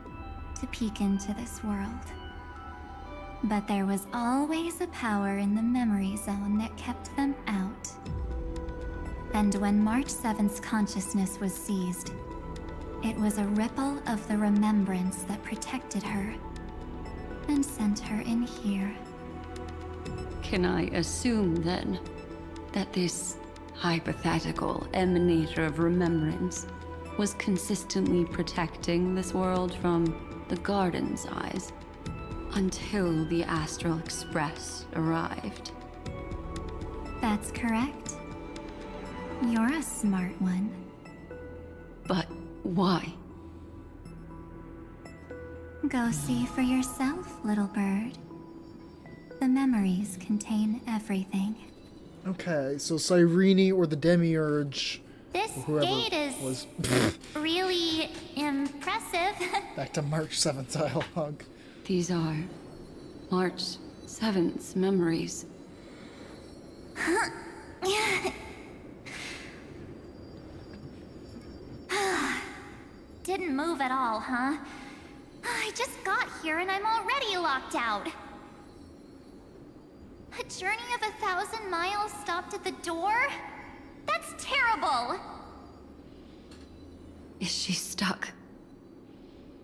Speaker 6: to peek into this world. But there was always a power in the memory zone that kept them out. And when March 7th's consciousness was seized, it was a ripple of the remembrance that protected her and sent her in here.
Speaker 16: Can I assume, then, that this hypothetical emanator of remembrance was consistently protecting this world from the Garden's eyes until the Astral Express arrived?
Speaker 6: That's correct. You're a smart one.
Speaker 16: But why?
Speaker 6: Go see for yourself, little bird. The memories contain everything.
Speaker 1: Okay, so Cyrene or the Demiurge.
Speaker 9: This
Speaker 1: Or whoever
Speaker 9: gate is
Speaker 1: was.
Speaker 9: really impressive.
Speaker 1: Back to March 7th dialogue.
Speaker 16: These are March 7th's memories.
Speaker 9: Didn't move at all, huh? I just got here and I'm already locked out. A journey of 1,000 miles stopped at the door? That's terrible!
Speaker 16: Is she stuck?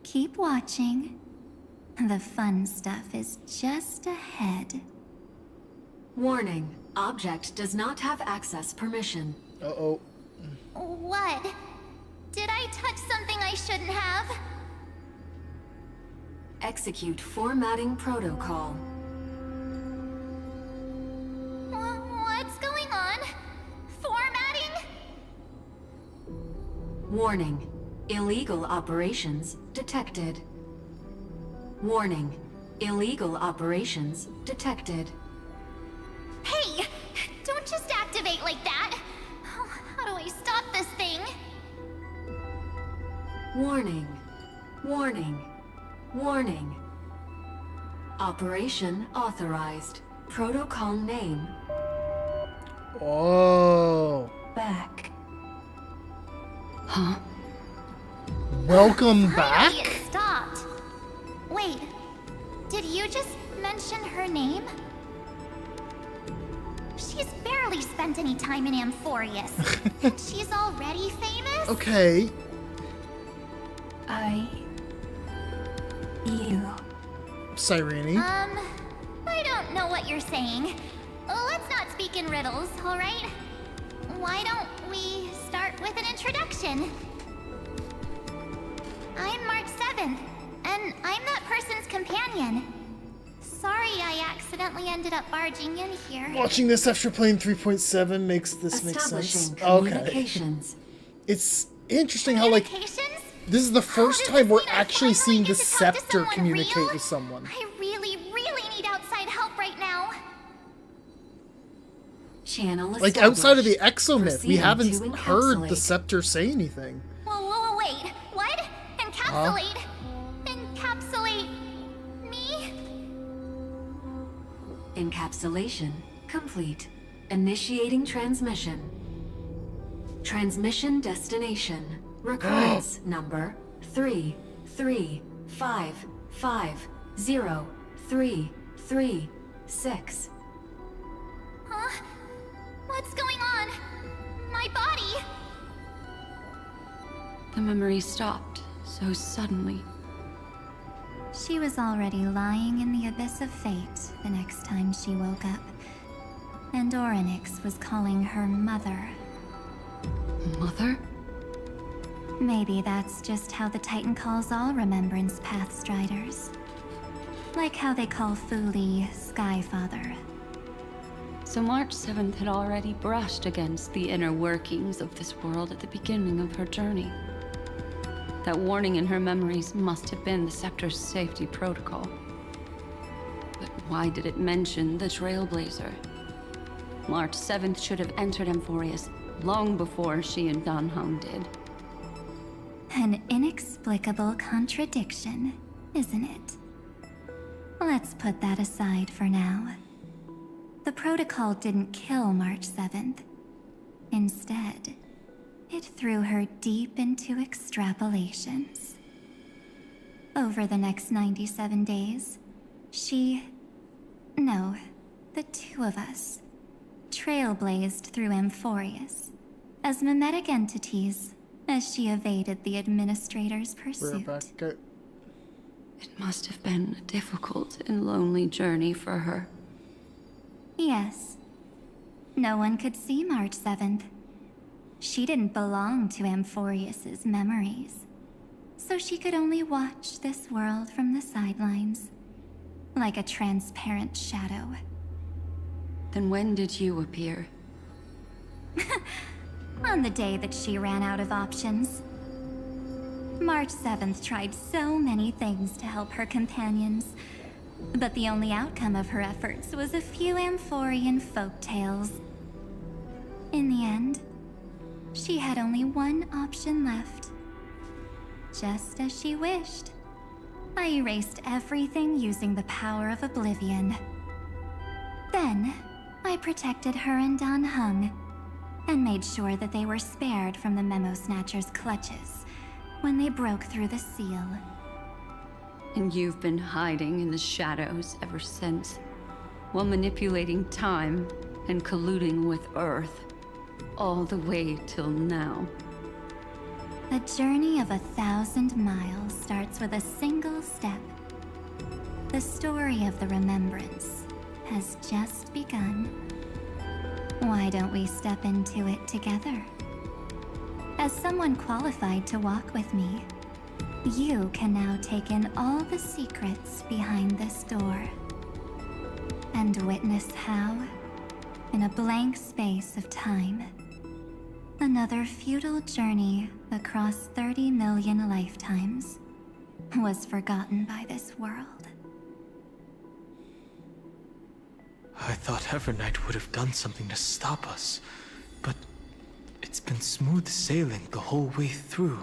Speaker 6: Keep watching. The fun stuff is just ahead.
Speaker 17: Warning. Object does not have access permission.
Speaker 1: Uh-oh.
Speaker 9: What? Did I touch something I shouldn't have?
Speaker 17: Execute formatting protocol.
Speaker 9: What's going on? Formatting?
Speaker 17: Warning. Illegal operations detected. Warning. Illegal operations detected.
Speaker 9: Hey! Don't just activate like that! How do I stop this thing?
Speaker 17: Warning. Warning. Warning. Operation authorized. Protocol name.
Speaker 1: Oh.
Speaker 17: Back.
Speaker 16: Huh?
Speaker 1: Welcome back?
Speaker 9: Finally, it stopped. Wait, did you just mention her name? She's barely spent any time in Amphorius, and she's already famous?
Speaker 1: Okay.
Speaker 6: You.
Speaker 1: Cyrene.
Speaker 9: I don't know what you're saying. Let's not speak in riddles, alright? Why don't we start with an introduction? I'm March 7th, and I'm that person's companion. Sorry I accidentally ended up barging in here.
Speaker 1: Watching this after playing 3.7 makes this make sense. Okay. It's interesting how, like, this is the first time we're actually seeing the scepter communicate with someone.
Speaker 9: I really need outside help right now.
Speaker 17: Channel
Speaker 1: Like, outside of the exomyth, we
Speaker 17: Proceeding
Speaker 1: haven't
Speaker 17: to
Speaker 1: heard the
Speaker 17: encapsulate.
Speaker 1: scepter say anything.
Speaker 9: Whoa, wait. What? Encapsulate? Encapsulate me?
Speaker 17: Encapsulation complete. Initiating transmission. Transmission destination. Recurrence number 335503336.
Speaker 9: Huh? What's going on? My body?
Speaker 16: The memory stopped so suddenly.
Speaker 6: She was already lying in the abyss of fate the next time she woke up. And Orynyx was calling her mother.
Speaker 16: Mother?
Speaker 6: Maybe that's just how the Titan calls all Remembrance Pathstriders. Like how they call Fuli Skyfather.
Speaker 16: So March 7th had already brushed against the inner workings of this world at the beginning of her journey. That warning in her memories must have been the Scepter's safety protocol. But why did it mention the Trailblazer? March 7th should have entered Amphorius long before she and Dan Heng did.
Speaker 6: An inexplicable contradiction, isn't it? Let's put that aside for now. The protocol didn't kill March 7th. Instead, it threw her deep into extrapolations. Over the next 97 days, the two of us, trailblazed through Amphorius as mimetic entities as she evaded the administrator's pursuit.
Speaker 16: It must have been a difficult and lonely journey for her.
Speaker 6: Yes. No one could see March 7th. She didn't belong to Amphorius's memories, so she could only watch this world from the sidelines, like a transparent shadow.
Speaker 16: Then when did you appear?
Speaker 6: On the day that she ran out of options. March 7th tried so many things to help her companions, but the only outcome of her efforts was a few Amphorian folktales. In the end, she had only one option left. Just as she wished, I erased everything using the power of oblivion. Then, I protected her and Dan Heng, and made sure that they were spared from the Memo Snatcher's clutches when they broke through the seal.
Speaker 16: And you've been hiding in the shadows ever since, while manipulating time and colluding with Earth, all the way till now.
Speaker 6: A journey of 1,000 miles starts with a single step. The story of the Remembrance has just begun. Why don't we step into it together? As someone qualified to walk with me, you can now take in all the secrets behind this door. And witness how, in a blank space of time, another futile journey across 30 million lifetimes was forgotten by this world.
Speaker 3: I thought Evernight would have done something to stop us, but it's been smooth sailing the whole way through.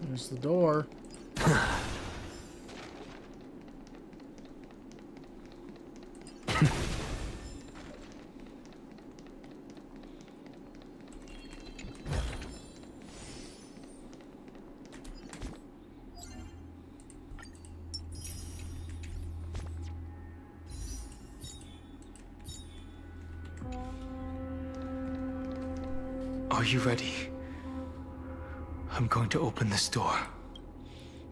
Speaker 1: There's the door.
Speaker 3: Are you ready? I'm going to open this door.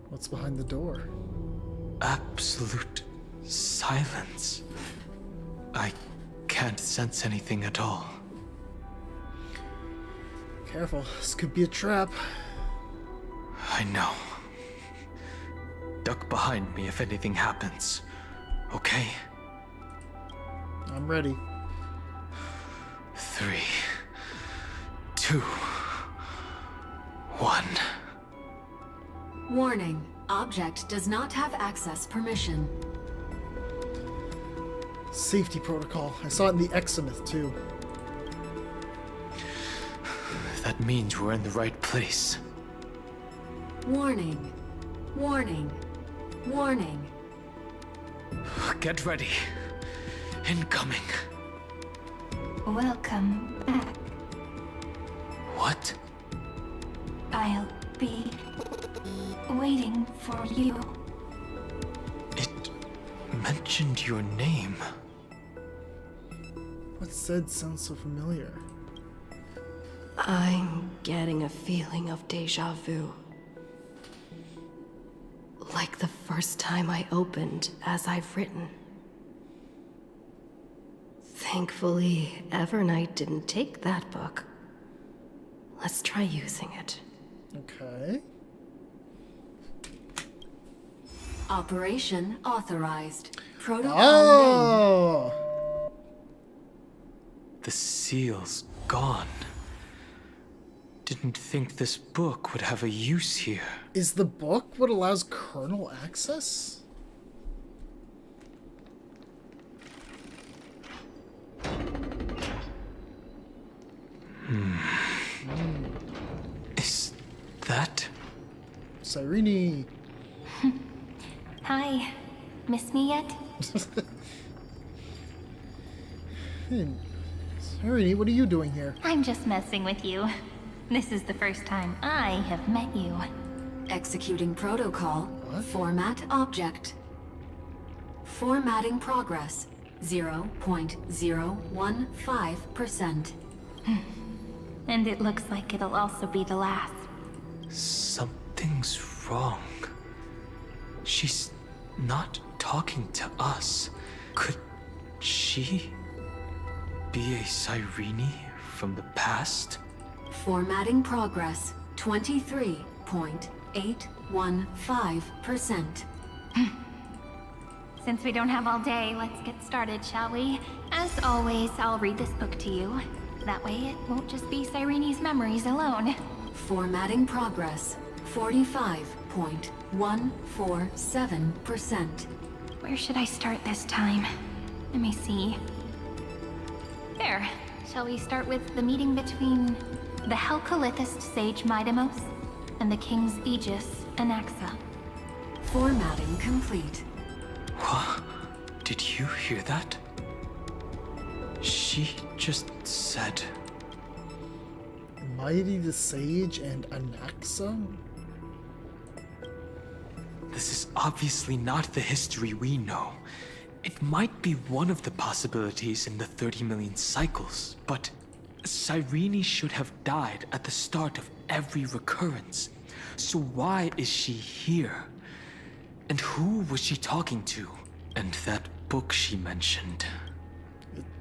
Speaker 1: What's behind the door?
Speaker 3: Absolute silence. I can't sense anything at all.
Speaker 1: Careful, this could be a trap.
Speaker 3: I know. Duck behind me if anything happens. Okay?
Speaker 1: I'm ready.
Speaker 3: 3, 2, 1.
Speaker 17: Warning. Object does not have access permission.
Speaker 1: Safety protocol. I saw it in the Examith too.
Speaker 3: That means we're in the right place.
Speaker 17: Warning. Warning. Warning.
Speaker 3: Get ready. Incoming.
Speaker 6: Welcome back.
Speaker 3: What?
Speaker 6: I'll be waiting for you.
Speaker 3: It mentioned your name.
Speaker 1: What said sounds so familiar?
Speaker 15: I'm getting a feeling of deja vu. Like the first time I opened as I've written. Thankfully, Evernight didn't take that book. Let's try using it.
Speaker 1: Okay.
Speaker 17: Operation authorized. Protocol
Speaker 1: Oh!
Speaker 3: The seal's gone. Didn't think this book would have a use here.
Speaker 1: Is the book what allows kernel access?
Speaker 3: Is that?
Speaker 1: Cyrene.
Speaker 6: Hi. Miss me yet?
Speaker 1: Hey, Cyrene, what are you doing here?
Speaker 6: I'm just messing with you. This is the first time I have met you.
Speaker 17: Executing protocol.
Speaker 1: What?
Speaker 17: Format object. Formatting progress. 0.015%.
Speaker 6: And it looks like it'll also be the last.
Speaker 3: Something's wrong. She's not talking to us. Could she be a Cyrene from the past?
Speaker 17: Formatting progress. 23.815%.
Speaker 6: Since we don't have all day, let's get started, shall we? As always, I'll read this book to you. That way it won't just be Cyrene's memories alone.
Speaker 17: Formatting progress. 45.147%.
Speaker 6: Where should I start this time? Let me see. There. Shall we start with the meeting between the Helcalithist sage Midamos and the King's Aegis, Anaxa?
Speaker 17: Formatting complete.
Speaker 3: What? Did you hear that? She just said...
Speaker 1: Mighty the Sage and Anaxa?
Speaker 3: This is obviously not the history we know. It might be one of the possibilities in the 30 million cycles, but Cyrene should have died at the start of every recurrence. So why is she here? And who was she talking to? And that book she mentioned.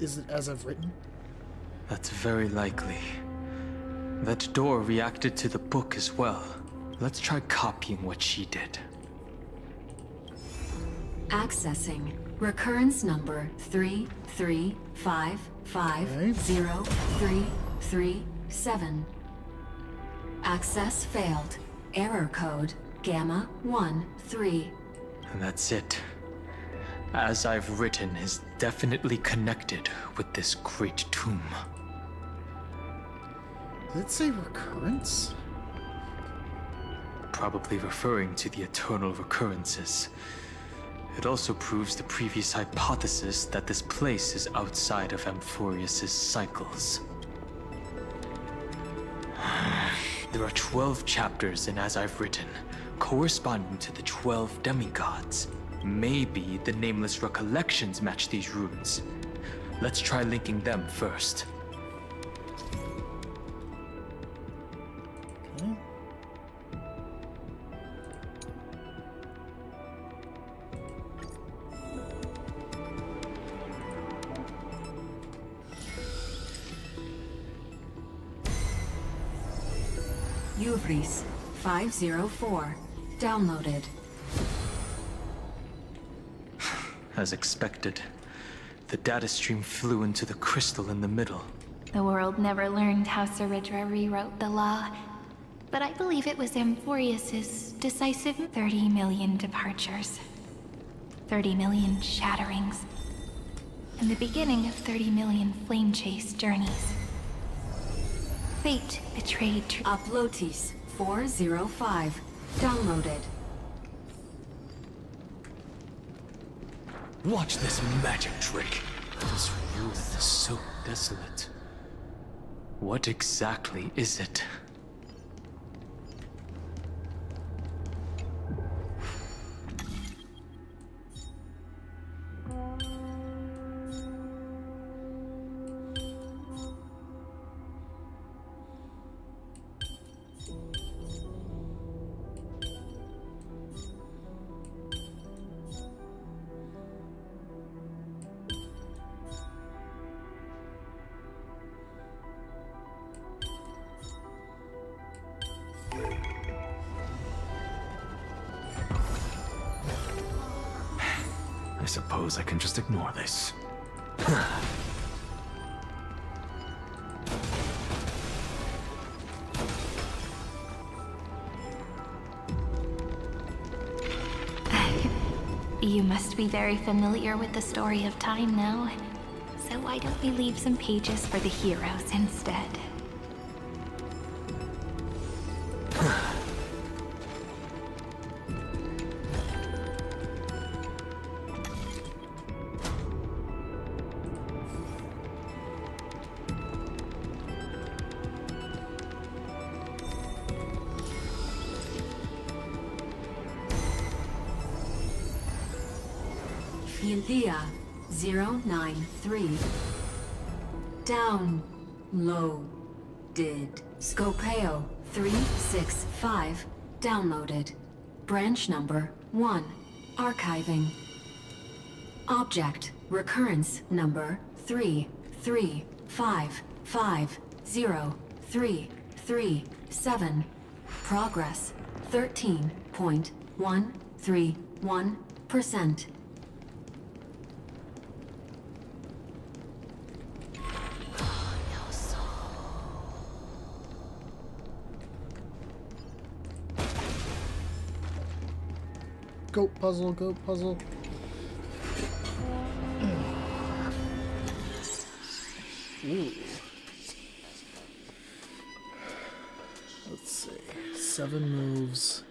Speaker 1: Is it as I've written?
Speaker 3: That's very likely. That door reacted to the book as well. Let's try copying what she did.
Speaker 17: Accessing. Recurrence number 335503337. Access failed. Error code Gamma 13.
Speaker 3: And that's it. As I've written is definitely connected with this great tomb.
Speaker 1: Did it say recurrence?
Speaker 3: Probably referring to the eternal recurrences. It also proves the previous hypothesis that this place is outside of Amphorius's cycles. There are 12 chapters in As I've Written, corresponding to the 12 demigods. Maybe the nameless recollections match these runes. Let's try linking them first.
Speaker 1: Okay.
Speaker 17: Uvris 504. Downloaded.
Speaker 3: As expected, the data stream flew into the crystal in the middle.
Speaker 6: The world never learned how Saridra rewrote the law, but I believe it was Amphorius's decisive 30 million departures. 30 million shatterings. And the beginning of 30 million flame chase journeys. Fate betrayed
Speaker 17: Uplotis 405. Downloaded.
Speaker 3: Watch this magic trick. This ruin is so desolate. What exactly is it?
Speaker 4: I suppose I can just ignore this.
Speaker 6: You must be very familiar with the story of time now. So why don't we leave some pages for the heroes instead?
Speaker 17: Philia 093. Downloaded. Scopeo 365. Downloaded. Branch number 1. Archiving. Object recurrence number 335503337. Progress 13.131%.
Speaker 1: Goat puzzle, goat puzzle. Ooh. Let's see. 7 moves.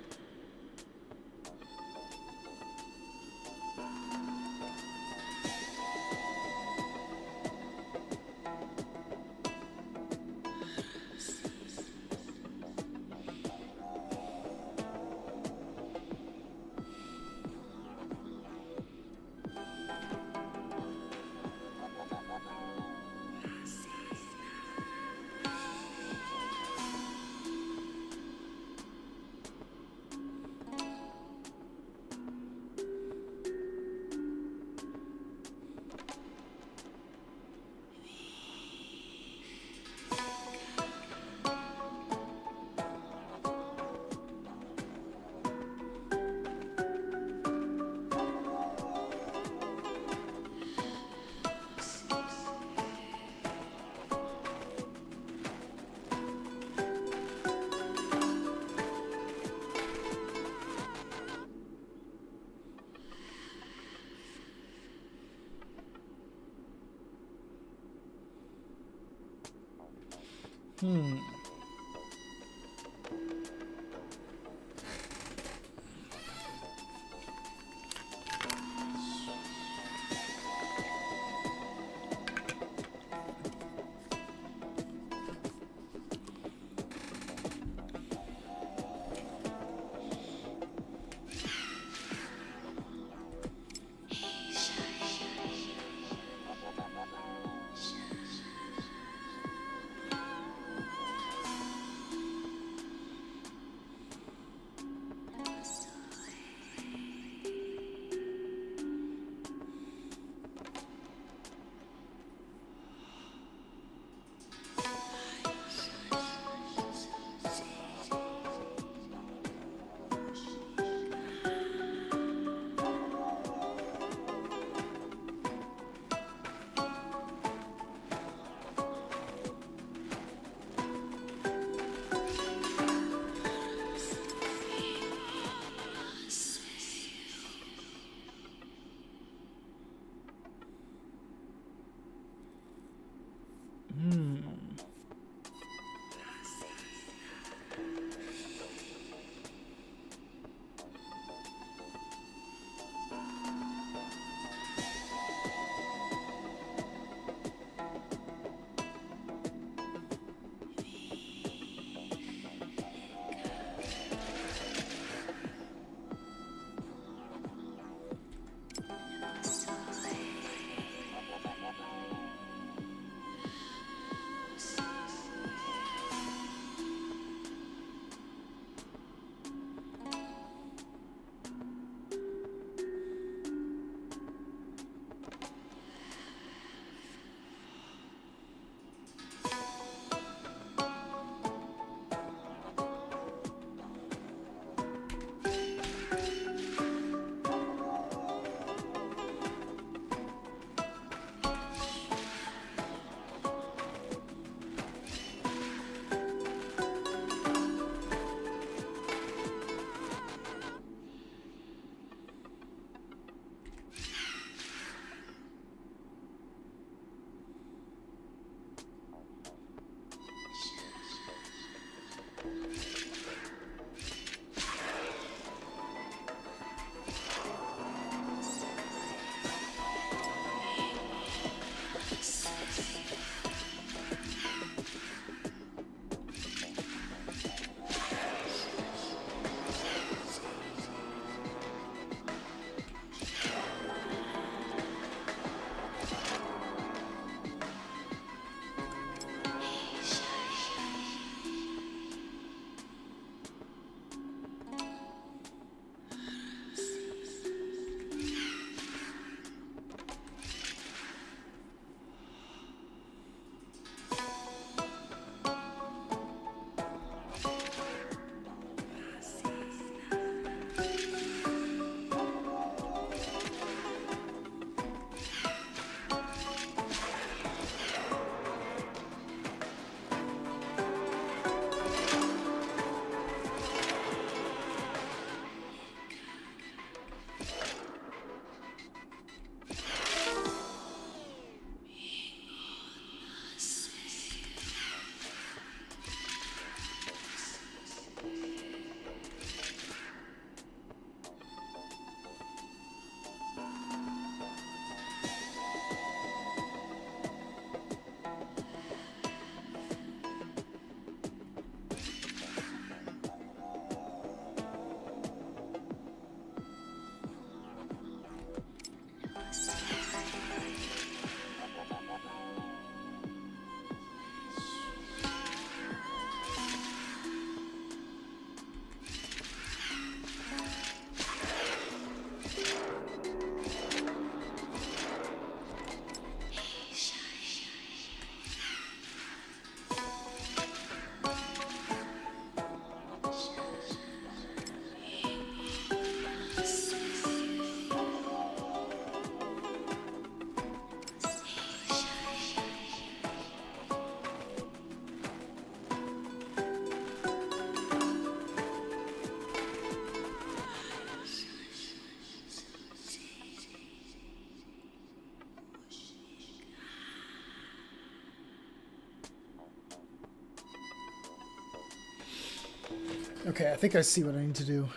Speaker 1: Okay, I think I see what I need to do.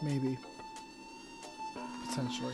Speaker 1: Maybe. Potentially.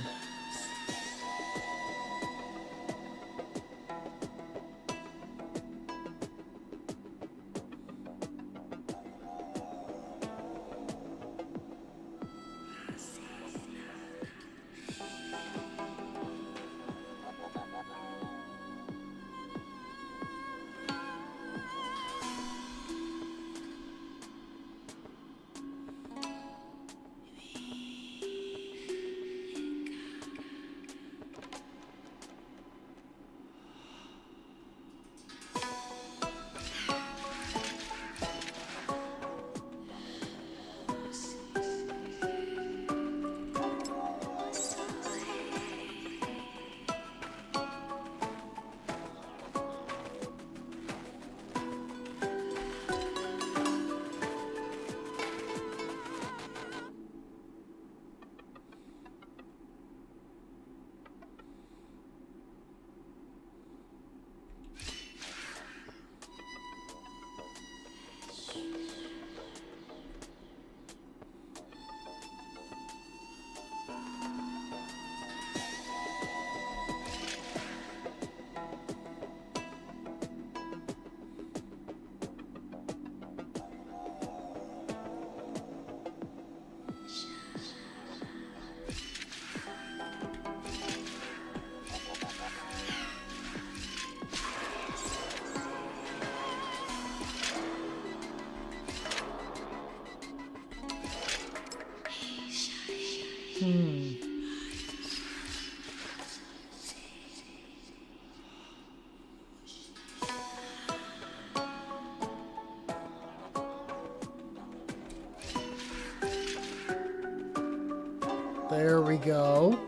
Speaker 1: There we go.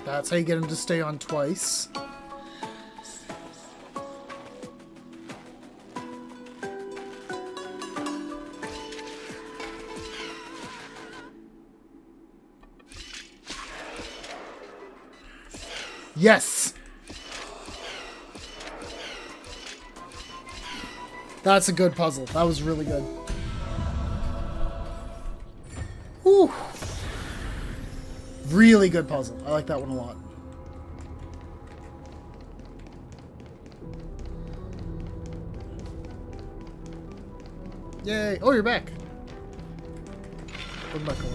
Speaker 1: That's how you get him to stay on twice. Yes! That's a good puzzle. That was really good. Whew. Really good puzzle. I like that one a lot. Yay! Oh, you're back. Where'd that go?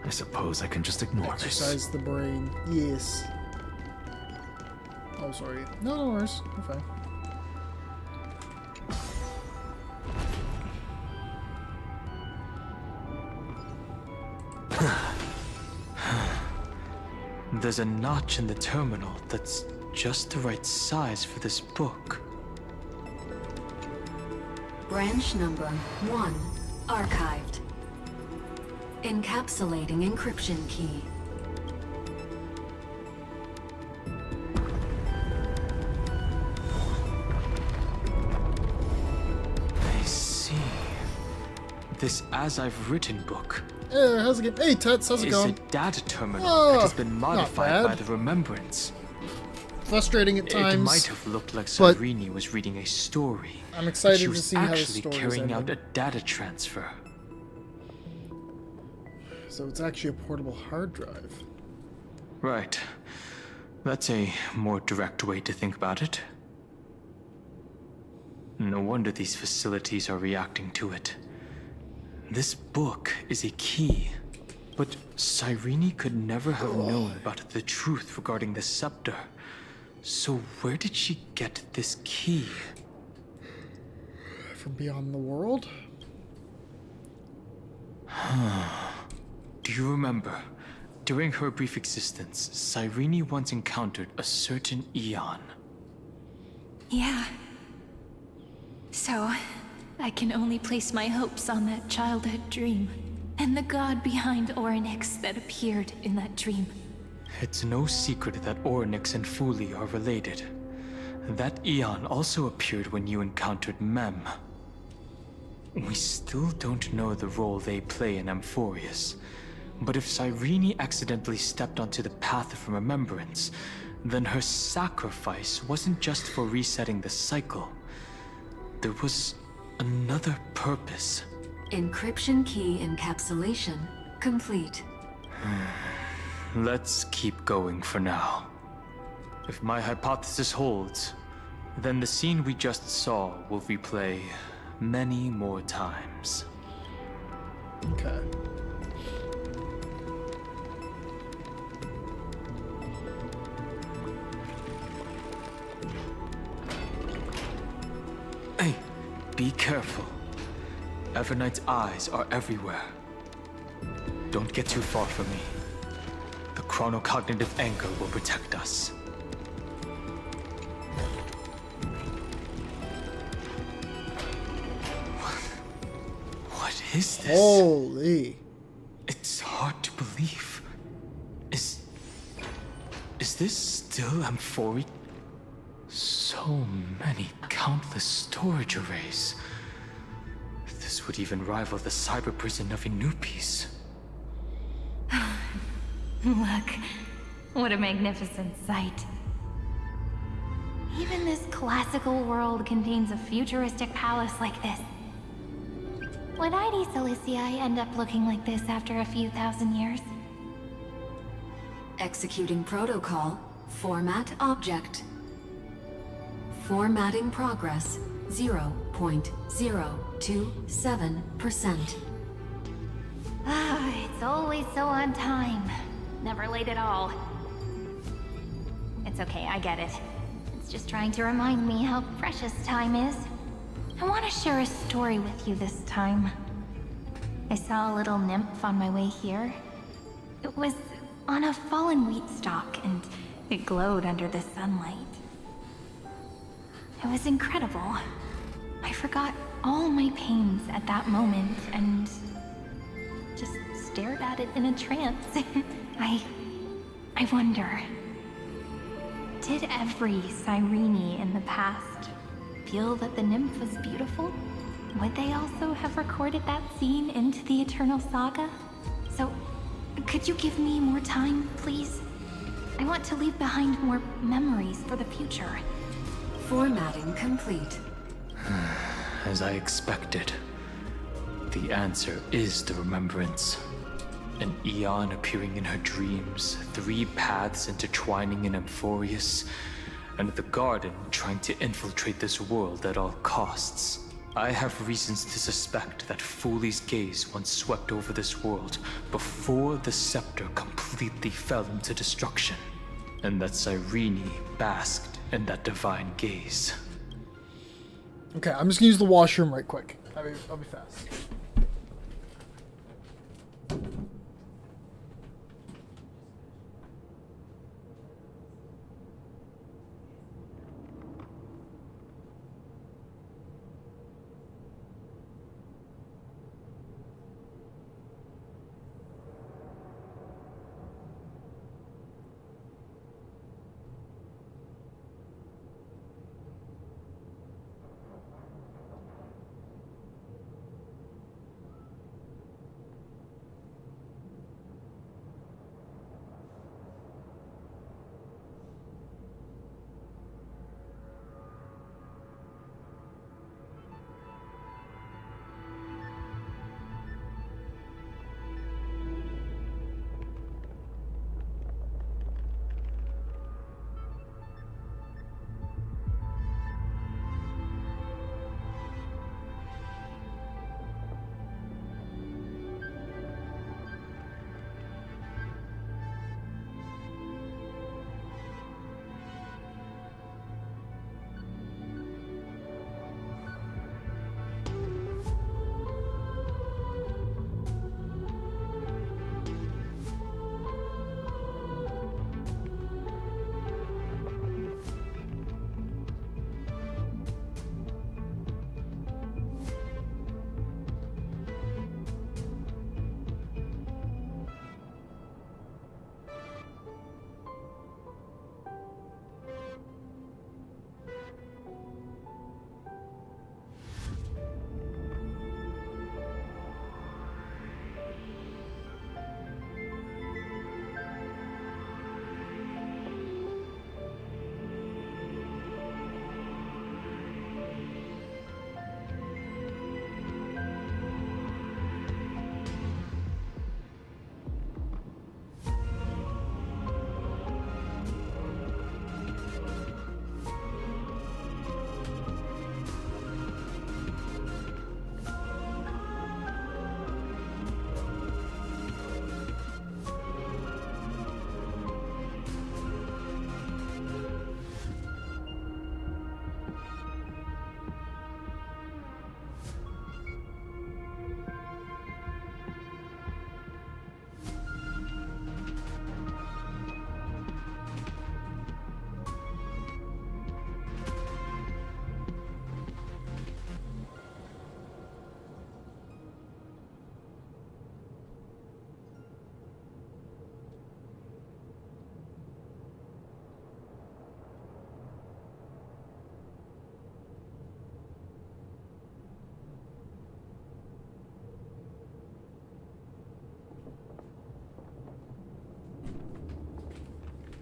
Speaker 4: I suppose I can just ignore this.
Speaker 1: Exercise the brain. Yes. Oh, sorry. No, no worries. You're fine.
Speaker 3: There's a notch in the terminal that's just the right size for this book.
Speaker 17: Branch number 1 archived. Encapsulating encryption key.
Speaker 3: I see. This As I've Written book.
Speaker 1: How's it going? Hey, Tuts, how's it going?
Speaker 3: It's a data terminal
Speaker 1: Oh,
Speaker 3: that has been modified
Speaker 1: not
Speaker 3: by
Speaker 1: bad.
Speaker 3: the Remembrance.
Speaker 1: Frustrating at times.
Speaker 3: It might have looked like
Speaker 1: but
Speaker 3: Cyrene was reading a story.
Speaker 1: I'm excited
Speaker 3: she
Speaker 1: to
Speaker 3: was
Speaker 1: see how the
Speaker 3: actually
Speaker 1: story is
Speaker 3: carrying out
Speaker 1: ending.
Speaker 3: a data transfer.
Speaker 1: So it's actually a portable hard drive.
Speaker 3: Right. That's a more direct way to think about it. No wonder these facilities are reacting to it. This book is a key, but Cyrene could never have known about the truth regarding the scepter. So where did she get this key?
Speaker 1: From beyond the world?
Speaker 3: Do you remember? During her brief existence, Cyrene once encountered a certain Eon.
Speaker 14: Yeah. So, I can only place my hopes on that childhood dream, and the god behind Orynyx that appeared in that dream.
Speaker 3: It's no secret that Orynyx and Fuli are related. That Eon also appeared when you encountered Mem. We still don't know the role they play in Amphorius, but if Cyrene accidentally stepped onto the path of remembrance, then her sacrifice wasn't just for resetting the cycle. There was another purpose.
Speaker 17: Encryption key encapsulation complete.
Speaker 3: Let's keep going for now. If my hypothesis holds, then the scene we just saw will replay many more times.
Speaker 1: Okay.
Speaker 3: Hey, be careful. Everknight's eyes are everywhere. Don't get too far from me. The chronocognitive anchor will protect us. What is this?
Speaker 1: Holy.
Speaker 3: It's hard to believe. Is this still Amphory? So many countless storage arrays. This would even rival the cyber prison of Inupis.
Speaker 15: Look, what a magnificent sight. Even this classical world contains a futuristic palace like this. Would ID Silicii end up looking like this after a few thousand years?
Speaker 17: Executing protocol. Format object. Formatting progress 0.027%.
Speaker 15: Ah, it's always so on time. Never late at all. It's okay, I get it. It's just trying to remind me how precious time is. I want to share a story with you this time. I saw a little nymph on my way here. It was on a fallen wheat stalk, and it glowed under the sunlight. It was incredible. I forgot all my pains at that moment and just stared at it in a trance. I wonder, did every Cyrene in the past feel that the nymph was beautiful? Would they also have recorded that scene into the Eternal Saga? So, could you give me more time, please? I want to leave behind more memories for the future.
Speaker 17: Formatting complete.
Speaker 3: As I expected, the answer is the remembrance. An eon appearing in her dreams, 3 paths intertwining in Amphorius, and the Garden trying to infiltrate this world at all costs. I have reasons to suspect that Fooley's gaze once swept over this world before the scepter completely fell into destruction, and that Cyrene basked in that divine gaze.
Speaker 1: Okay, I'm just gonna use the washroom right quick. I'll be fast.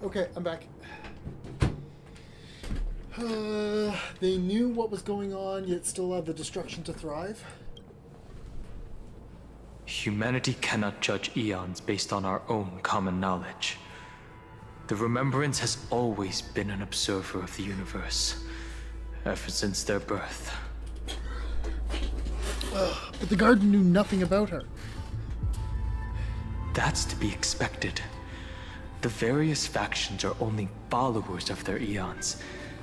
Speaker 1: Okay, I'm back. They knew what was going on, yet still allowed the destruction to thrive.
Speaker 3: Humanity cannot judge eons based on our own common knowledge. The Remembrance has always been an observer of the universe, ever since their birth.
Speaker 1: But the Garden knew nothing about her.
Speaker 3: That's to be expected. The various factions are only followers of their eons,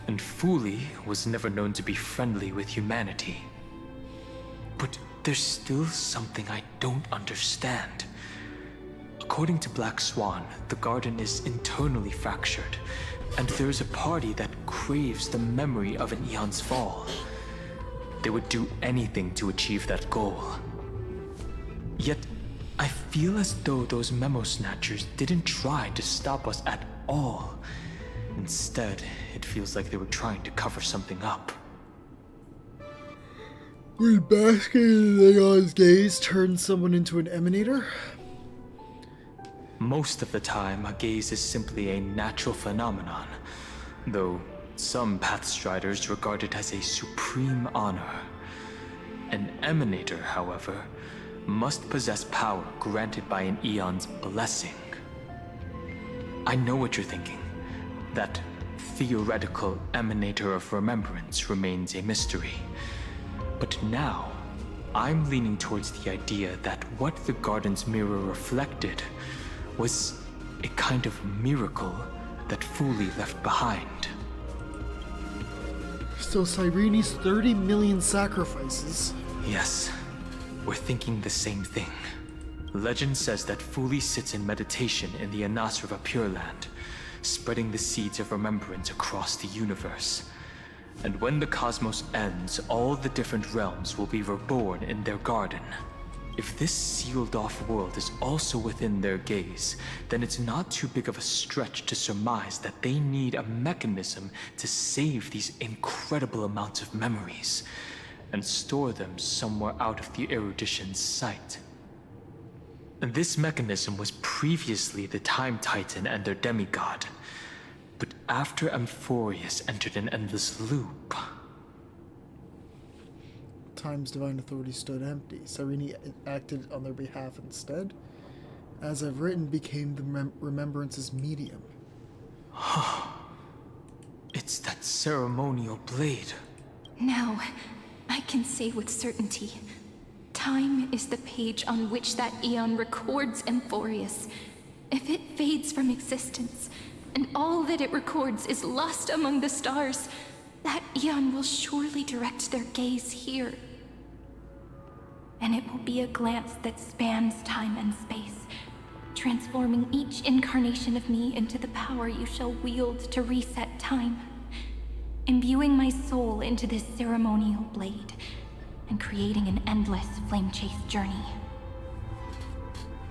Speaker 3: and Fuli was never known to be friendly with humanity. But there's still something I don't understand. According to Black Swan, the Garden is internally fractured, and there's a party that craves the memory of an eon's fall. They would do anything to achieve that goal. Yet, I feel as though those memo snatchers didn't try to stop us at all. Instead, it feels like they were trying to cover something up.
Speaker 1: Would basking in the eon's gaze turn someone into an emanator?
Speaker 3: Most of the time, a gaze is simply a natural phenomenon, though some Pathstriders regard it as a supreme honor. An emanator, however, must possess power granted by an eon's blessing. I know what you're thinking. That theoretical emanator of remembrance remains a mystery. But now, I'm leaning towards the idea that what the Garden's mirror reflected was a kind of miracle that Fuli left behind.
Speaker 1: So Cyrene's 30 million sacrifices.
Speaker 3: Yes, we're thinking the same thing. Legend says that Fuli sits in meditation in the Anasrava Pure Land, spreading the seeds of remembrance across the universe. And when the cosmos ends, all the different realms will be reborn in their garden. If this sealed-off world is also within their gaze, then it's not too big of a stretch to surmise that they need a mechanism to save these incredible amounts of memories and store them somewhere out of the erudition's sight. And this mechanism was previously the Time Titan and their demigod. But after Amphorius entered an endless loop...
Speaker 1: Time's divine authority stood empty. Cyrene acted on their behalf instead. As I've written, became the Remembrance's medium.
Speaker 3: It's that ceremonial blade.
Speaker 15: Now, I can say with certainty, time is the page on which that eon records Amphorius. If it fades from existence, and all that it records is lost among the stars, that eon will surely direct their gaze here. And it will be a glance that spans time and space, transforming each incarnation of me into the power you shall wield to reset time, imbuing my soul into this ceremonial blade, and creating an endless flame-chase journey.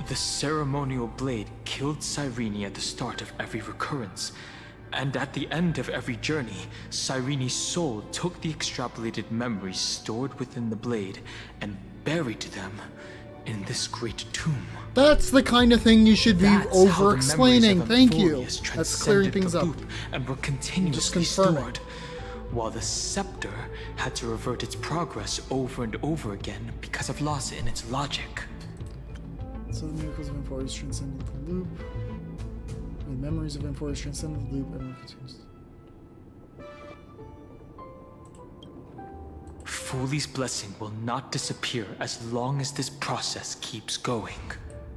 Speaker 3: The ceremonial blade killed Cyrene at the start of every recurrence, and at the end of every journey, Cyrene's soul took the extrapolated memories stored within the blade and buried them in this great tomb.
Speaker 1: That's the kind of thing you should be over-explaining. Thank you. That's clearing things up.
Speaker 3: And were continuously stored, while the scepter had to revert its progress over and over again because of loss in its logic.
Speaker 1: So the miracles of Amphorius transcended the loop. The memories of Amphorius transcended the loop and continues.
Speaker 3: Fuli's blessing will not disappear as long as this process keeps going.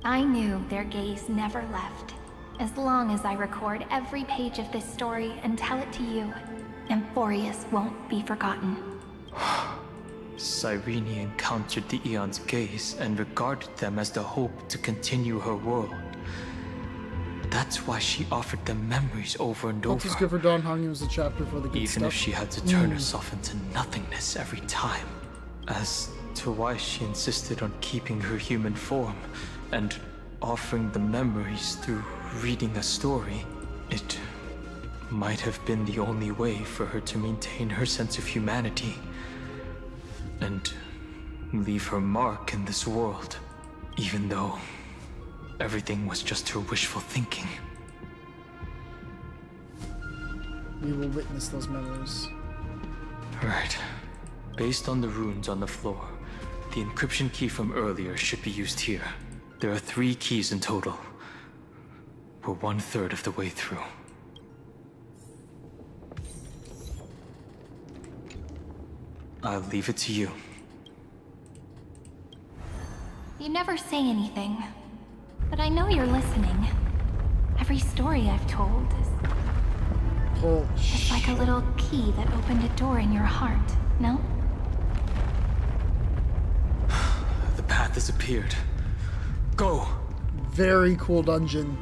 Speaker 9: I knew their gaze never left. As long as I record every page of this story and tell it to you, Amphorius won't be forgotten.
Speaker 3: Cyrene encountered the Eon's gaze and regarded them as the hope to continue her world. That's why she offered them memories over and over.
Speaker 1: Let's just give her Don Hong as a chapter for the good
Speaker 3: Even
Speaker 1: stuff.
Speaker 3: if she had to turn herself into nothingness every time. As to why she insisted on keeping her human form and offering the memories through reading a story, it might have been the only way for her to maintain her sense of humanity and leave her mark in this world, even though everything was just her wishful thinking.
Speaker 1: we will witness those memories.
Speaker 3: Right. Based on the runes on the floor, the encryption key from earlier should be used here. There are 3 keys in total. We're 1/3 of the way through. I'll leave it to you.
Speaker 15: You never say anything, but I know you're listening. Every story I've told is... It's like a little key that opened a door in your heart, no?
Speaker 3: The path has appeared. Go!
Speaker 1: Very cool dungeon.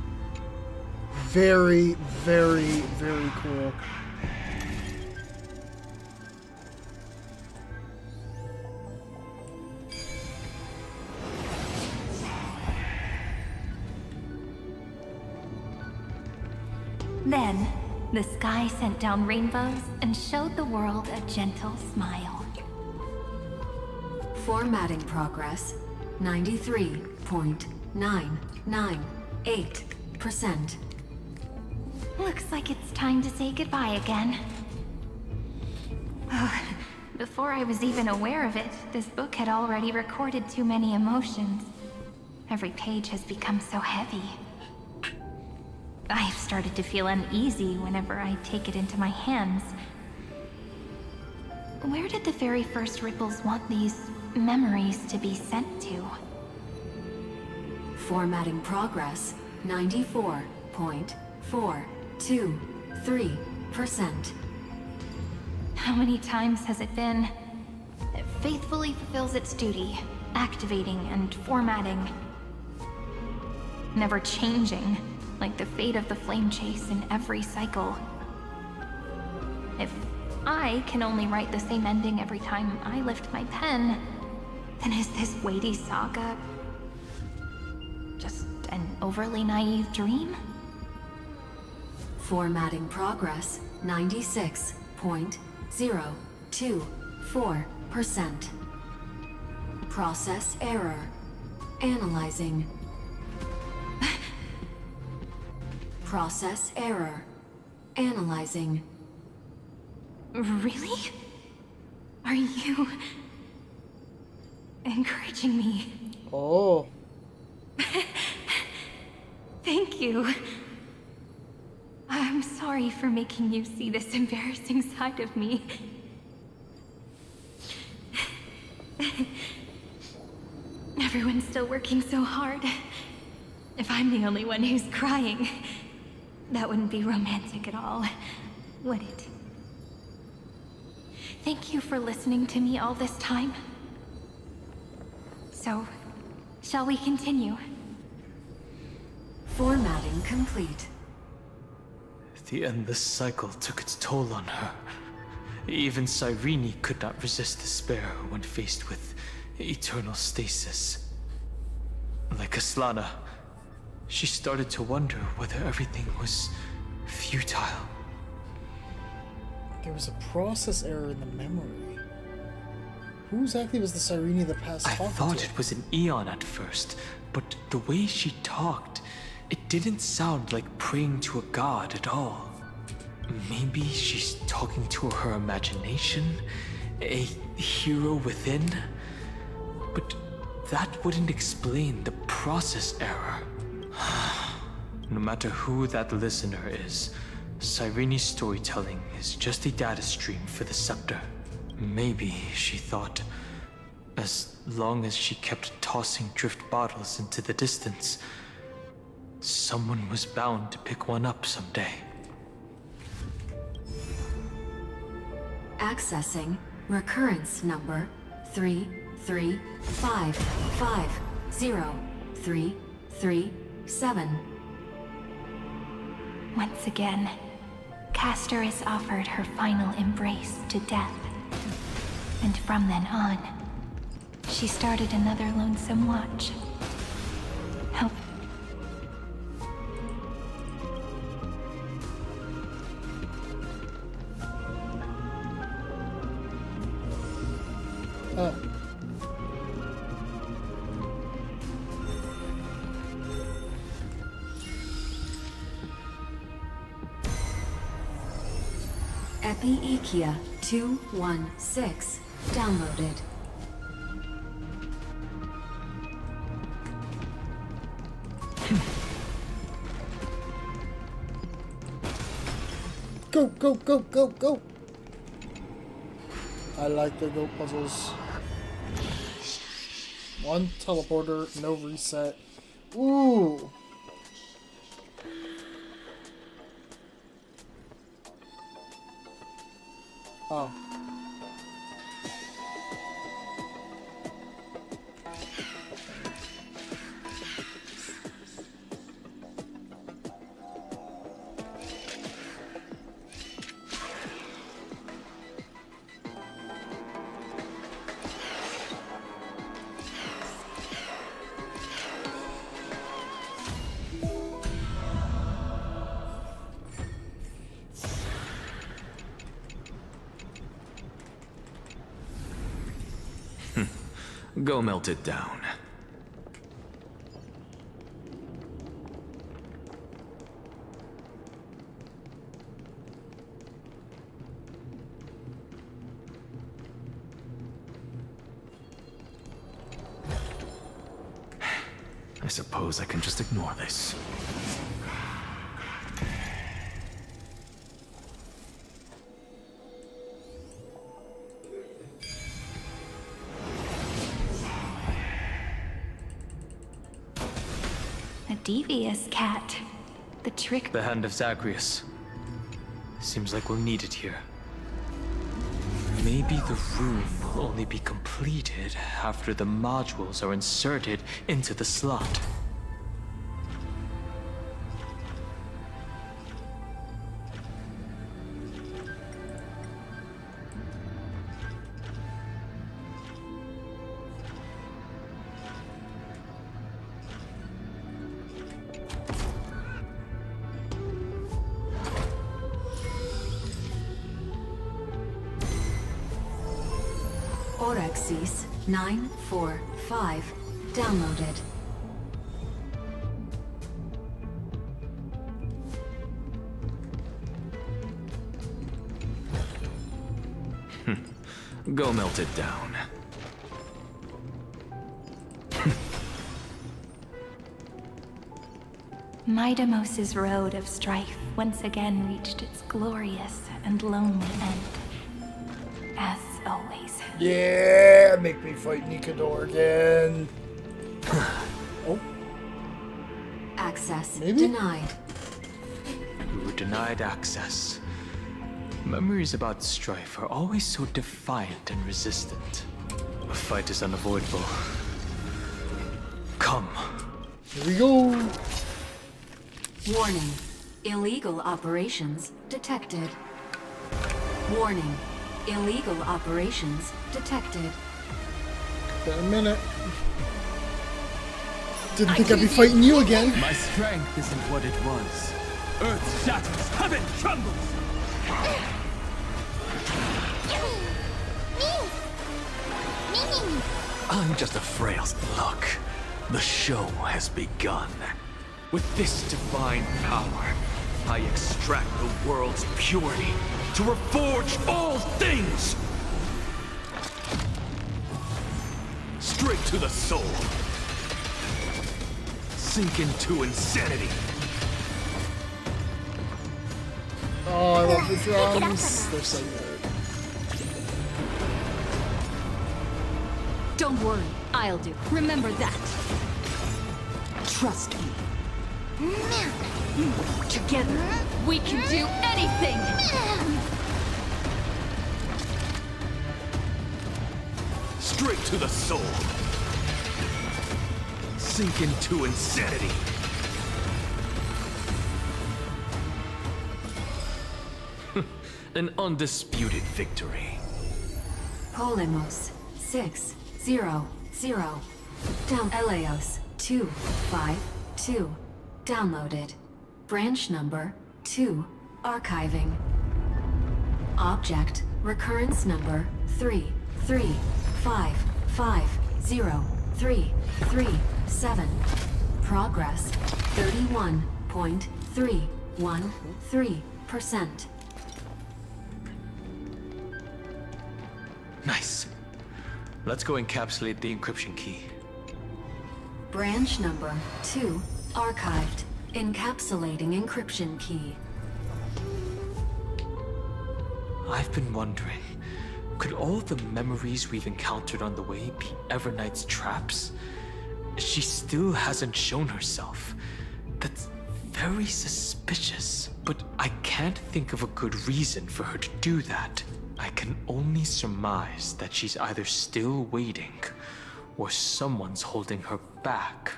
Speaker 1: Very, very, very cool.
Speaker 15: Then, the sky sent down rainbows and showed the world a gentle smile.
Speaker 17: Formatting progress 93.998%.
Speaker 15: Looks like it's time to say goodbye again. Before I was even aware of it, this book had already recorded too many emotions. Every page has become so heavy. I've started to feel uneasy whenever I take it into my hands. Where did the very first ripples want these memories to be sent to?
Speaker 17: Formatting progress 94.423%.
Speaker 15: How many times has it been? It faithfully fulfills its duty, activating and formatting. Never changing, like the fate of the flame chase in every cycle. If I can only write the same ending every time I lift my pen, then is this weighty saga just an overly naive dream?
Speaker 17: Formatting progress 96.024%. Process error. Analyzing. Process error. Analyzing.
Speaker 15: Really? Are you encouraging me?
Speaker 1: Oh.
Speaker 15: Thank you. I'm sorry for making you see this embarrassing side of me. Everyone's still working so hard. If I'm the only one who's crying, that wouldn't be romantic at all, would it? Thank you for listening to me all this time. So, shall we continue?
Speaker 17: Formatting complete.
Speaker 3: The endless cycle took its toll on her. Even Cyrene could not resist despair when faced with eternal stasis. Like Aslana, she started to wonder whether everything was futile.
Speaker 1: There was a process error in the memory. Who exactly was the Cyrene of the past
Speaker 3: I
Speaker 1: talking
Speaker 3: thought
Speaker 1: to?
Speaker 3: it was an Eon at first, but the way she talked, it didn't sound like praying to a god at all. Maybe she's talking to her imagination, a hero within? But that wouldn't explain the process error. No matter who that listener is, Cyrene's storytelling is just a data stream for the scepter. Maybe, she thought, as long as she kept tossing drift bottles into the distance, someone was bound to pick one up someday.
Speaker 17: Accessing recurrence number 335503337.
Speaker 15: Once again, Castor is offered her final embrace to death. And from then on, she started another lonesome watch. Help.
Speaker 17: Epi-Ikia 216 downloaded.
Speaker 1: Go, go, go, go, go! I like the go puzzles. One teleporter, no reset. Ooh! Oh.
Speaker 4: Go melt it down. I suppose I can just ignore this.
Speaker 15: A devious cat. The trick.
Speaker 3: The hand of Zagreus. Seems like we'll need it here. Maybe the room will only be completed after the modules are inserted into the slot.
Speaker 17: Orexis 945 downloaded.
Speaker 4: Go melt it down.
Speaker 15: Midamos's road of strife once again reached its glorious and lonely end. As always.
Speaker 1: Yeah, make me fight Nikador again. Oh.
Speaker 17: Access
Speaker 1: Maybe?
Speaker 17: denied.
Speaker 3: We were denied access. Memories about strife are always so defiant and resistant. A fight is unavoidable. Come.
Speaker 1: Here we go.
Speaker 17: Warning. Illegal operations detected. Warning. Illegal operations detected.
Speaker 1: Been a minute. Didn't think I'd be fighting you again.
Speaker 11: My strength isn't what it was. Earth shatters, heaven trembles!
Speaker 4: I'm just a frail... Look, the show has begun.
Speaker 7: With this divine power, I extract the world's purity to reforge all things! Straight to the soul. Sink into insanity.
Speaker 1: Oh, I love the drums. They're so good.
Speaker 16: Don't worry, I'll do. Remember that. Trust me. Together, we can do anything!
Speaker 7: Straight to the soul. Sink into insanity.
Speaker 4: An undisputed victory.
Speaker 17: Polemos 600 down. Eleos 252 downloaded. Branch number 2 archiving. Object recurrence number 3355037. Progress 31.313%.
Speaker 3: Nice. Let's go encapsulate the encryption key.
Speaker 17: Branch number 2 archived. Encapsulating encryption key.
Speaker 3: I've been wondering, could all the memories we've encountered on the way be Evernight's traps? She still hasn't shown herself. That's very suspicious. But I can't think of a good reason for her to do that. I can only surmise that she's either still waiting, or someone's holding her back.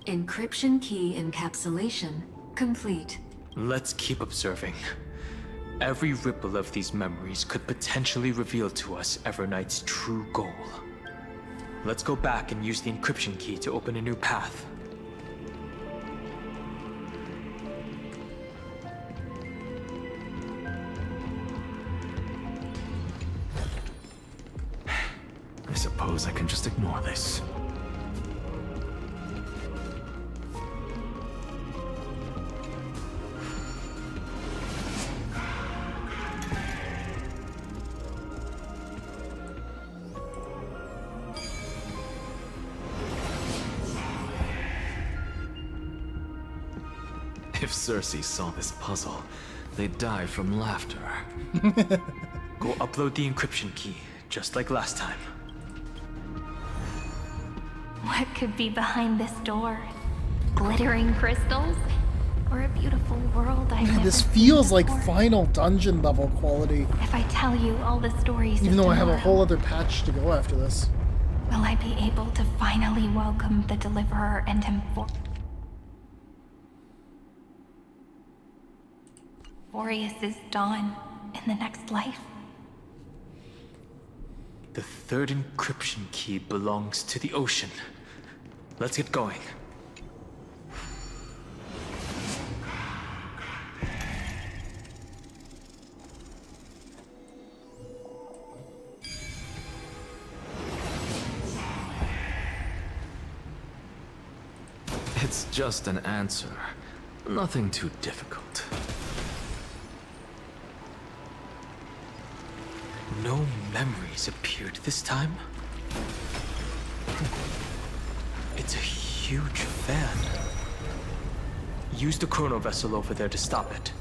Speaker 17: Encryption key encapsulation complete.
Speaker 3: Let's keep observing. Every ripple of these memories could potentially reveal to us Evernight's true goal. Let's go back and use the encryption key to open a new path.
Speaker 4: I suppose I can just ignore this. If Cersei saw this puzzle, they'd die from laughter.
Speaker 3: Go upload the encryption key, just like last time.
Speaker 9: What could be behind this door? Glittering crystals? Or a beautiful world I've
Speaker 1: Man,
Speaker 9: never
Speaker 1: this
Speaker 9: seen
Speaker 1: feels like
Speaker 9: before?
Speaker 1: final dungeon level quality.
Speaker 9: If I tell you all the stories
Speaker 1: Even
Speaker 9: of
Speaker 1: though I have a
Speaker 9: tomorrow,
Speaker 1: whole other patch to go after this.
Speaker 9: will I be able to finally welcome the Deliverer and him Boreas's dawn in the next life?
Speaker 3: The third encryption key belongs to the ocean. Let's get going.
Speaker 4: It's just an answer. Nothing too difficult.
Speaker 3: No memories appeared this time. It's a huge fan. Use the chrono vessel over there to stop it.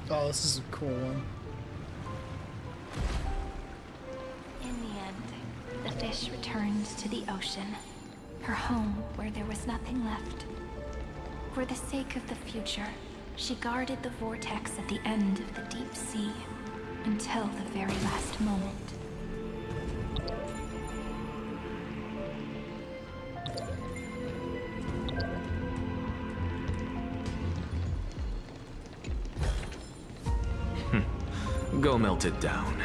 Speaker 1: Oh, this is a cool one.
Speaker 9: In the end, the fish returned to the ocean, her home where there was nothing left. For the sake of the future, she guarded the vortex at the end of the deep sea until the very last moment.
Speaker 4: Go melt it down.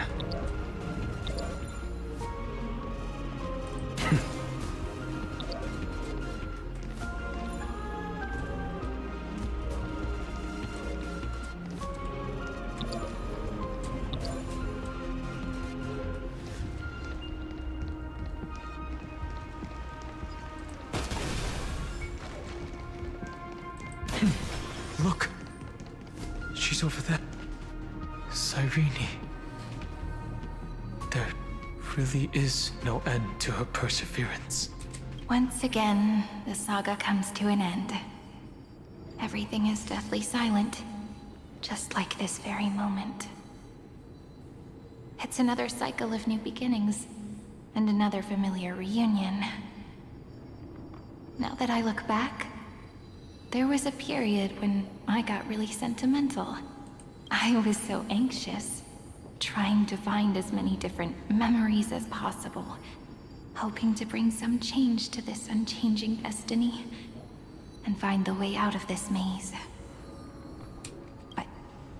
Speaker 3: Look! She's over there. Cyrene. There really is no end to her perseverance.
Speaker 9: Once again, the saga comes to an end. Everything is deathly silent, just like this very moment. It's another cycle of new beginnings, and another familiar reunion. Now that I look back, there was a period when I got really sentimental. I was so anxious, trying to find as many different memories as possible, hoping to bring some change to this unchanging destiny.
Speaker 15: and find the way out of this maze. But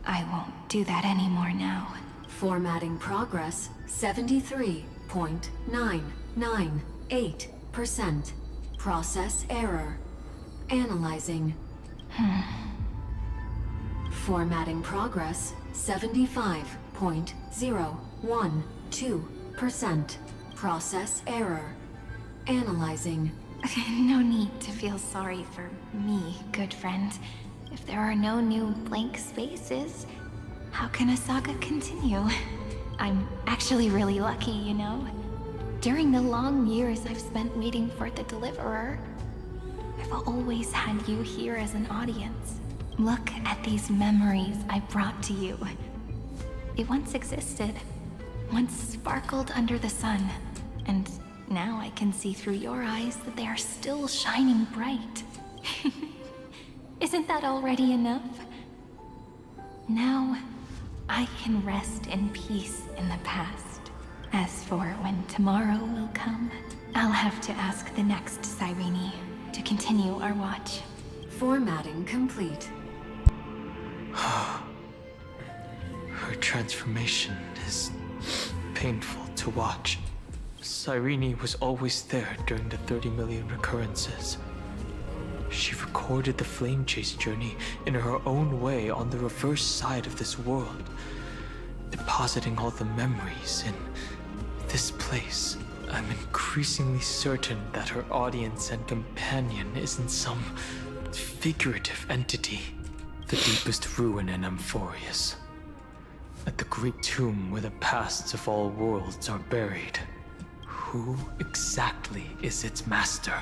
Speaker 15: I won't do that anymore now.
Speaker 17: Formatting progress 73.998%. Process error. Analyzing. Formatting progress 75.012%. Process error. Analyzing.
Speaker 15: No need to feel sorry for me, good friend. If there are no new blank spaces, how can a saga continue? I'm actually really lucky, you know? During the long years I've spent waiting for the Deliverer, I've always had you here as an audience. Look at these memories I brought to you. It once existed, once sparkled under the sun, and now I can see through your eyes that they are still shining bright. Isn't that already enough? Now, I can rest in peace in the past. As for when tomorrow will come, I'll have to ask the next Cyrene to continue our watch.
Speaker 17: Formatting complete.
Speaker 3: Her transformation is painful to watch. Cyrene was always there during the 30 million recurrences. She recorded the flame chase journey in her own way on the reverse side of this world, depositing all the memories in this place. I'm increasingly certain that her audience and companion isn't some figurative entity. The deepest ruin in Amphorius. At the great tomb where the pasts of all worlds are buried. Who exactly is its master?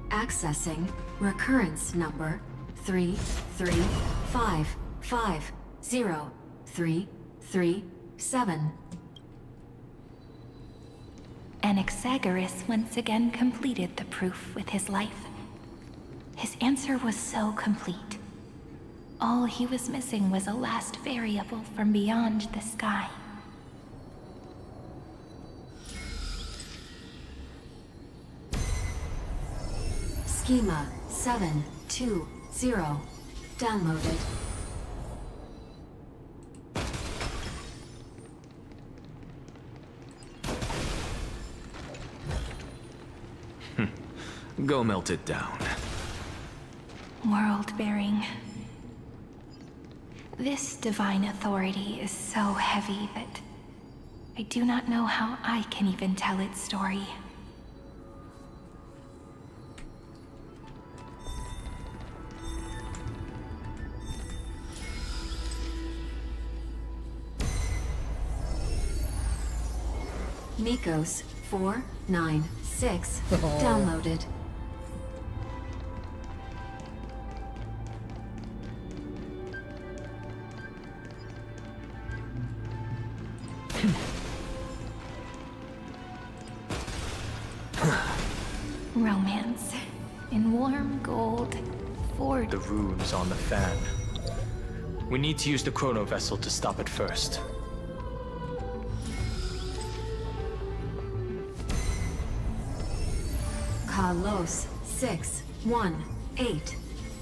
Speaker 17: Accessing recurrence number 335503337.
Speaker 15: Anaxagoras once again completed the proof with his life. His answer was so complete. All he was missing was a last variable from beyond the sky.
Speaker 17: Schema 720. Downloaded.
Speaker 4: Go melt it down.
Speaker 15: World-bearing. This divine authority is so heavy that I do not know how I can even tell its story.
Speaker 17: Nikos 496. Downloaded.
Speaker 15: Romance. In warm gold. Forged.
Speaker 3: The runes on the fan. We need to use the chrono vessel to stop it first.
Speaker 17: Carlos 618.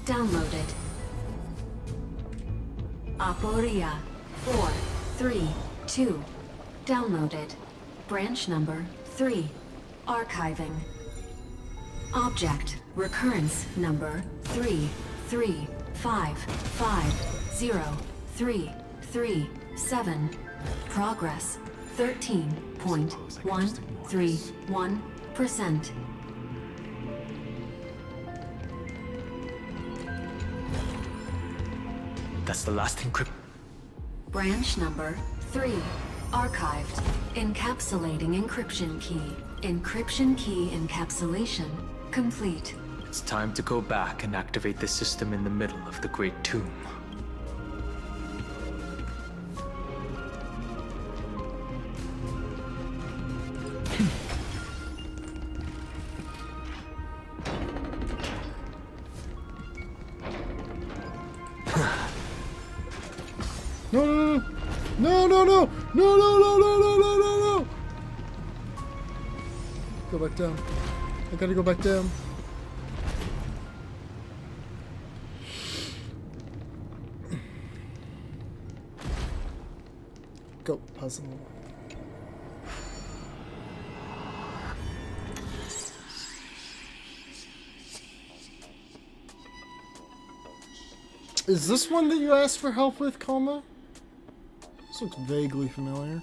Speaker 17: Downloaded. Aporia 432. Downloaded. Branch number 3. Archiving. Object recurrence number 335503337. Progress 13.131%.
Speaker 3: That's the last encrypt.
Speaker 17: Branch number 3. Archived. Encapsulating encryption key. Encryption key encapsulation complete.
Speaker 3: It's time to go back and activate the system in the middle of the Great Tomb.
Speaker 1: No, no, no, no, no, no, no, no, no, no, no, no, no. Go back down. I gotta go back down. Go, puzzle. Is this one that you asked for help with, Koma? This looks vaguely familiar.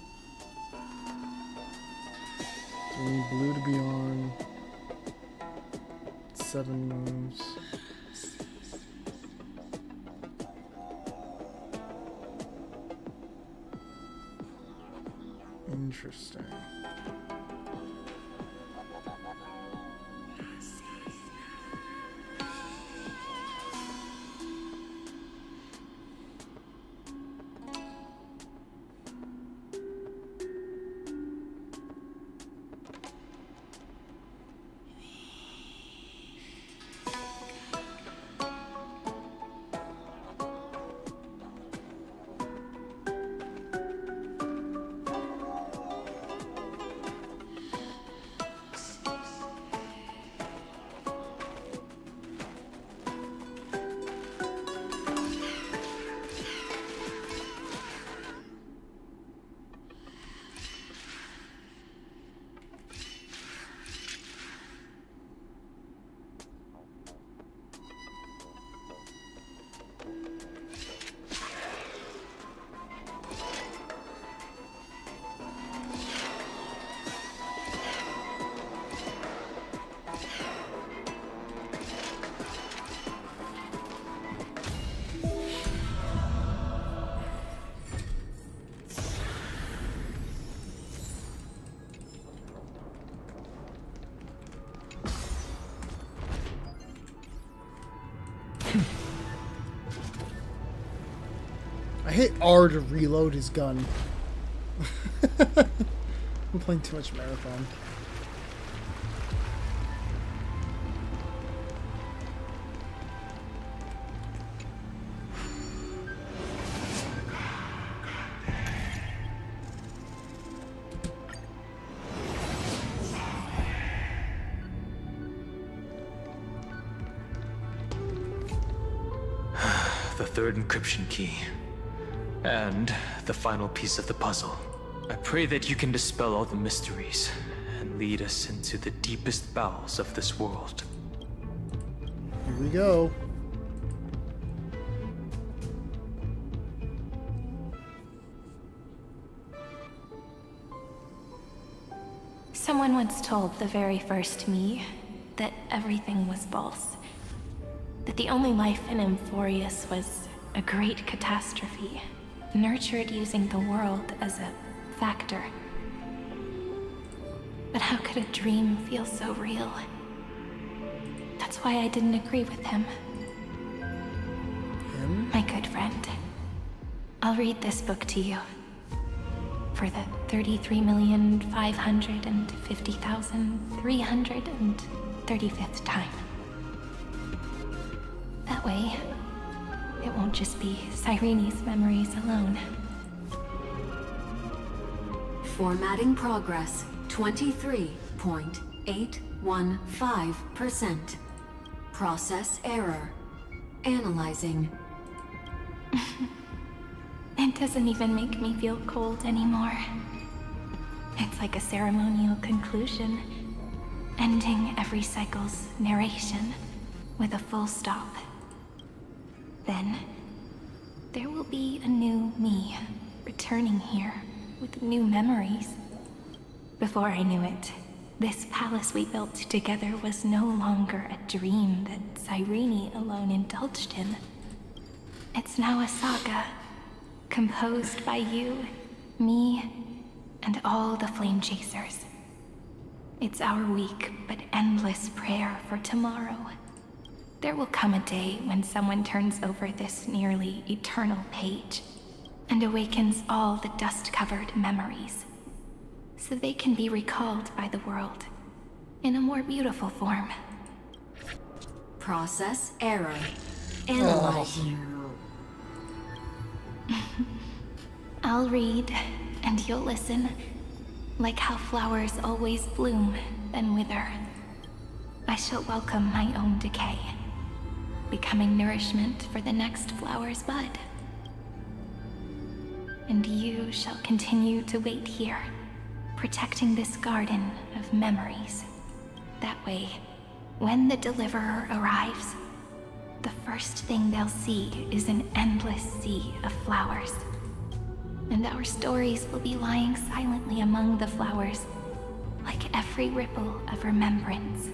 Speaker 1: So we need blue to be on. 7 moves. Interesting. I hit R to reload his gun. I'm playing too much Marathon.
Speaker 3: The third encryption key. And the final piece of the puzzle. I pray that you can dispel all the mysteries and lead us into the deepest bowels of this world.
Speaker 1: Here we go.
Speaker 15: Someone once told the very first me that everything was false. That the only life in Emphorius was a great catastrophe, nurtured using the world as a factor. But how could a dream feel so real? That's why I didn't agree with him. My good friend. I'll read this book to you. For the 33,550,335th time. That way, it won't just be Cyrene's memories alone.
Speaker 17: Formatting progress 23.815%. Process error. Analyzing.
Speaker 15: It doesn't even make me feel cold anymore. It's like a ceremonial conclusion, ending every cycle's narration with a full stop. Then, there will be a new me, returning here with new memories. Before I knew it, this palace we built together was no longer a dream that Cyrene alone indulged in. It's now a saga, composed by you, me, and all the flame chasers. It's our weak but endless prayer for tomorrow. There will come a day when someone turns over this nearly eternal page and awakens all the dust-covered memories, so they can be recalled by the world in a more beautiful form.
Speaker 17: Process error. Analyzing.
Speaker 15: I'll read, and you'll listen, like how flowers always bloom, then wither. I shall welcome my own decay, becoming nourishment for the next flower's bud. And you shall continue to wait here, protecting this garden of memories. That way, when the Deliverer arrives, the first thing they'll see is an endless sea of flowers. And our stories will be lying silently among the flowers, like every ripple of remembrance.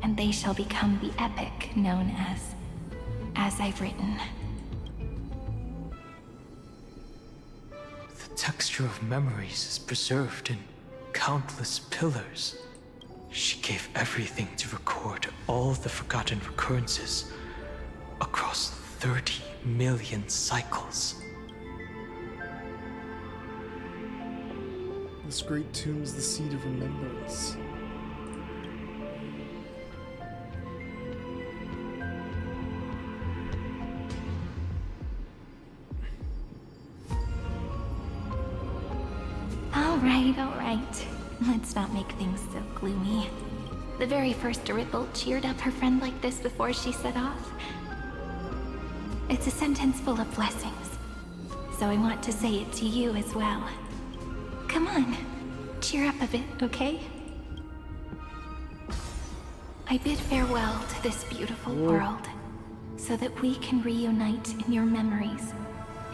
Speaker 15: And they shall become the epic known as I've written.
Speaker 3: The texture of memories is preserved in countless pillars. She gave everything to record all the forgotten recurrences across 30 million cycles.
Speaker 1: This great tomb's the seed of remembrance.
Speaker 15: All right. Let's not make things so gloomy. The very first ripple cheered up her friend like this before she set off. It's a sentence full of blessings, so I want to say it to you as well. Come on, cheer up a bit, okay? I bid farewell to this beautiful world, so that we can reunite in your memories,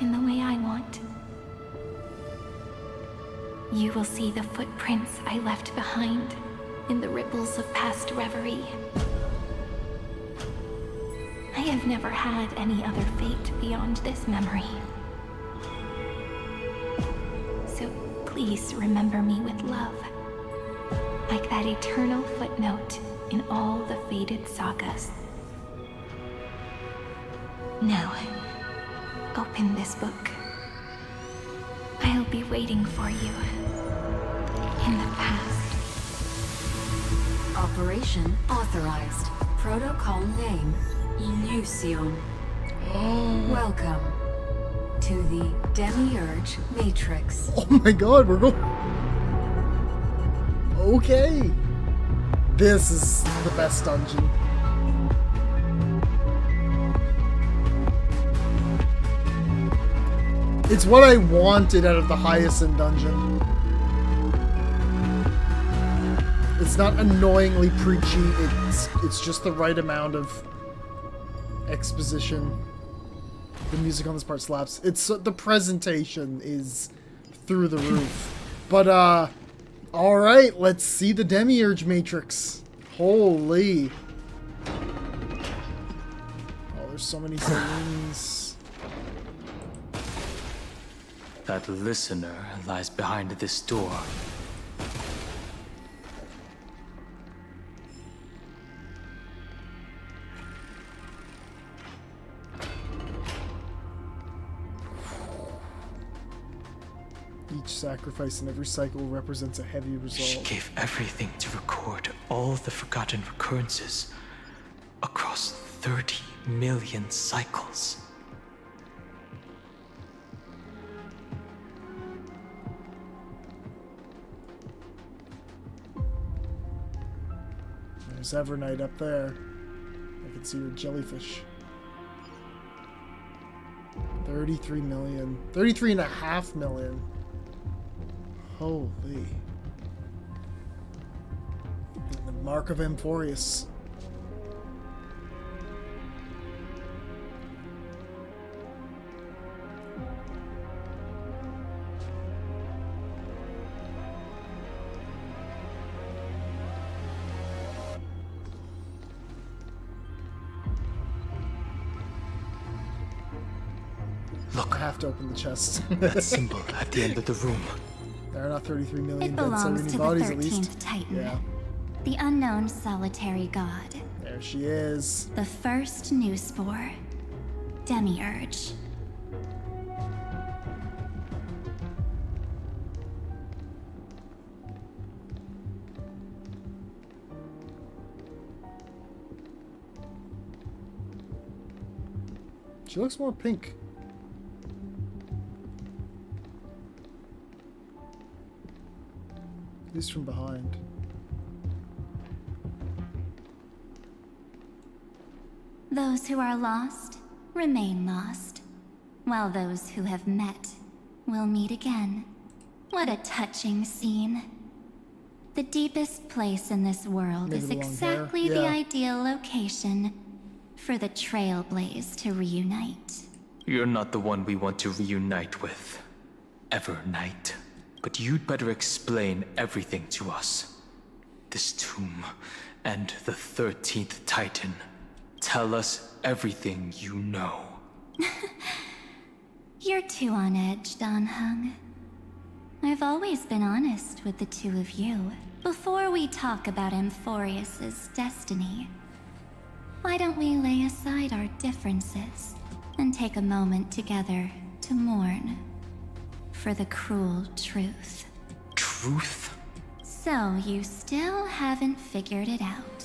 Speaker 15: in the way I want. You will see the footprints I left behind in the ripples of past reverie. I have never had any other fate beyond this memory. So please remember me with love, like that eternal footnote in all the faded sagas. Now, open this book. I'll be waiting for you in the past.
Speaker 17: Operation authorized. Protocol name, Illusion. Welcome to the Demiurge Matrix.
Speaker 1: Oh my god, we're going... Okay. This is the best dungeon. It's what I wanted out of the Hyacinth dungeon. It's not annoyingly preachy, it's just the right amount of exposition. The music on this part slaps. It's the presentation is through the roof. But alright, let's see the Demiurge Matrix. Holy. Oh, there's so many scenes.
Speaker 3: That listener lies behind this door.
Speaker 1: Each sacrifice in every cycle represents a heavy result.
Speaker 3: She gave everything to record all the forgotten recurrences across 30 million cycles.
Speaker 1: There's Evernight up there. I can see her jellyfish. 33 million. 33.5 million. Holy. And the Mark of Amphorius.
Speaker 3: Look.
Speaker 1: I have to open the chest.
Speaker 3: That symbol at the end of the room.
Speaker 1: There are not 33 million
Speaker 6: It
Speaker 1: dead
Speaker 6: belongs
Speaker 1: Serene
Speaker 6: to
Speaker 1: bodies,
Speaker 6: the
Speaker 1: at least.
Speaker 6: 13th Titan.
Speaker 1: Yeah.
Speaker 6: The unknown solitary god.
Speaker 1: There she is.
Speaker 6: The first new spore. Demiurge.
Speaker 1: She looks more pink. least from behind.
Speaker 6: Those who are lost remain lost, while those who have met will meet again. What a touching scene. The deepest place in this world
Speaker 1: Maybe
Speaker 6: is
Speaker 1: the long
Speaker 6: exactly
Speaker 1: hair.
Speaker 6: the
Speaker 1: Yeah.
Speaker 6: ideal location for the Trailblaze to reunite.
Speaker 3: You're not the one we want to reunite with, Evernight. But you'd better explain everything to us. This tomb and the 13th Titan. Tell us everything you know.
Speaker 6: You're too on edge, Don Hung. I've always been honest with the two of you. Before we talk about Amphorius's destiny, why don't we lay aside our differences and take a moment together to mourn for the cruel truth?
Speaker 3: Truth?
Speaker 6: So you still haven't figured it out.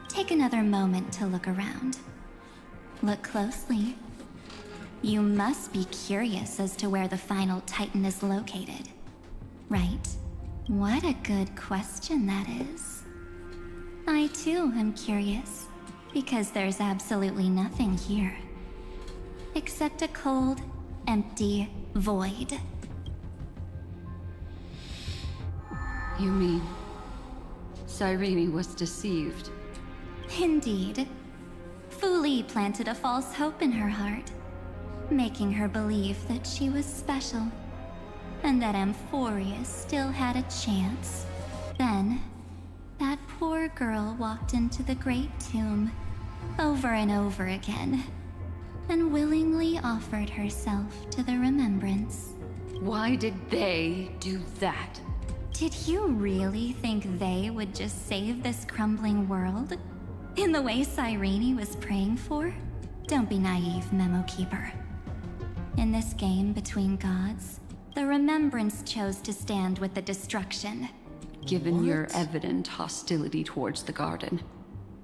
Speaker 6: Take another moment to look around. Look closely. You must be curious as to where the final Titan is located, right? What a good question that is. I too am curious, because there's absolutely nothing here. Except a cold, empty void.
Speaker 16: You mean Cyrene was deceived?
Speaker 6: Indeed. Fu Li planted a false hope in her heart, making her believe that she was special, and that Amphorius still had a chance. Then, that poor girl walked into the Great Tomb over and over again, and willingly offered herself to the remembrance.
Speaker 16: Why did they do that?
Speaker 6: Did you really think they would just save this crumbling world? In the way Cyrene was praying for? Don't be naive, Memo Keeper. In this game between gods, the Remembrance chose to stand with the destruction.
Speaker 16: Given your evident hostility towards the garden,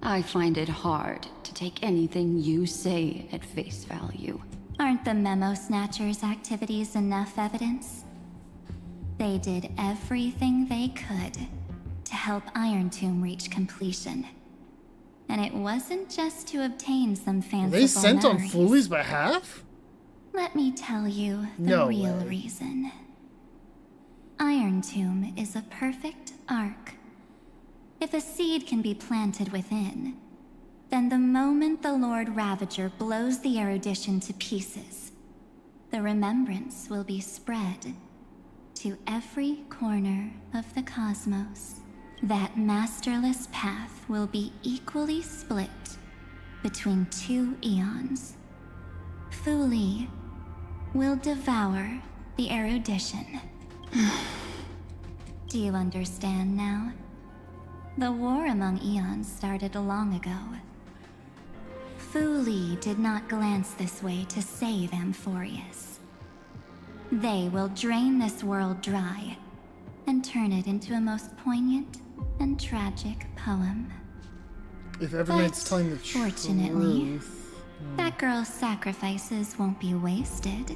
Speaker 16: I find it hard to take anything you say at face value.
Speaker 6: Aren't the Memo Snatchers' activities enough evidence? They did everything they could to help Iron Tomb reach completion. And it wasn't just to obtain some fanciful
Speaker 1: They sent on
Speaker 6: memories.
Speaker 1: Fu Li's behalf?
Speaker 6: Let me tell you the
Speaker 1: No
Speaker 6: real
Speaker 1: way.
Speaker 6: reason. Iron Tomb is a perfect arc. If a seed can be planted within, then the moment the Lord Ravager blows the erudition to pieces, the remembrance will be spread to every corner of the cosmos. That masterless path will be equally split between two eons. Fu Li will devour the erudition. Do you understand now? The war among eons started long ago. Fu Li did not glance this way to save Amphorius. They will drain this world dry and turn it into a most poignant and tragic poem.
Speaker 1: If Evernight's
Speaker 6: But
Speaker 1: telling the
Speaker 6: fortunately,
Speaker 1: truth...
Speaker 6: that girl's sacrifices won't be wasted.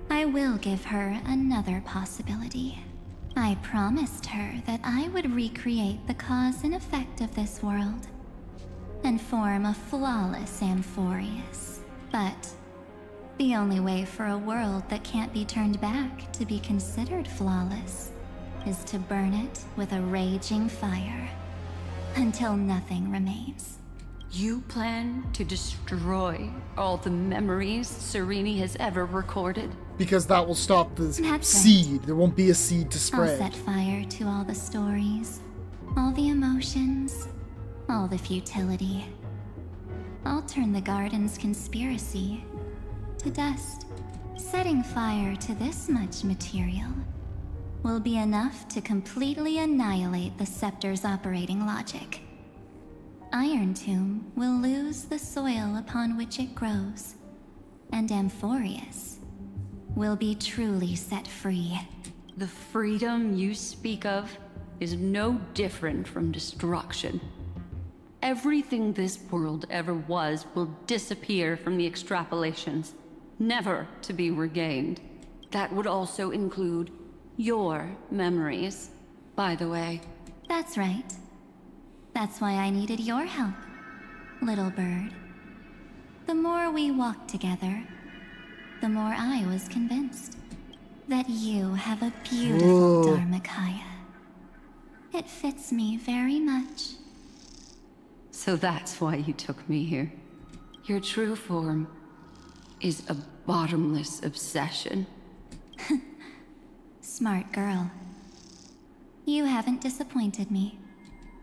Speaker 6: I will give her another possibility. I promised her that I would recreate the cause and effect of this world and form a flawless Amphorius. But the only way for a world that can't be turned back to be considered flawless is to burn it with a raging fire until nothing remains.
Speaker 16: You plan to destroy all the memories Cyrene has ever recorded?
Speaker 1: Because that will stop the
Speaker 6: That's
Speaker 1: seed. There won't be a seed to
Speaker 6: I'll
Speaker 1: spread.
Speaker 6: set fire to all the stories, all the emotions, all the futility. I'll turn the garden's conspiracy to dust. Setting fire to this much material will be enough to completely annihilate the scepter's operating logic. Iron Tomb will lose the soil upon which it grows, and Amphorius will be truly set free.
Speaker 16: The freedom you speak of is no different from destruction. Everything this world ever was will disappear from the extrapolations, never to be regained. That would also include your memories. by the way.
Speaker 6: That's right. That's why I needed your help, little bird. The more we walked together, the more I was convinced that you have a beautiful Dharmakaya. It fits me very much.
Speaker 16: So that's why you took me here. Your true form is a bottomless obsession.
Speaker 6: Smart girl. You haven't disappointed me.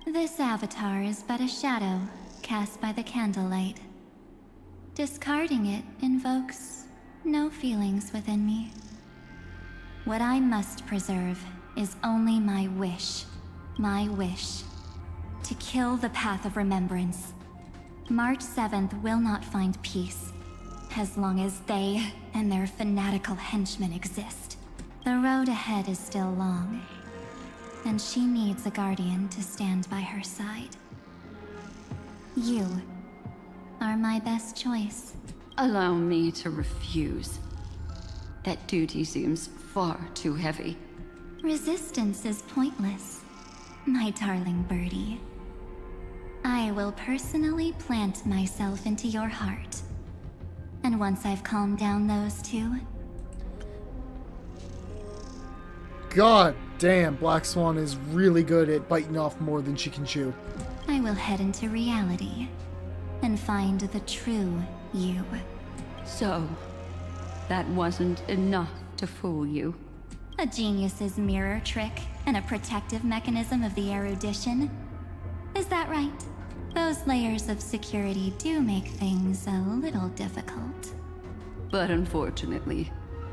Speaker 6: This avatar is but a shadow cast by the candlelight. Discarding it invokes no feelings within me. What I must preserve is only my wish. My wish. To kill the Path of Remembrance. March 7th will not find peace, as long as they and their fanatical henchmen exist. The road ahead is still long, and she needs a guardian to stand by her side. You are my best choice.
Speaker 16: Allow me to refuse. That duty seems far too heavy.
Speaker 6: Resistance is pointless, my darling birdie. I will personally plant myself into your heart. And once I've calmed down those two...
Speaker 1: God damn, Black Swan is really good at biting off more than she can chew.
Speaker 6: I will head into reality and find the true you.
Speaker 16: So, that wasn't enough to fool you.
Speaker 6: A genius's mirror trick and a protective mechanism of the erudition. Is that right? Those layers of security do make things a little difficult.
Speaker 16: But unfortunately,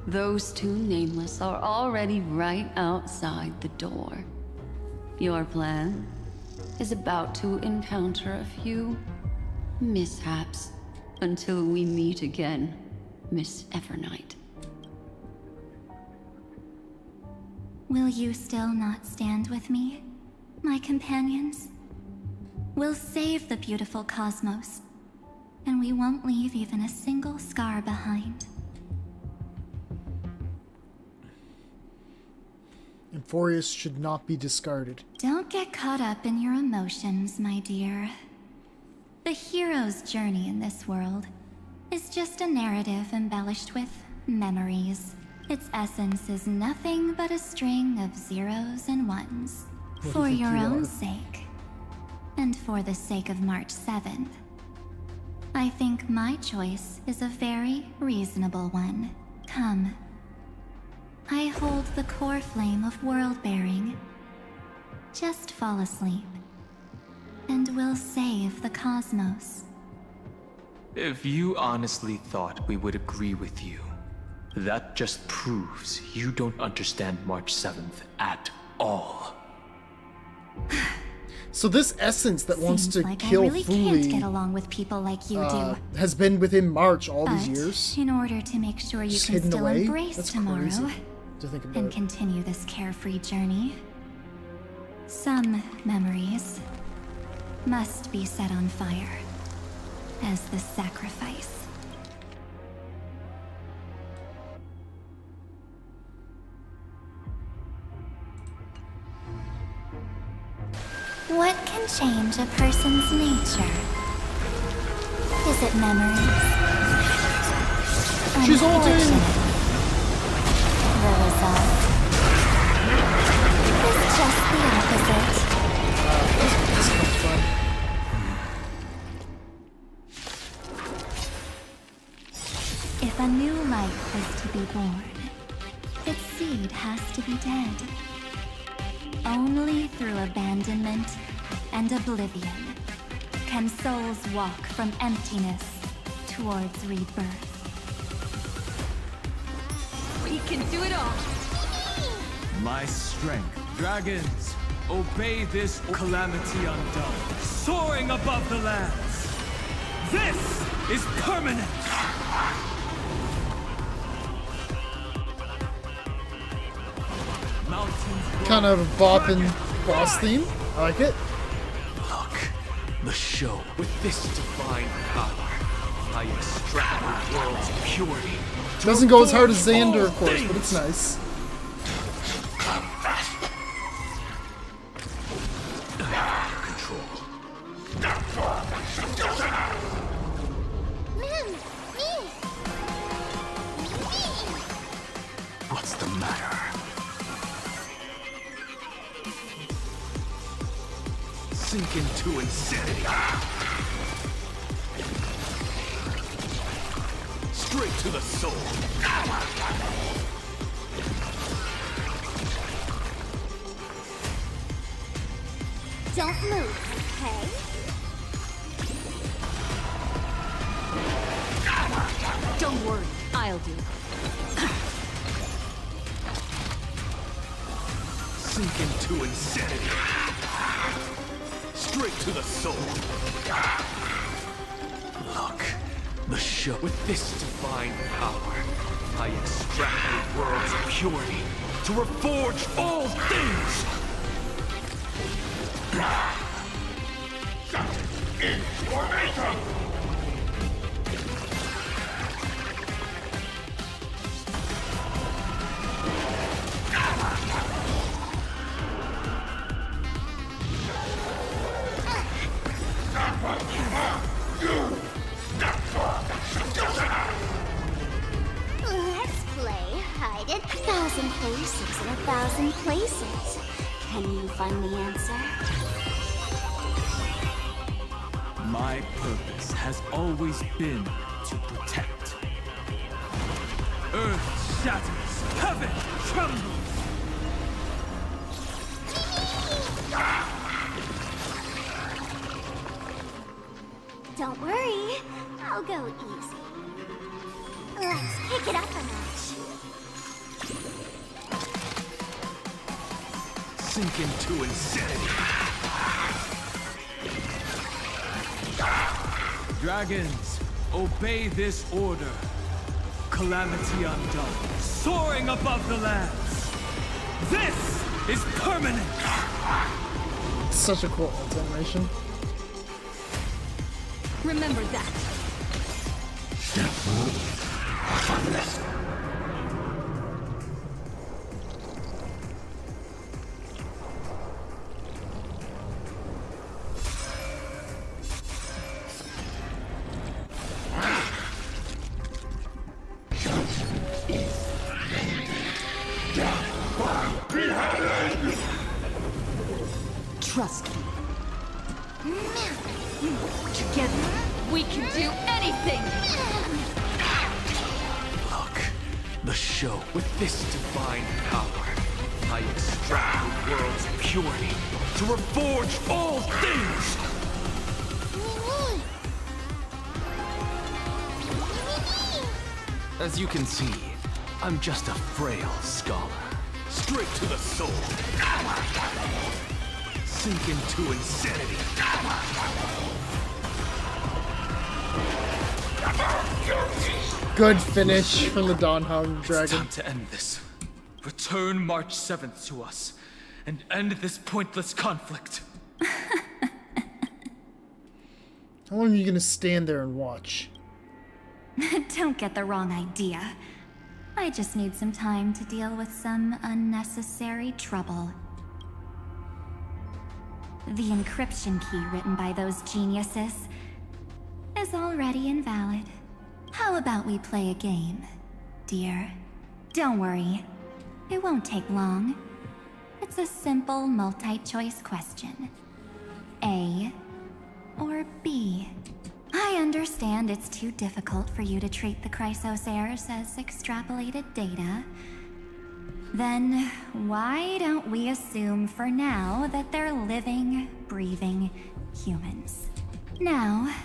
Speaker 16: those two nameless are already right outside the door. Your plan is about to encounter a few mishaps until we meet again, Miss Evernight.
Speaker 6: Will you still not stand with me, my companions? We'll save the beautiful cosmos, and we won't leave even a single scar behind.
Speaker 1: Euphorius should not be discarded.
Speaker 6: Don't get caught up in your emotions, my dear. The hero's journey in this world is just a narrative embellished with memories. Its essence is nothing but a string of zeros and ones. For your own sake, and for the sake of March 7th, I think my choice is a very reasonable one. Come. I hold the core flame of world-bearing. Just fall asleep, and we'll save the cosmos.
Speaker 3: If you honestly thought we would agree with you, that just proves you don't understand March 7th at all.
Speaker 1: So this essence that wants to
Speaker 6: like
Speaker 1: kill
Speaker 6: I really can't get
Speaker 1: Fuli
Speaker 6: along with people like you do.
Speaker 1: has been within March all these
Speaker 6: But
Speaker 1: years.
Speaker 6: in order to make sure you
Speaker 1: Just
Speaker 6: can
Speaker 1: hidden
Speaker 6: still
Speaker 1: away?
Speaker 6: embrace
Speaker 1: That's
Speaker 6: tomorrow
Speaker 1: crazy to think about.
Speaker 6: and continue this carefree journey, some memories must be set on fire as the sacrifice. What can change a person's nature? Is it memories?
Speaker 1: She's ulting!
Speaker 6: The result is just the opposite.
Speaker 1: This comes fun.
Speaker 6: If a new life is to be born, its seed has to be dead. Only through abandonment and oblivion can souls walk from emptiness towards rebirth.
Speaker 10: We can do it all.
Speaker 7: My strength. Dragons, obey this calamity undone, soaring above the lands. This is permanent. Mountains.
Speaker 1: Kind of bopping boss theme. I like it.
Speaker 7: Look, the show. With this divine power, I extract the world's purity.
Speaker 1: Doesn't go as hard as Xander, of course, but it's nice.
Speaker 7: Sink into insanity. Straight to the soul.
Speaker 9: Don't move, okay?
Speaker 17: Don't worry, I'll do it.
Speaker 7: Sink into insanity. Straight to the soul. Look, the show. With this divine power, I extract the world's purity to reforge all things.
Speaker 2: Information!
Speaker 9: Let's play hide it. 1,000 faces in 1,000 places. Can you find the answer?
Speaker 11: My purpose has always been to protect.
Speaker 7: Earth shatters, heaven trembles.
Speaker 9: Don't worry, I'll go easy. Let's pick it up a notch.
Speaker 7: Sink into insanity.
Speaker 3: Dragons, obey this order. Calamity undone, soaring above the lands. This is permanent.
Speaker 1: Such a cool ult animation.
Speaker 17: Remember that. Trust me. Together, we can do anything!
Speaker 7: Look, the show. With this divine power, I extract the world's purity to reforge all things. As you can see, I'm just a frail scholar. Straight to the soul. Sink into insanity.
Speaker 1: Good finish from the Dawnhong
Speaker 3: It's
Speaker 1: dragon.
Speaker 3: time to end this. Return March 7th to us, and end this pointless conflict.
Speaker 1: How long are you gonna stand there and watch?
Speaker 6: Don't get the wrong idea. I just need some time to deal with some unnecessary trouble. The encryption key written by those geniuses is already invalid. How about we play a game, dear? Don't worry, it won't take long. It's a simple multi-choice question. A or B? I understand it's too difficult for you to treat the Chrysos heirs as extrapolated data. Then why don't we assume for now that they're living, breathing humans? Now,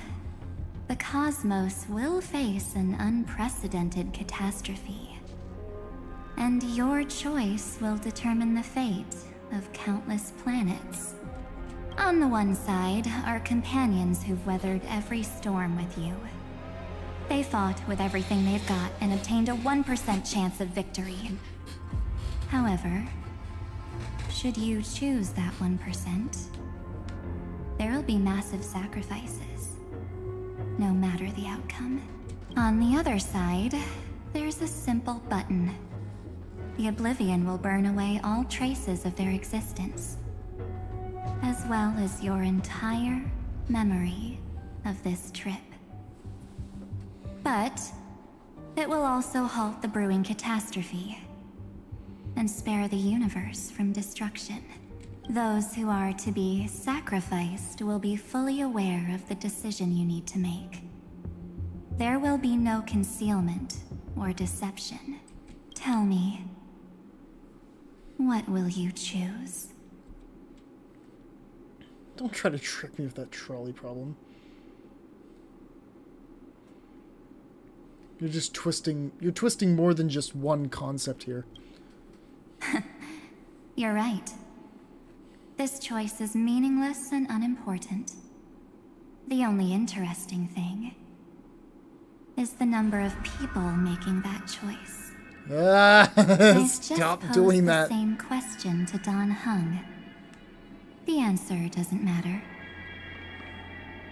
Speaker 6: the cosmos will face an unprecedented catastrophe. And your choice will determine the fate of countless planets. On the one side are companions who've weathered every storm with you. They fought with everything they've got and obtained a 1% chance of victory. However, should you choose that 1%, there'll be massive sacrifices, no matter the outcome. On the other side, there's a simple button. The Oblivion will burn away all traces of their existence, as well as your entire memory of this trip. But it will also halt the brewing catastrophe and spare the universe from destruction. Those who are to be sacrificed will be fully aware of the decision you need to make. There will be no concealment or deception. Tell me, what will you choose?
Speaker 1: Don't try to trick me with that trolley problem. You're just twisting more than just one concept here.
Speaker 6: You're right. This choice is meaningless and unimportant. The only interesting thing is the number of people making that choice.
Speaker 1: Stop doing that.
Speaker 6: I just posed the same question to Don Hung. The answer doesn't matter.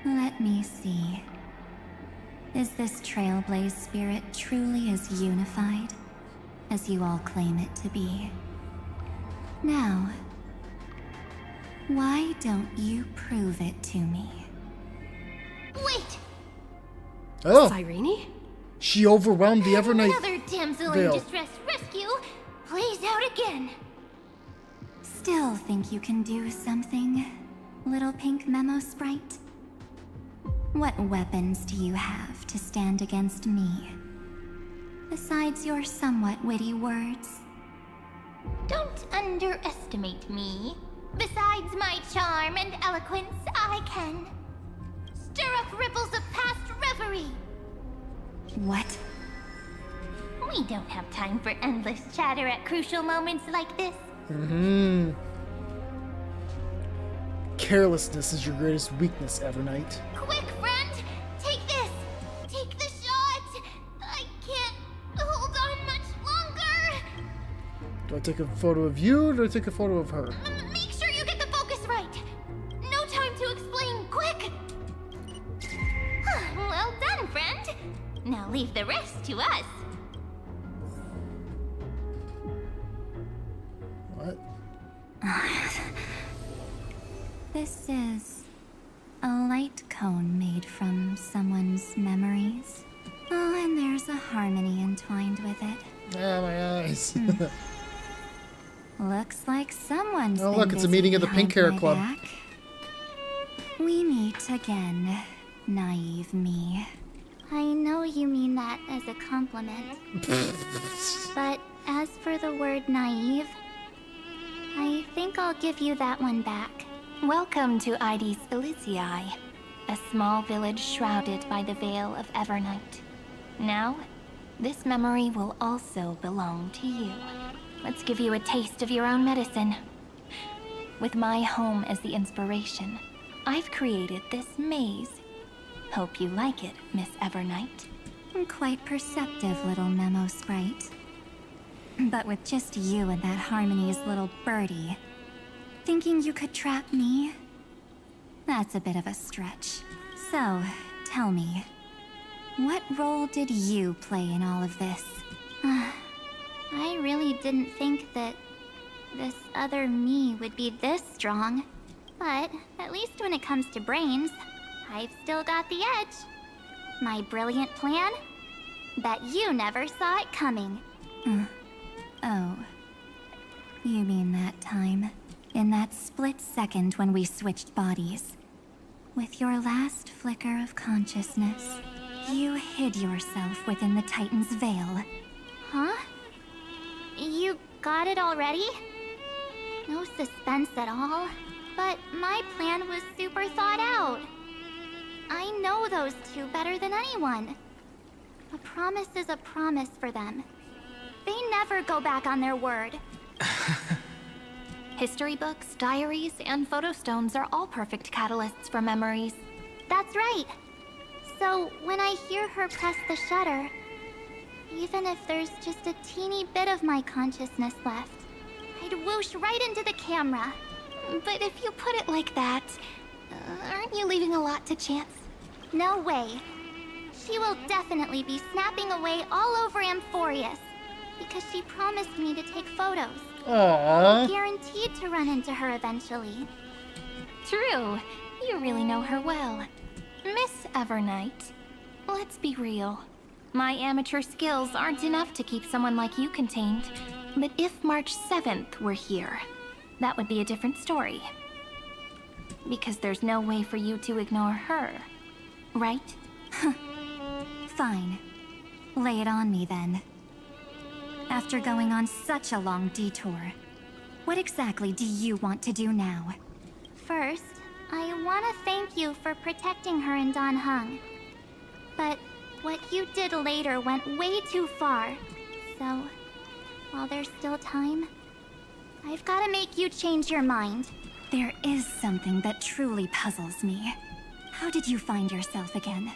Speaker 6: Let me see. Is this Trailblaze spirit truly as unified as you all claim it to be? Now, why don't you prove it to me?
Speaker 9: Wait!
Speaker 1: Oh!
Speaker 15: Cyrene?
Speaker 1: She overwhelmed the Evernight
Speaker 9: Another damsel
Speaker 1: veil.
Speaker 9: in distress rescue plays out again.
Speaker 6: Still think you can do something, little pink memo sprite? What weapons do you have to stand against me? Besides your somewhat witty words?
Speaker 9: Don't underestimate me. Besides my charm and eloquence, I can stir up ripples of past reverie.
Speaker 6: What?
Speaker 9: We don't have time for endless chatter at crucial moments like this.
Speaker 1: Carelessness is your greatest weakness, Evernight.
Speaker 9: Quick, friend! Take this! Take the shot! I can't hold on much longer!
Speaker 1: Do I take a photo of you, or do I take a photo of her?
Speaker 9: Make sure you get the focus right! No time to explain, quick! Well done, friend! Now leave the rest to us.
Speaker 1: What?
Speaker 6: This is a light cone made from someone's memories. Oh, and there's a harmony entwined with it.
Speaker 1: Ah, my eyes.
Speaker 6: Looks like someone's
Speaker 1: Oh,
Speaker 6: been
Speaker 1: look, it's a
Speaker 6: busy
Speaker 1: meeting of the
Speaker 6: behind
Speaker 1: Pink Hair
Speaker 6: my
Speaker 1: Club.
Speaker 6: back. We meet again, naive me.
Speaker 9: I know you mean that as a compliment. But as for the word naive, I think I'll give you that one back. Welcome to Ides Elysiae, a small village shrouded by the veil of Evernight. Now, this memory will also belong to you. Let's give you a taste of your own medicine. With my home as the inspiration, I've created this maze. Hope you like it, Miss Evernight.
Speaker 6: Quite perceptive little memo sprite. But with just you and that Harmony's little birdie, thinking you could trap me? That's a bit of a stretch. So, tell me, what role did you play in all of this?
Speaker 9: I really didn't think that this other me would be this strong. But at least when it comes to brains, I've still got the edge. My brilliant plan? Bet you never saw it coming.
Speaker 6: Oh. You mean that time? In that split second when we switched bodies. With your last flicker of consciousness, you hid yourself within the Titan's veil.
Speaker 9: Huh? You got it already? No suspense at all. But my plan was super thought out. I know those two better than anyone. A promise is a promise for them. They never go back on their word. History books, diaries, and photo stones are all perfect catalysts for memories. That's right. So when I hear her press the shutter, even if there's just a teeny bit of my consciousness left, I'd whoosh right into the camera. But if you put it like that, aren't you leaving a lot to chance? No way. She will definitely be snapping away all over Amphorius, because she promised me to take photos.
Speaker 1: Aww.
Speaker 9: Guaranteed to run into her eventually. True. You really know her well. Miss Evernight, let's be real. My amateur skills aren't enough to keep someone like you contained. But if March 7th were here,
Speaker 15: that would be a different story. Because there's no way for you to ignore her, right?
Speaker 6: Fine. Lay it on me then. After going on such a long detour, what exactly do you want to do now?
Speaker 9: First, I want to thank you for protecting her and Dan Heng. But what you did later went way too far. So, while there's still time, I've got to make you change your mind.
Speaker 6: There is something that truly puzzles me. How did you find yourself again?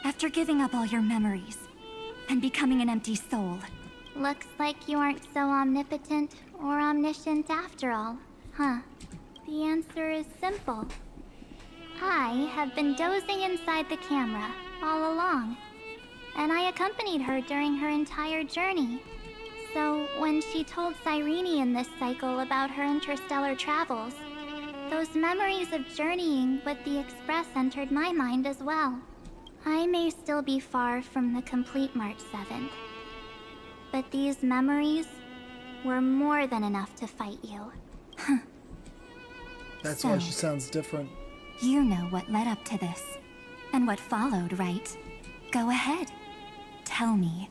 Speaker 6: After giving up all your memories and becoming an empty soul.
Speaker 9: Looks like you aren't so omnipotent or omniscient after all, huh? The answer is simple. I have been dozing inside the camera all along, and I accompanied her during her entire journey. So when she told Cyrene in this cycle about her interstellar travels, those memories of journeying with the Express entered my mind as well. I may still be far from the complete March 7th, but these memories were more than enough to fight you.
Speaker 1: That's why she sounds different.
Speaker 6: You know what led up to this, and what followed, right? Go ahead. Tell me.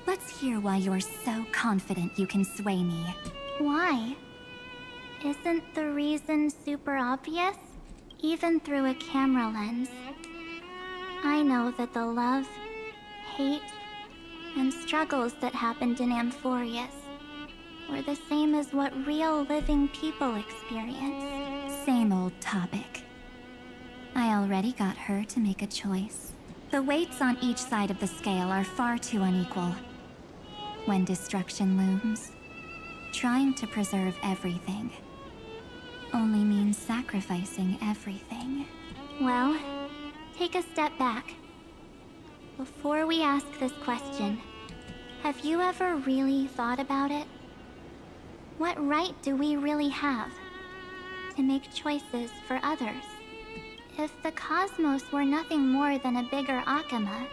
Speaker 6: Let's hear why you're so confident you can sway me.
Speaker 9: Why? Isn't the reason super obvious? Even through a camera lens. I know that the love, hate, and struggles that happened in Amphorius were the same as what real living people experience.
Speaker 6: Same old topic. I already got her to make a choice. The weights on each side of the scale are far too unequal. When destruction looms, trying to preserve everything only means sacrificing everything.
Speaker 9: Well, take a step back. Before we ask this question, have you ever really thought about it? What right do we really have to make choices for others? If the cosmos were nothing more than a bigger Akama,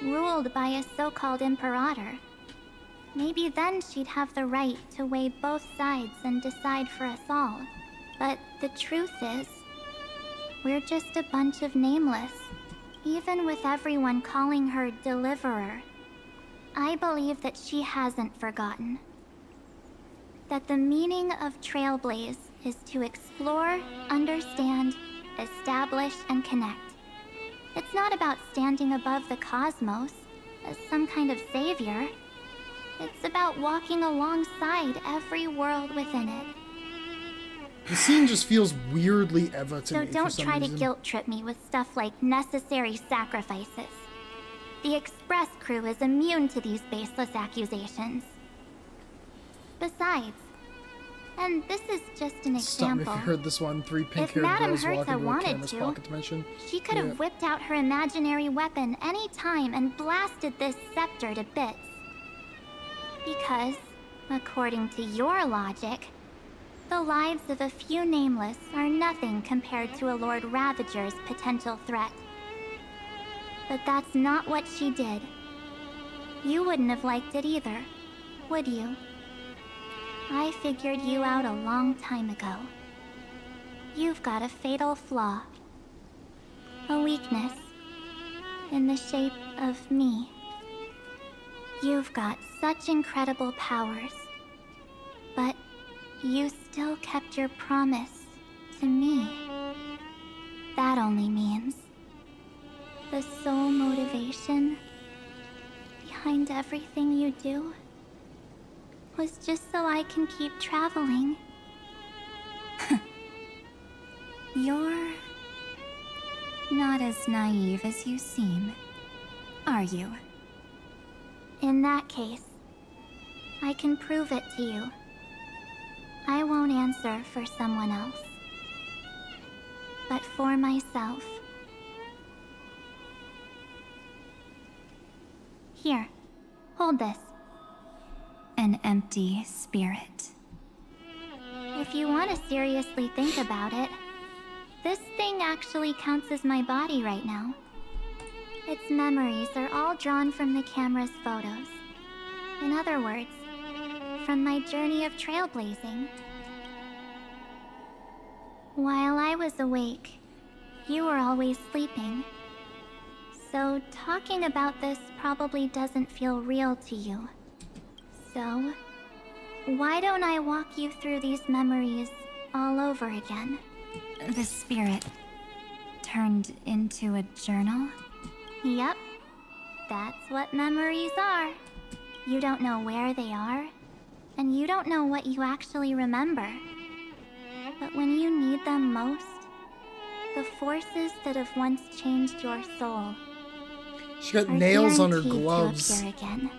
Speaker 9: ruled by a so-called imperator, maybe then she'd have the right to weigh both sides and decide for us all. But the truth is, we're just a bunch of nameless. Even with everyone calling her Deliverer, I believe that she hasn't forgotten. That the meaning of Trailblaze is to explore, understand, establish, and connect. It's not about standing above the cosmos as some kind of savior. It's about walking alongside every world within it.
Speaker 1: The scene just feels weirdly Eva to
Speaker 9: So
Speaker 1: me for
Speaker 9: don't
Speaker 1: some
Speaker 9: try to
Speaker 1: reason.
Speaker 9: guilt trip me with stuff like necessary sacrifices. The Express crew is immune to these baseless accusations. Besides, and this is just an
Speaker 1: Stop me if
Speaker 9: example,
Speaker 1: you heard this one. 3
Speaker 9: if
Speaker 1: pink-haired
Speaker 9: Madame
Speaker 1: girls
Speaker 9: Hertha
Speaker 1: walking to a
Speaker 9: wanted
Speaker 1: camera's
Speaker 9: to,
Speaker 1: pocket dimension.
Speaker 9: she could have whipped out her imaginary weapon any time and blasted this scepter to bits. Because, according to your logic, the lives of a few nameless are nothing compared to a Lord Ravager's potential threat. But that's not what she did. You wouldn't have liked it either, would you? I figured you out a long time ago. You've got a fatal flaw. A weakness. In the shape of me. You've got such incredible powers. But you still kept your promise to me. That only means the sole motivation behind everything you do was just so I can keep traveling.
Speaker 6: You're not as naive as you seem, are you?
Speaker 9: In that case, I can prove it to you. I won't answer for someone else, but for myself. Here, hold this.
Speaker 6: An empty spirit.
Speaker 9: If you want to seriously think about it, this thing actually counts as my body right now. Its memories are all drawn from the camera's photos. In other words, from my journey of trailblazing. While I was awake, you were always sleeping. So talking about this probably doesn't feel real to you. So, why don't I walk you through these memories all over again?
Speaker 6: The spirit turned into a journal?
Speaker 9: Yep. That's what memories are. You don't know where they are, and you don't know what you actually remember. But when you need them most, the forces that have once changed your soul
Speaker 1: She got
Speaker 9: are
Speaker 1: nails on her
Speaker 9: guaranteed to
Speaker 1: gloves.
Speaker 9: appear again.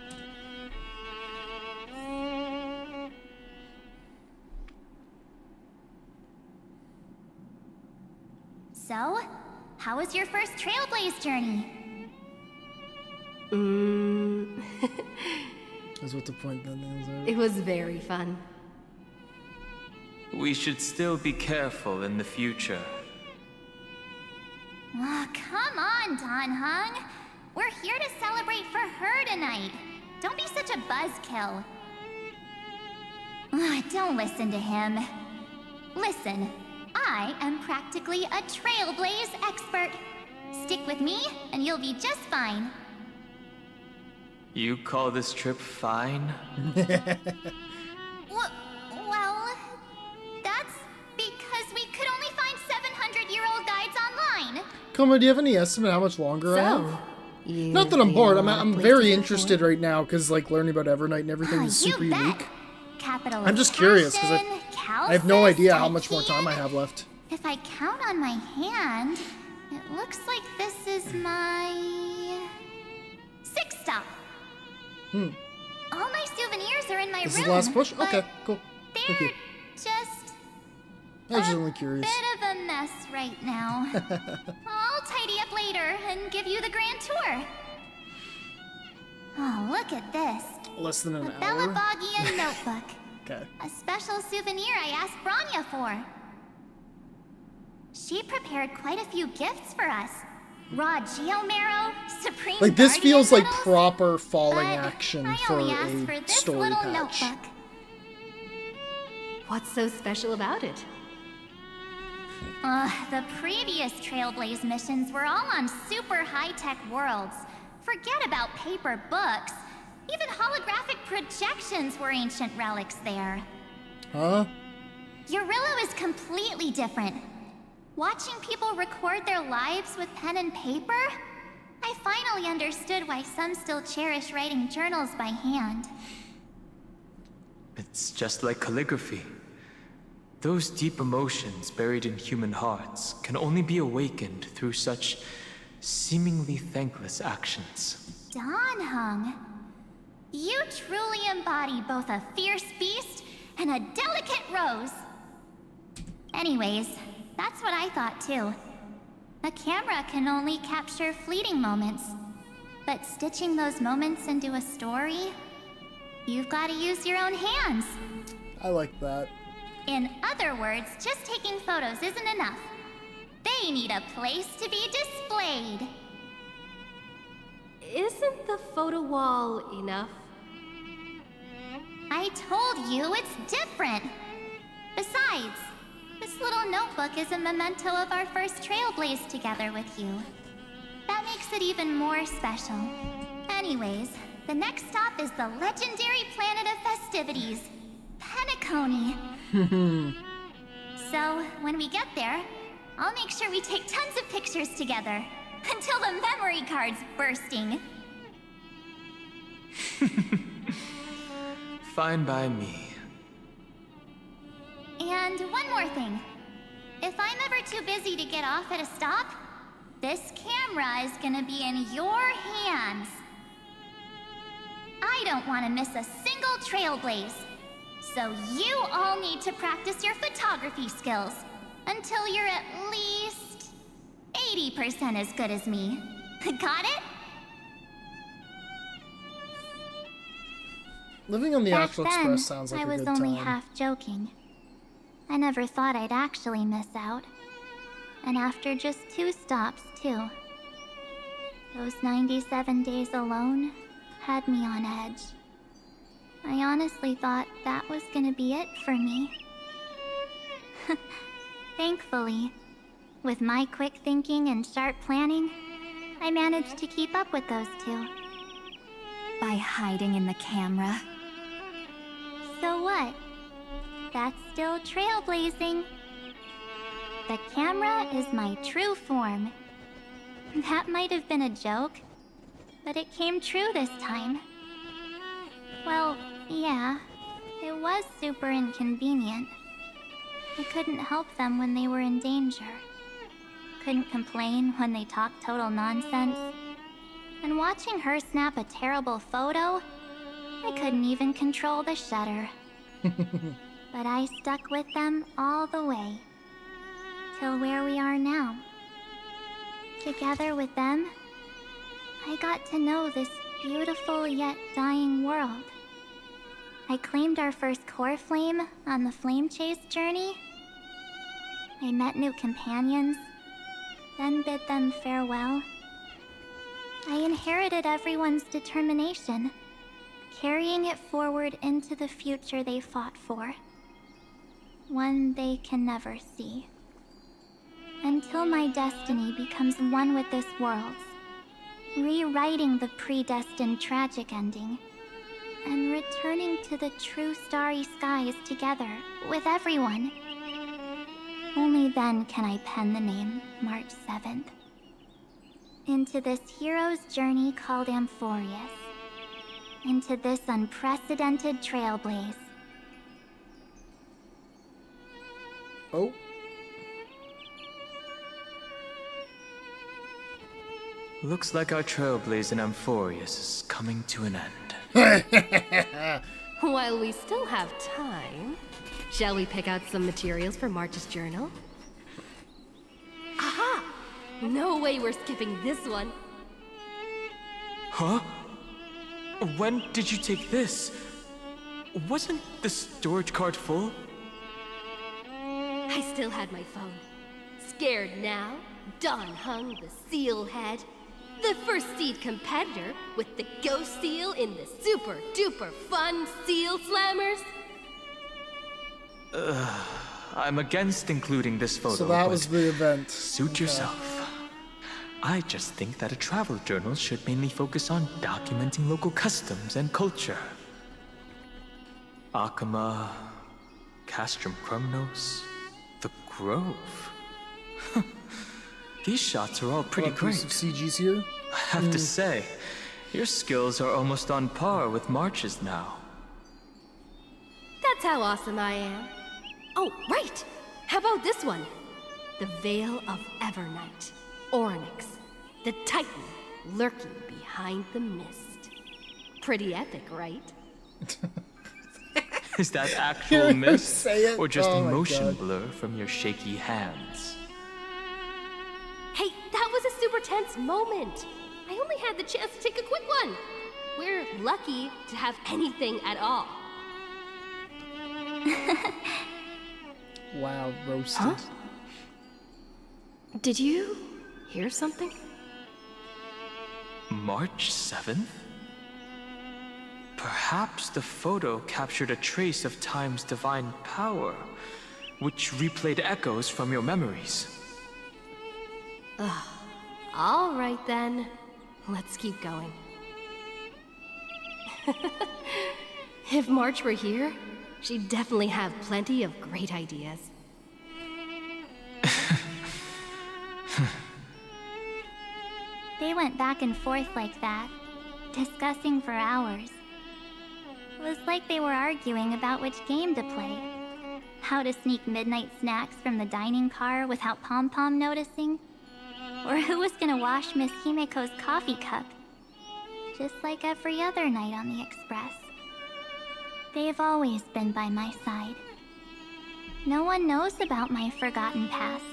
Speaker 9: So, how was your first Trailblaze journey?
Speaker 1: That's what the point the nails are.
Speaker 17: It was very fun.
Speaker 3: We should still be careful in the future.
Speaker 9: Oh, come on, Don Hung. We're here to celebrate for her tonight. Don't be such a buzzkill. Don't listen to him. Listen, I am practically a Trailblaze expert. Stick with me, and you'll be just fine.
Speaker 3: You call this trip fine?
Speaker 9: Well, that's because we could only find 700-year-old guides online.
Speaker 1: Coma, do you have any estimate how much longer I have? Not that I'm bored. I'm very interested right now because like learning about Evernight and everything is super unique. I'm just curious because I have no idea how much more time I have left.
Speaker 9: If I count on my hand, it looks like this is my 6th stop. All my souvenirs are in my room.
Speaker 1: This is the last push? Okay, cool. Thank you.
Speaker 9: Just
Speaker 1: I was just only curious.
Speaker 9: bit of a mess right now. I'll tidy up later and give you the grand tour. Oh, look at this.
Speaker 1: Less than an
Speaker 9: A
Speaker 1: hour?
Speaker 9: Bellabogian notebook.
Speaker 1: Okay.
Speaker 9: A special souvenir I asked Branya for. She prepared quite a few gifts for us. Raw Geomarrow, Supreme
Speaker 1: Like this
Speaker 9: Guardian
Speaker 1: feels like
Speaker 9: medals,
Speaker 1: proper falling
Speaker 9: but
Speaker 1: action
Speaker 9: I
Speaker 1: for
Speaker 9: only asked for
Speaker 1: a
Speaker 9: this
Speaker 1: story
Speaker 9: little
Speaker 1: patch.
Speaker 9: notebook.
Speaker 17: What's so special about it?
Speaker 9: The previous Trailblaze missions were all on super high-tech worlds. Forget about paper books. Even holographic projections were ancient relics there.
Speaker 1: Huh?
Speaker 9: Eurillo is completely different. Watching people record their lives with pen and paper, I finally understood why some still cherish writing journals by hand.
Speaker 3: It's just like calligraphy. Those deep emotions buried in human hearts can only be awakened through such seemingly thankless actions.
Speaker 9: Don Hung, you truly embody both a fierce beast and a delicate rose. Anyways, that's what I thought too. A camera can only capture fleeting moments, but stitching those moments into a story, you've got to use your own hands.
Speaker 1: I like that.
Speaker 9: In other words, just taking photos isn't enough. They need a place to be displayed.
Speaker 17: Isn't the photo wall enough?
Speaker 9: I told you it's different. Besides, this little notebook is a memento of our first Trailblaze together with you. That makes it even more special. Anyways, the next stop is the legendary planet of festivities, Penacony. So, when we get there, I'll make sure we take tons of pictures together. Until the memory card's bursting.
Speaker 3: Fine by me.
Speaker 9: And one more thing. If I'm ever too busy to get off at a stop, this camera is gonna be in your hands. I don't want to miss a single Trailblaze. So you all need to practice your photography skills until you're at least 80% as good as me. Got it?
Speaker 1: Living on the
Speaker 9: Back
Speaker 1: Astral
Speaker 9: then,
Speaker 1: Express sounds like
Speaker 9: I
Speaker 1: a
Speaker 9: was
Speaker 1: good
Speaker 9: only
Speaker 1: time.
Speaker 9: half joking. I never thought I'd actually miss out. And after just 2 stops, too. Those 97 days alone had me on edge. I honestly thought that was gonna be it for me. Thankfully, with my quick thinking and sharp planning, I managed to keep up with those two.
Speaker 6: By hiding in the camera.
Speaker 9: So what? That's still trailblazing. The camera is my true form. That might have been a joke, but it came true this time. Well, yeah, it was super inconvenient. I couldn't help them when they were in danger. Couldn't complain when they talked total nonsense. And watching her snap a terrible photo, I couldn't even control the shutter. But I stuck with them all the way. Till where we are now. Together with them, I got to know this beautiful yet dying world. I claimed our first core flame on the flame chase journey. I met new companions, then bid them farewell. I inherited everyone's determination, carrying it forward into the future they fought for. One they can never see. Until my destiny becomes one with this world's, rewriting the predestined tragic ending, and returning to the true starry skies together with everyone. Only then can I pen the name March 7th. Into this hero's journey called Amphorius. Into this unprecedented trailblaze.
Speaker 1: Oh.
Speaker 3: Looks like our trailblaze in Amphorius is coming to an end.
Speaker 18: While we still have time, shall we pick out some materials for March's journal? Aha! No way we're skipping this one.
Speaker 3: Huh? When did you take this? Wasn't the storage card full?
Speaker 18: I still had my phone. Scared now? Don Hung, the seal head. The first seed competitor with the ghost seal in the super duper fun seal slammers.
Speaker 3: I'm against including this photo.
Speaker 1: So that was the event.
Speaker 3: Suit yourself. I just think that a travel journal should mainly focus on documenting local customs and culture. Akama, Castrum Krumnos, the Grove. These shots are all pretty great.
Speaker 1: Some CGs here?
Speaker 3: I have to say, your skills are almost on par with March's now.
Speaker 18: That's how awesome I am. Oh, right! How about this one? The Veil of Evernight. Orynyx, the Titan lurking behind the mist. Pretty epic, right?
Speaker 3: Is that actual mist?
Speaker 1: Say it?
Speaker 3: Or just
Speaker 1: Oh my
Speaker 3: motion
Speaker 1: God.
Speaker 3: blur from your shaky hands?
Speaker 18: Hey, that was a super tense moment. I only had the chance to take a quick one. We're lucky to have anything at all.
Speaker 1: Wow, roasted.
Speaker 18: Huh? Did you hear something?
Speaker 3: March 7th? Perhaps the photo captured a trace of time's divine power, which replayed echoes from your memories.
Speaker 18: Ugh. All right then. Let's keep going. If March were here, she'd definitely have plenty of great ideas.
Speaker 9: They went back and forth like that, discussing for hours. It was like they were arguing about which game to play. How to sneak midnight snacks from the dining car without Pom-Pom noticing. Or who was gonna wash Miss Himiko's coffee cup. Just like every other night on the Express. They've always been by my side. No one knows about my forgotten past.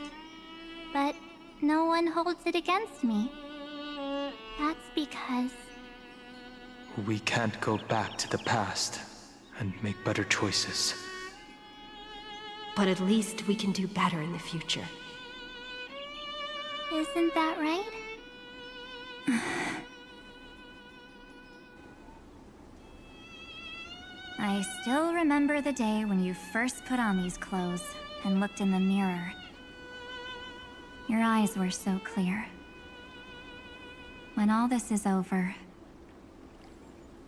Speaker 9: But no one holds it against me. That's because...
Speaker 3: We can't go back to the past and make better choices.
Speaker 18: But at least we can do better in the future.
Speaker 9: Isn't that right?
Speaker 6: I still remember the day when you first put on these clothes and looked in the mirror. Your eyes were so clear. When all this is over,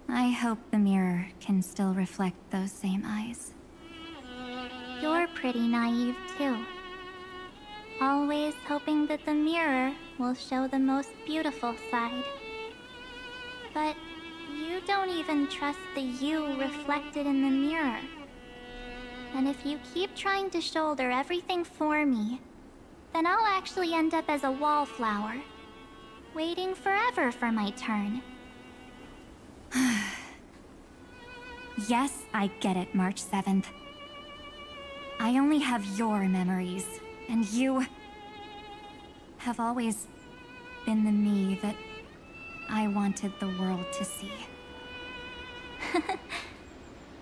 Speaker 6: I hope the mirror can still reflect those same eyes.
Speaker 9: You're pretty naive, too. Always hoping that the mirror will show the most beautiful side. But you don't even trust the you reflected in the mirror. And if you keep trying to shoulder everything for me, then I'll actually end up as a wallflower, waiting forever for my turn.
Speaker 6: Yes, I get it, March 7th. I only have your memories, and you have always been the me that I wanted the world to see.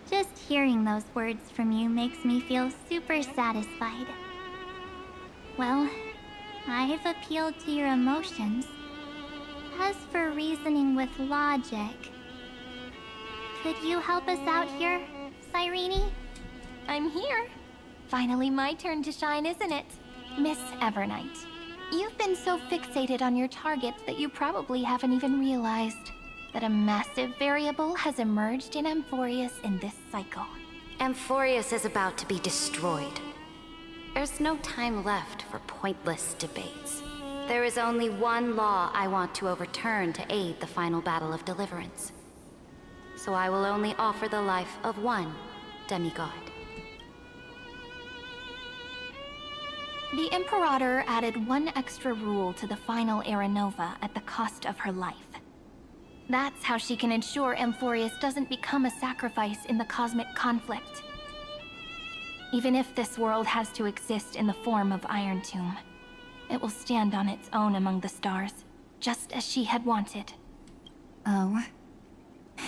Speaker 9: Just hearing those words from you makes me feel super satisfied. Well, I've appealed to your emotions. As for reasoning with logic, could you help us out here, Cyrene?
Speaker 18: I'm here. Finally my turn to shine, isn't it? Miss Evernight, you've been so fixated on your targets that you probably haven't even realized that a massive variable has emerged in Amphorius in this cycle.
Speaker 19: Amphorius is about to be destroyed. There's no time left for pointless debates. There is only one law I want to overturn to aid the final battle of deliverance. So I will only offer the life of one demigod.
Speaker 18: The Imperator added one extra rule to the final Era Nova at the cost of her life. That's how she can ensure Amphorius doesn't become a sacrifice in the cosmic conflict. Even if this world has to exist in the form of Iron Tomb, it will stand on its own among the stars, just as she had wanted.
Speaker 6: Oh,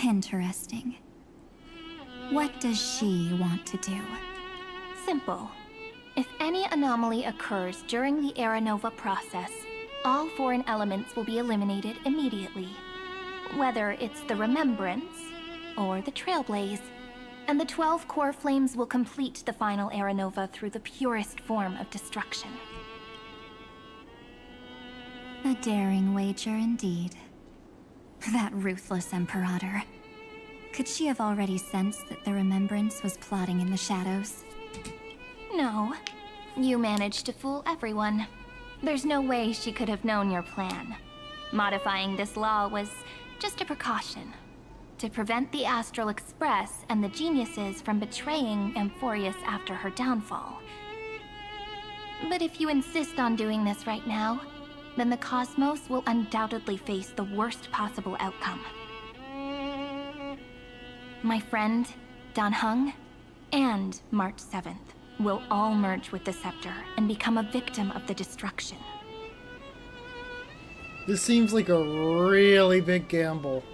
Speaker 6: interesting. What does she want to do?
Speaker 18: Simple. If any anomaly occurs during the Era Nova process, all foreign elements will be eliminated immediately. Whether it's the Remembrance or the Trailblaze, and the 12 core flames will complete the final Era Nova through the purest form of destruction.
Speaker 6: A daring wager indeed. That ruthless Imperator. Could she have already sensed that the Remembrance was plotting in the shadows?
Speaker 18: No. You managed to fool everyone. There's no way she could have known your plan. Modifying this law was just a precaution, to prevent the Astral Express and the geniuses from betraying Amphorius after her downfall. But if you insist on doing this right now, then the Cosmos will undoubtedly face the worst possible outcome. My friend, Dan Heng, and March 7th will all merge with the Scepter and become a victim of the destruction.
Speaker 1: This seems like a really big gamble.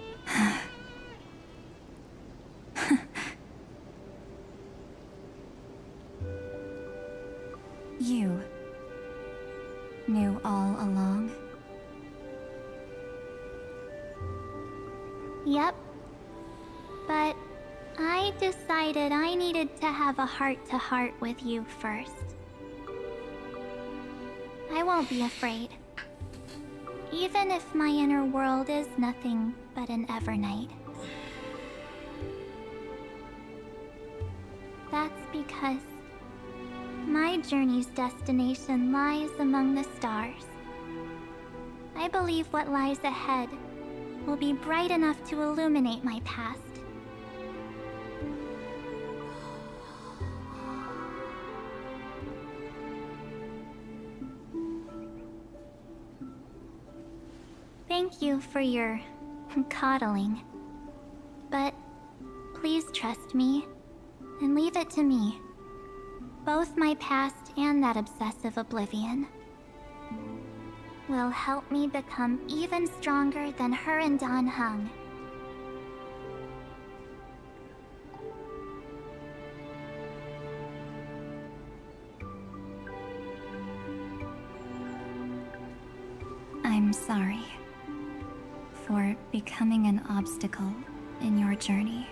Speaker 6: You knew all along?
Speaker 9: Yep. But I decided I needed to have a heart-to-heart with you first. I won't be afraid. Even if my inner world is nothing but an evernight. That's because my journey's destination lies among the stars. I believe what lies ahead will be bright enough to illuminate my past. Thank you for your coddling. But please trust me and leave it to me. Both my past and that obsessive oblivion will help me become even stronger than her and Dan Heng.
Speaker 6: I'm sorry for becoming an obstacle in your journey.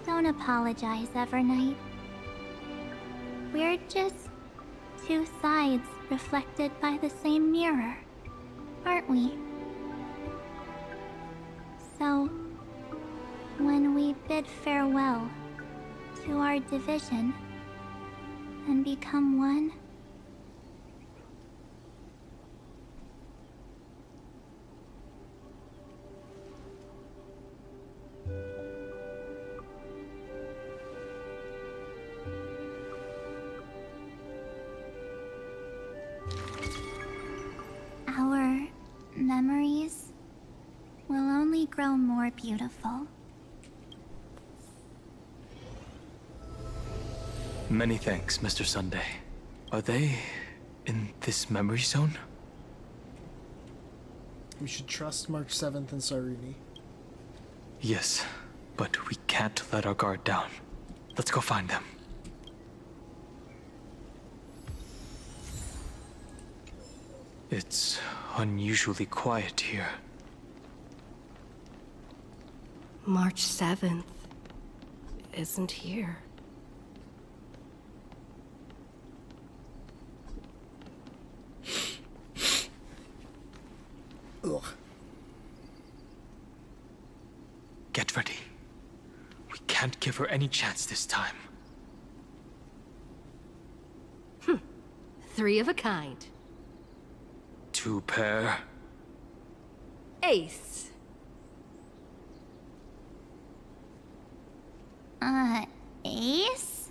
Speaker 9: Don't apologize, Evernight. We're just two sides
Speaker 6: reflected by the same mirror, aren't we? So, when we bid farewell to our division and become one, our memories will only grow more beautiful.
Speaker 3: Many thanks, Mr. Sunday. Are they in this memory zone?
Speaker 1: We should trust March 7th and Sarini.
Speaker 3: Yes, but we can't let our guard down. Let's go find them. It's unusually quiet here.
Speaker 18: March 7th isn't here.
Speaker 1: Ugh.
Speaker 3: Get ready. We can't give her any chance this time.
Speaker 18: Three of a kind.
Speaker 3: Two pair.
Speaker 18: Ace.
Speaker 6: Ace?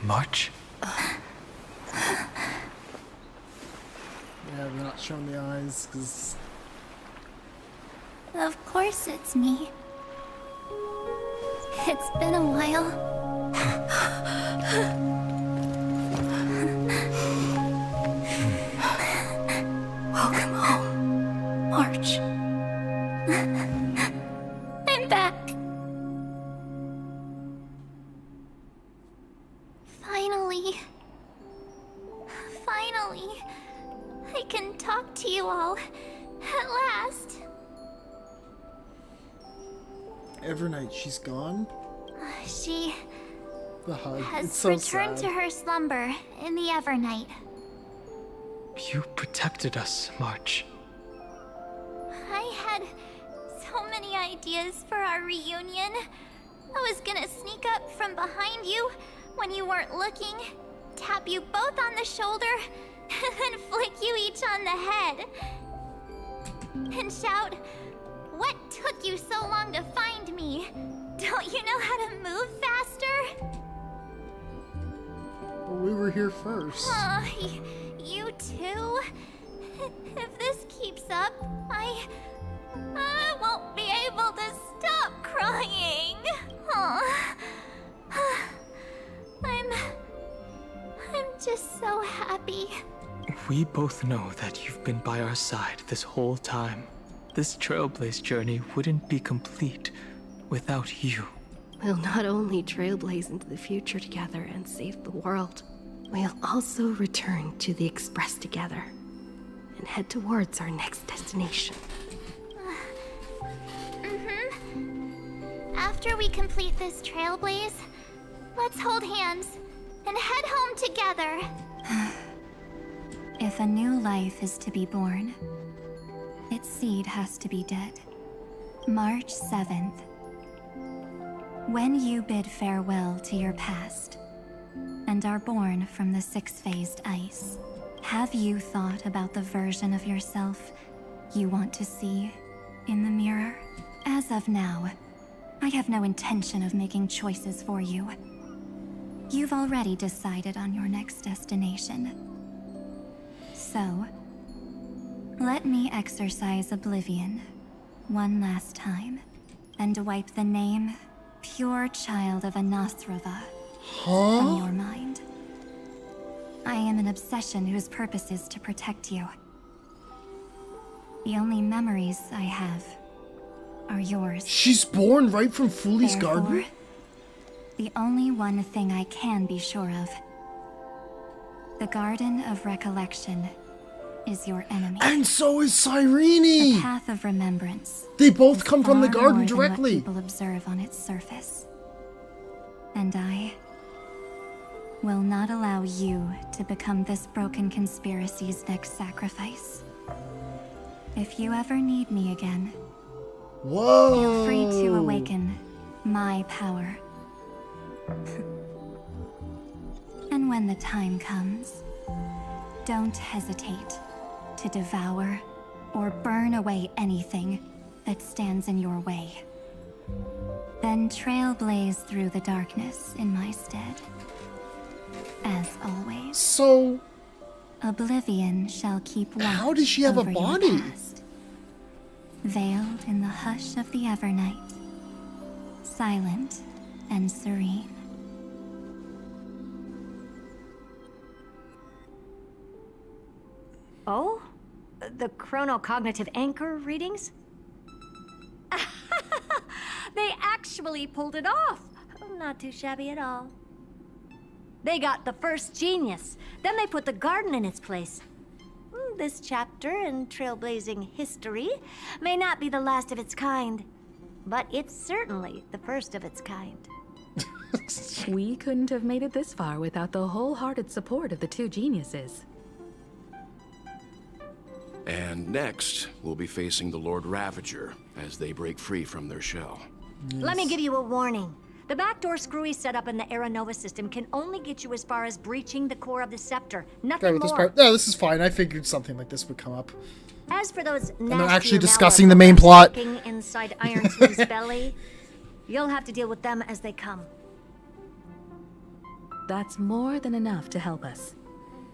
Speaker 3: March?
Speaker 1: Yeah, we're not showing the eyes, because...
Speaker 6: Of course it's me. It's been a while. Welcome home, March. I'm back. Finally, I can talk to you all at last.
Speaker 1: Evernight, she's gone?
Speaker 6: She
Speaker 1: The hug.
Speaker 6: has
Speaker 1: It's so
Speaker 6: returned
Speaker 1: sad.
Speaker 6: to her slumber in the Evernight.
Speaker 3: You protected us, March.
Speaker 6: I had so many ideas for our reunion. I was gonna sneak up from behind you when you weren't looking, tap you both on the shoulder, and then flick you each on the head. And shout, "What took you so long to find me? Don't you know how to move faster?"
Speaker 1: Well, we were here first.
Speaker 6: You too? If this keeps up, I won't be able to stop crying. Aw. I'm just so happy.
Speaker 3: We both know that you've been by our side this whole time. This Trailblaze journey wouldn't be complete without you.
Speaker 18: We'll not only trailblaze into the future together and save the world, we'll also return to the Express together and head towards our next destination.
Speaker 6: After we complete this trailblaze, let's hold hands and head home together.
Speaker 5: If a new life is to be born, its seed has to be dead. March 7th. When you bid farewell to your past and are born from the six-phased ice, have you thought about the version of yourself you want to see in the mirror? As of now, I have no intention of making choices for you. You've already decided on your next destination. So, let me exercise oblivion one last time and wipe the name Pure Child of Anasrava from your mind. I am an obsession whose purpose is to protect you. The only memories I have are yours.
Speaker 1: She's born right from Foolie's Garden?
Speaker 5: The only one thing I can be sure of
Speaker 6: The Garden of Recollection is your enemy.
Speaker 1: And so is Cyrene!
Speaker 6: The Path of Remembrance.
Speaker 1: They both come from the
Speaker 6: far
Speaker 1: garden
Speaker 6: more than
Speaker 1: directly.
Speaker 6: what people observe on its surface. And I will not allow you to become this broken conspiracy's next sacrifice. If you ever need me again,
Speaker 1: whoa,
Speaker 6: feel free to awaken my power. And when the time comes, don't hesitate to devour or burn away anything that stands in your way. Then trailblaze through the darkness in my stead. As always.
Speaker 1: So...
Speaker 6: Oblivion shall keep watch.
Speaker 1: How does she have a
Speaker 6: over your
Speaker 1: body?
Speaker 6: past. Veiled in the hush of the evernight. Silent and serene.
Speaker 18: Oh? The chronocognitive anchor readings? They actually pulled it off. Not too shabby at all. They got the first genius. Then they put the garden in its place. This chapter in trailblazing history may not be the last of its kind, but it's certainly the first of its kind.
Speaker 20: We couldn't have made it this far without the wholehearted support of the two geniuses.
Speaker 21: And next, we'll be facing the Lord Ravager as they break free from their shell.
Speaker 18: Let me give you a warning. The backdoor screwy setup in the Aeronova system can only get you as far as breaching the core of the scepter. Nothing
Speaker 1: Okay, with this
Speaker 18: more.
Speaker 1: part, no, this is fine. I figured something like this would come up.
Speaker 18: As for those
Speaker 1: I'm actually
Speaker 18: nastier
Speaker 1: discussing the
Speaker 18: malware
Speaker 1: main plot.
Speaker 18: lurking inside Iron Two's belly, you'll have to deal with them as they come.
Speaker 20: That's more than enough to help us.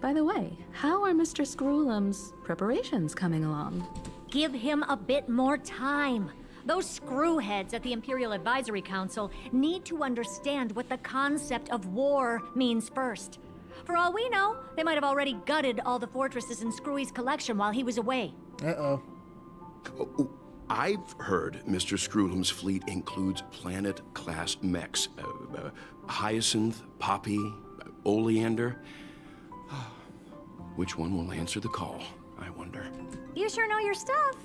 Speaker 20: By the way, how are Mr. Screwlum's preparations coming along?
Speaker 18: Give him a bit more time. Those screwheads at the Imperial Advisory Council need to understand what the concept of war means first. For all we know, they might have already gutted all the fortresses in Screwy's collection while he was away.
Speaker 1: Uh-oh.
Speaker 21: I've heard Mr. Screwlum's fleet includes planet-class mechs. Hyacinth, Poppy, Oleander. Which one will answer the call, I wonder?
Speaker 18: You sure know your stuff.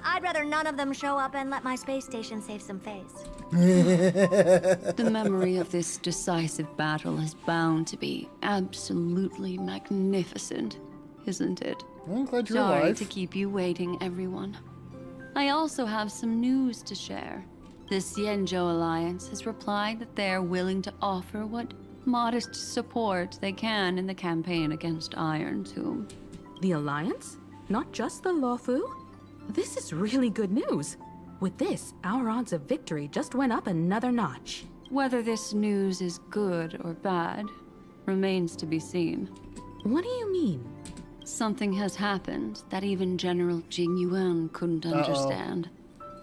Speaker 18: I'd rather none of them show up and let my space station save some face.
Speaker 16: The memory of this decisive battle is bound to be absolutely magnificent, isn't it?
Speaker 1: I'm glad you're
Speaker 16: Sorry
Speaker 1: alive.
Speaker 16: to keep you waiting, everyone. I also have some news to share. The Xianzhou Alliance has replied that they are willing to offer what modest support they can in the campaign against Iron Tomb.
Speaker 20: The Alliance? Not just the Luofu? This is really good news. With this, our odds of victory just went up another notch.
Speaker 16: Whether this news is good or bad remains to be seen.
Speaker 20: What do you mean?
Speaker 16: Something has happened that even General Jing Yuan couldn't understand.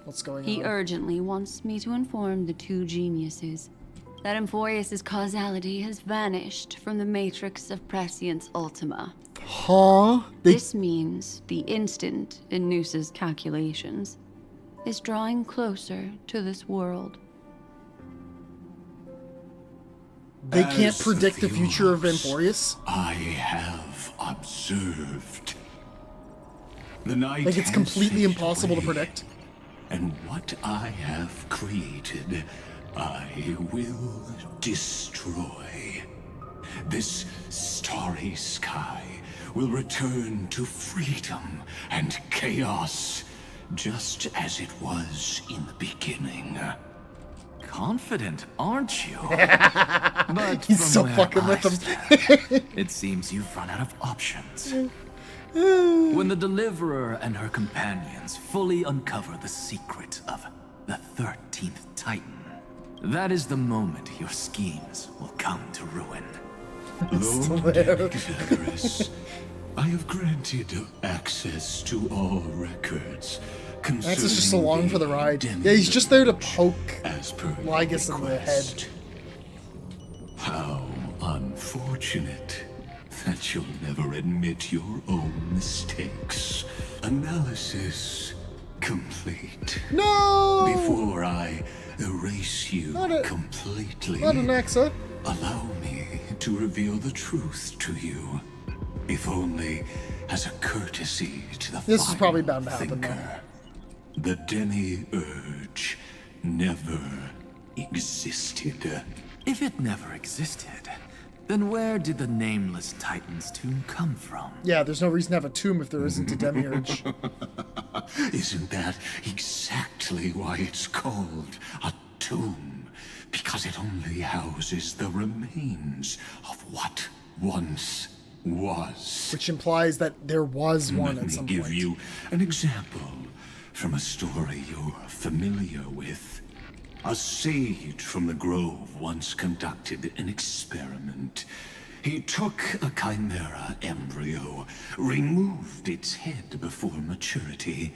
Speaker 1: What's going
Speaker 16: He
Speaker 1: on?
Speaker 16: urgently wants me to inform the two geniuses that Emphoreus' causality has vanished from the matrix of Prescience Ultima.
Speaker 1: Huh?
Speaker 16: This means the instant in Noose's calculations is drawing closer to this world.
Speaker 1: They can't
Speaker 8: As
Speaker 1: predict the future of
Speaker 8: viewers,
Speaker 1: Emphoreus?
Speaker 8: I have observed. The night
Speaker 1: Like it's
Speaker 8: has
Speaker 1: completely
Speaker 8: faded
Speaker 1: impossible to
Speaker 8: away,
Speaker 1: predict?
Speaker 8: And what I have created, I will destroy. This starry sky will return to freedom and chaos, just as it was in the beginning.
Speaker 4: Confident, aren't you? But
Speaker 1: He's
Speaker 4: from
Speaker 1: so
Speaker 4: where
Speaker 1: fucking
Speaker 4: I
Speaker 1: with him.
Speaker 4: stand, it seems you've run out of options. When the Deliverer and her companions fully uncover the secret of the 13th Titan, that is the moment your schemes will come to ruin.
Speaker 8: Lord Xagris, I have granted access to all records concerning
Speaker 1: Max is just along for the ride. Yeah, he's just there to poke Lygus in the head.
Speaker 8: How unfortunate that you'll never admit your own mistakes. Analysis complete.
Speaker 1: No!
Speaker 8: Before I erase you completely,
Speaker 1: Not an Axa.
Speaker 8: allow me to reveal the truth to you. if only as a courtesy to the
Speaker 1: This is
Speaker 8: final
Speaker 1: probably bound to happen,
Speaker 8: thinker. The demiurge never existed.
Speaker 4: If it never existed, then where did the nameless Titan's tomb come from?
Speaker 1: Yeah, there's no reason to have a tomb if there isn't a demiurge.
Speaker 8: Isn't that exactly why it's called a tomb? Because it only houses the remains of what once was.
Speaker 1: Which implies that there was one
Speaker 8: Let
Speaker 1: at some
Speaker 8: me give
Speaker 1: point.
Speaker 8: you an example from a story you're familiar with. A sage from the grove once conducted an experiment. He took a chimera embryo, removed its head before maturity,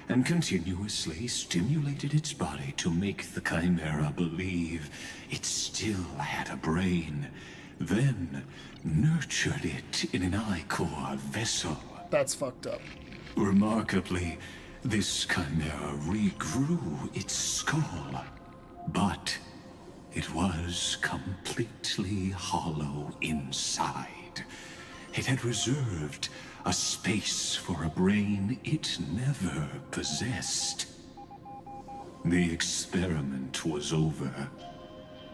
Speaker 8: and continuously stimulated its body to make the chimera believe it still had a brain. Then nurtured it in an ichor vessel.
Speaker 1: That's fucked up.
Speaker 8: Remarkably, this chimera regrew its skull, but it was completely hollow inside. It had reserved a space for a brain it never possessed. The experiment was over.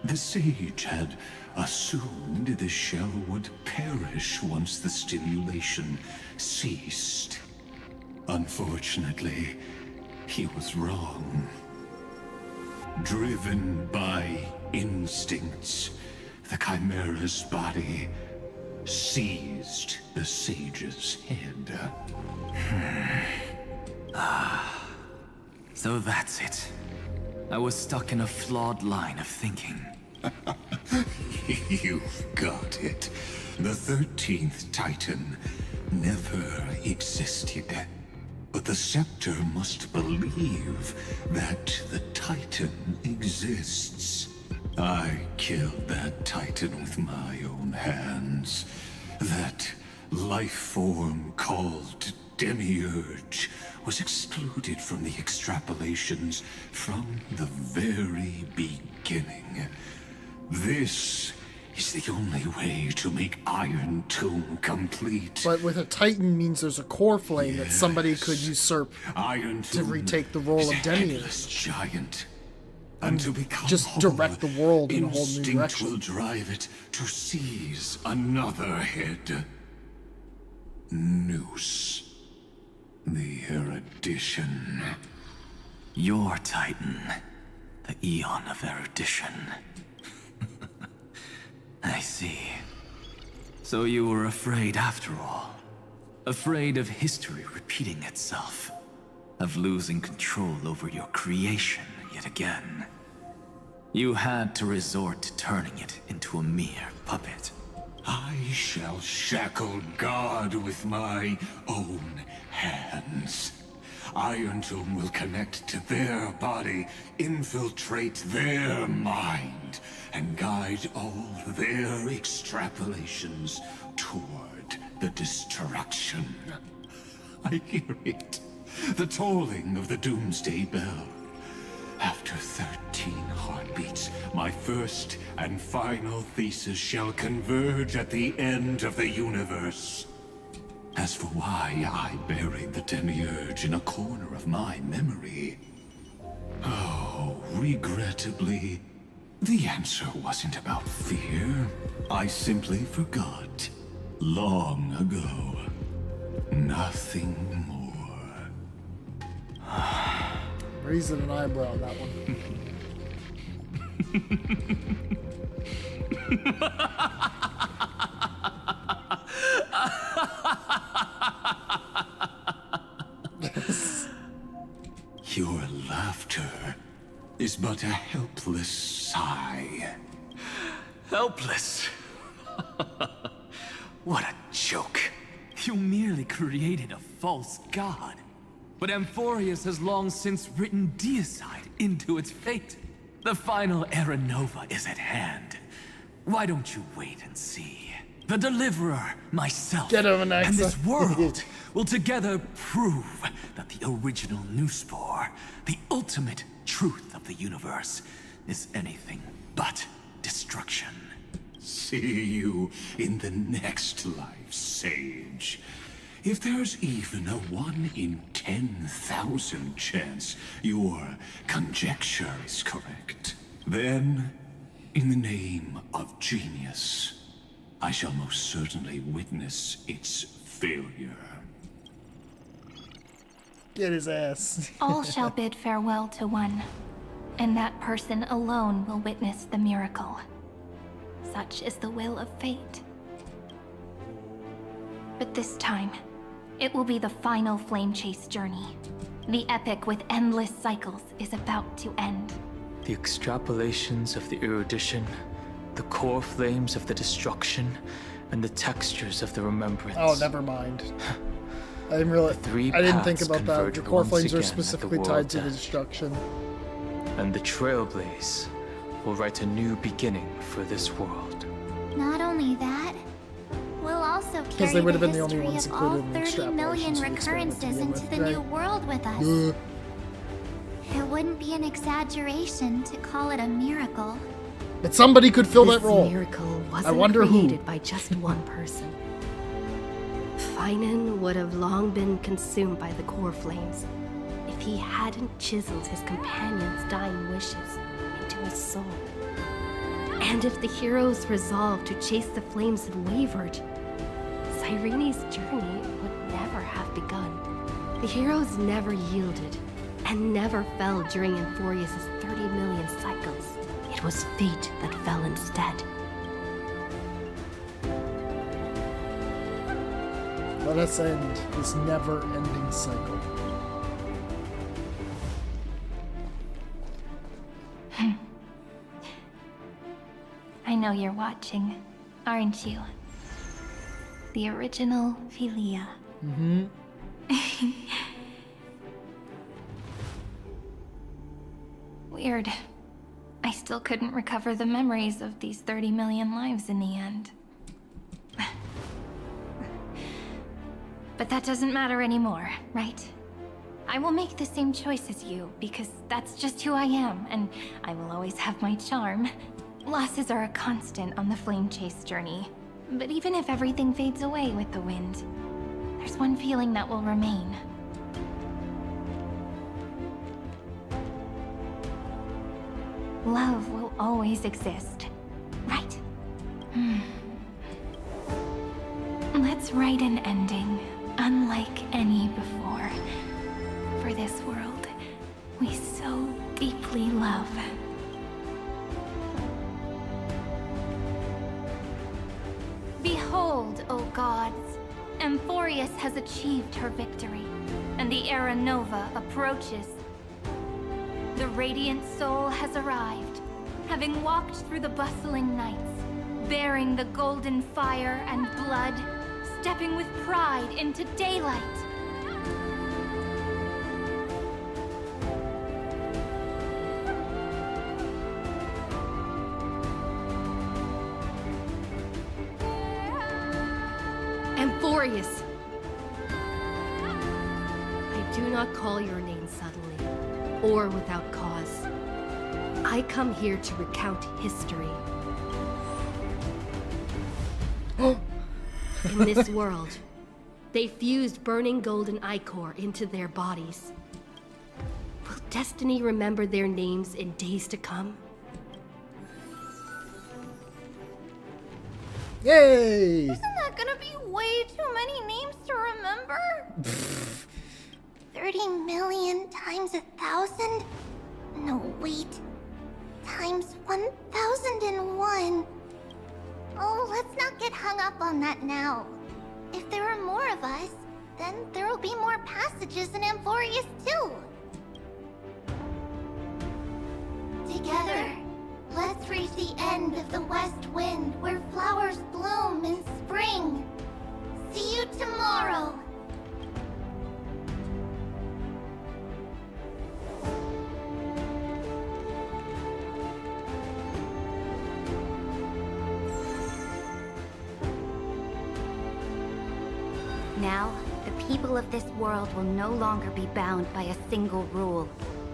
Speaker 8: The sage had assumed the shell would perish once the stimulation ceased. Unfortunately, he was wrong. Driven by instincts, the chimera's body seized the sage's head.
Speaker 4: So that's it. I was stuck in a flawed line of thinking.
Speaker 8: You've got it. The 13th Titan never existed. But the scepter must believe that the Titan exists. I killed that Titan with my own hands. That life form called Demiurge was excluded from the extrapolations from the very beginning. This is the only way to make Iron Tomb complete.
Speaker 1: But with a Titan means there's a core flame that somebody could usurp
Speaker 8: Iron
Speaker 1: to
Speaker 8: Tomb
Speaker 1: retake the role of
Speaker 8: is a
Speaker 1: Demiurge.
Speaker 8: headless giant. And to become
Speaker 1: Just
Speaker 8: whole,
Speaker 1: direct the world in a whole new
Speaker 8: instinct
Speaker 1: direction.
Speaker 8: will drive it to seize another head. Noose. The erudition.
Speaker 4: Your Titan, the Eon of Erudition. I see. So you were afraid after all. Afraid of history repeating itself. Of losing control over your creation yet again. You had to resort to turning it into a mere puppet.
Speaker 8: I shall shackle God with my own hands. Iron Tomb will connect to their body, infiltrate their mind, and guide all their extrapolations toward the destruction. I hear it. The tolling of the doomsday bell. After 13 heartbeats, my first and final thesis shall converge at the end of the universe. As for why I buried the Demiurge in a corner of my memory, oh, regrettably, the answer wasn't about fear. I simply forgot. Long ago. Nothing more.
Speaker 1: Raising an eyebrow on that one.
Speaker 8: Your laughter is but a helpless sigh.
Speaker 4: Helpless? What a joke. You merely created a false god. But Amphorius has long since written deicide into its fate. The final Era Nova is at hand. Why don't you wait and see? The Deliverer, myself,
Speaker 1: Get him an
Speaker 4: and this
Speaker 1: accent.
Speaker 4: world will together prove that the original Newspore, the ultimate truth of the universe, is anything but destruction.
Speaker 8: See you in the next life, Sage. If there's even a 1 in 10,000 chance your conjecture is correct, then, in the name of genius, I shall most certainly witness its failure.
Speaker 1: Get his ass.
Speaker 15: All shall bid farewell to one, and that person alone will witness the miracle. Such is the will of fate. But this time, it will be the final flame chase journey. The epic with endless cycles is about to end.
Speaker 3: The extrapolations of the erudition, the core flames of the destruction, and the textures of the remembrance.
Speaker 1: Oh, never mind. I didn't really. I didn't think about that. The core flames are specifically tied to the destruction.
Speaker 3: And the Trailblaze will write a new beginning for this world.
Speaker 9: Not only that, we'll also
Speaker 1: Because they
Speaker 9: carry
Speaker 1: would have
Speaker 9: the
Speaker 1: been the only
Speaker 9: history
Speaker 1: ones
Speaker 9: of all
Speaker 1: included in
Speaker 9: 30 million
Speaker 1: extrapolations for the experiment to
Speaker 9: recurrences
Speaker 1: begin
Speaker 9: into
Speaker 1: with,
Speaker 9: the
Speaker 1: right?
Speaker 9: new world with us. It wouldn't be an exaggeration to call it a miracle.
Speaker 1: But somebody could fill
Speaker 18: This
Speaker 1: that role.
Speaker 18: miracle wasn't
Speaker 1: I wonder
Speaker 18: created
Speaker 1: who.
Speaker 18: by just one person. Finan would have long been consumed by the core flames if he hadn't chiseled his companion's dying wishes into his soul. And if the hero's resolve to chase the flames had wavered, Cyrene's journey would never have begun. The heroes never yielded and never fell during Euphorius' 30 million cycles. It was fate that fell instead.
Speaker 1: Let us end this never-ending cycle.
Speaker 15: I know you're watching, aren't you? The original Philia.
Speaker 1: Mm-hmm.
Speaker 15: Weird. I still couldn't recover the memories of these 30 million lives in the end. But that doesn't matter anymore, right? I will make the same choice as you, because that's just who I am, and I will always have my charm. Losses are a constant on the flame chase journey. But even if everything fades away with the wind, there's one feeling that will remain. Love will always exist, right? Let's write an ending, unlike any before, for this world we so deeply love. Behold, O gods, Euphorius has achieved her victory, and the Era Nova approaches. The radiant soul has arrived, having walked through the bustling nights, bearing the golden fire and blood, stepping with pride into daylight.
Speaker 18: Euphorius! I do not call your name suddenly, or without cause. I come here to recount history. In this world, they fused burning golden ichor into their bodies. Will destiny remember their names in days to come?
Speaker 1: Yay!
Speaker 9: Isn't that gonna be way too many names to remember? 30 million times 1,000? No, wait. Times 1,001. Oh, let's not get hung up on that now. If there are more of us, then there will be more passages in Euphorius too. Together, let's reach the end of the west wind where flowers bloom in spring. See you tomorrow.
Speaker 19: Now, the people of this world will no longer be bound by a single rule,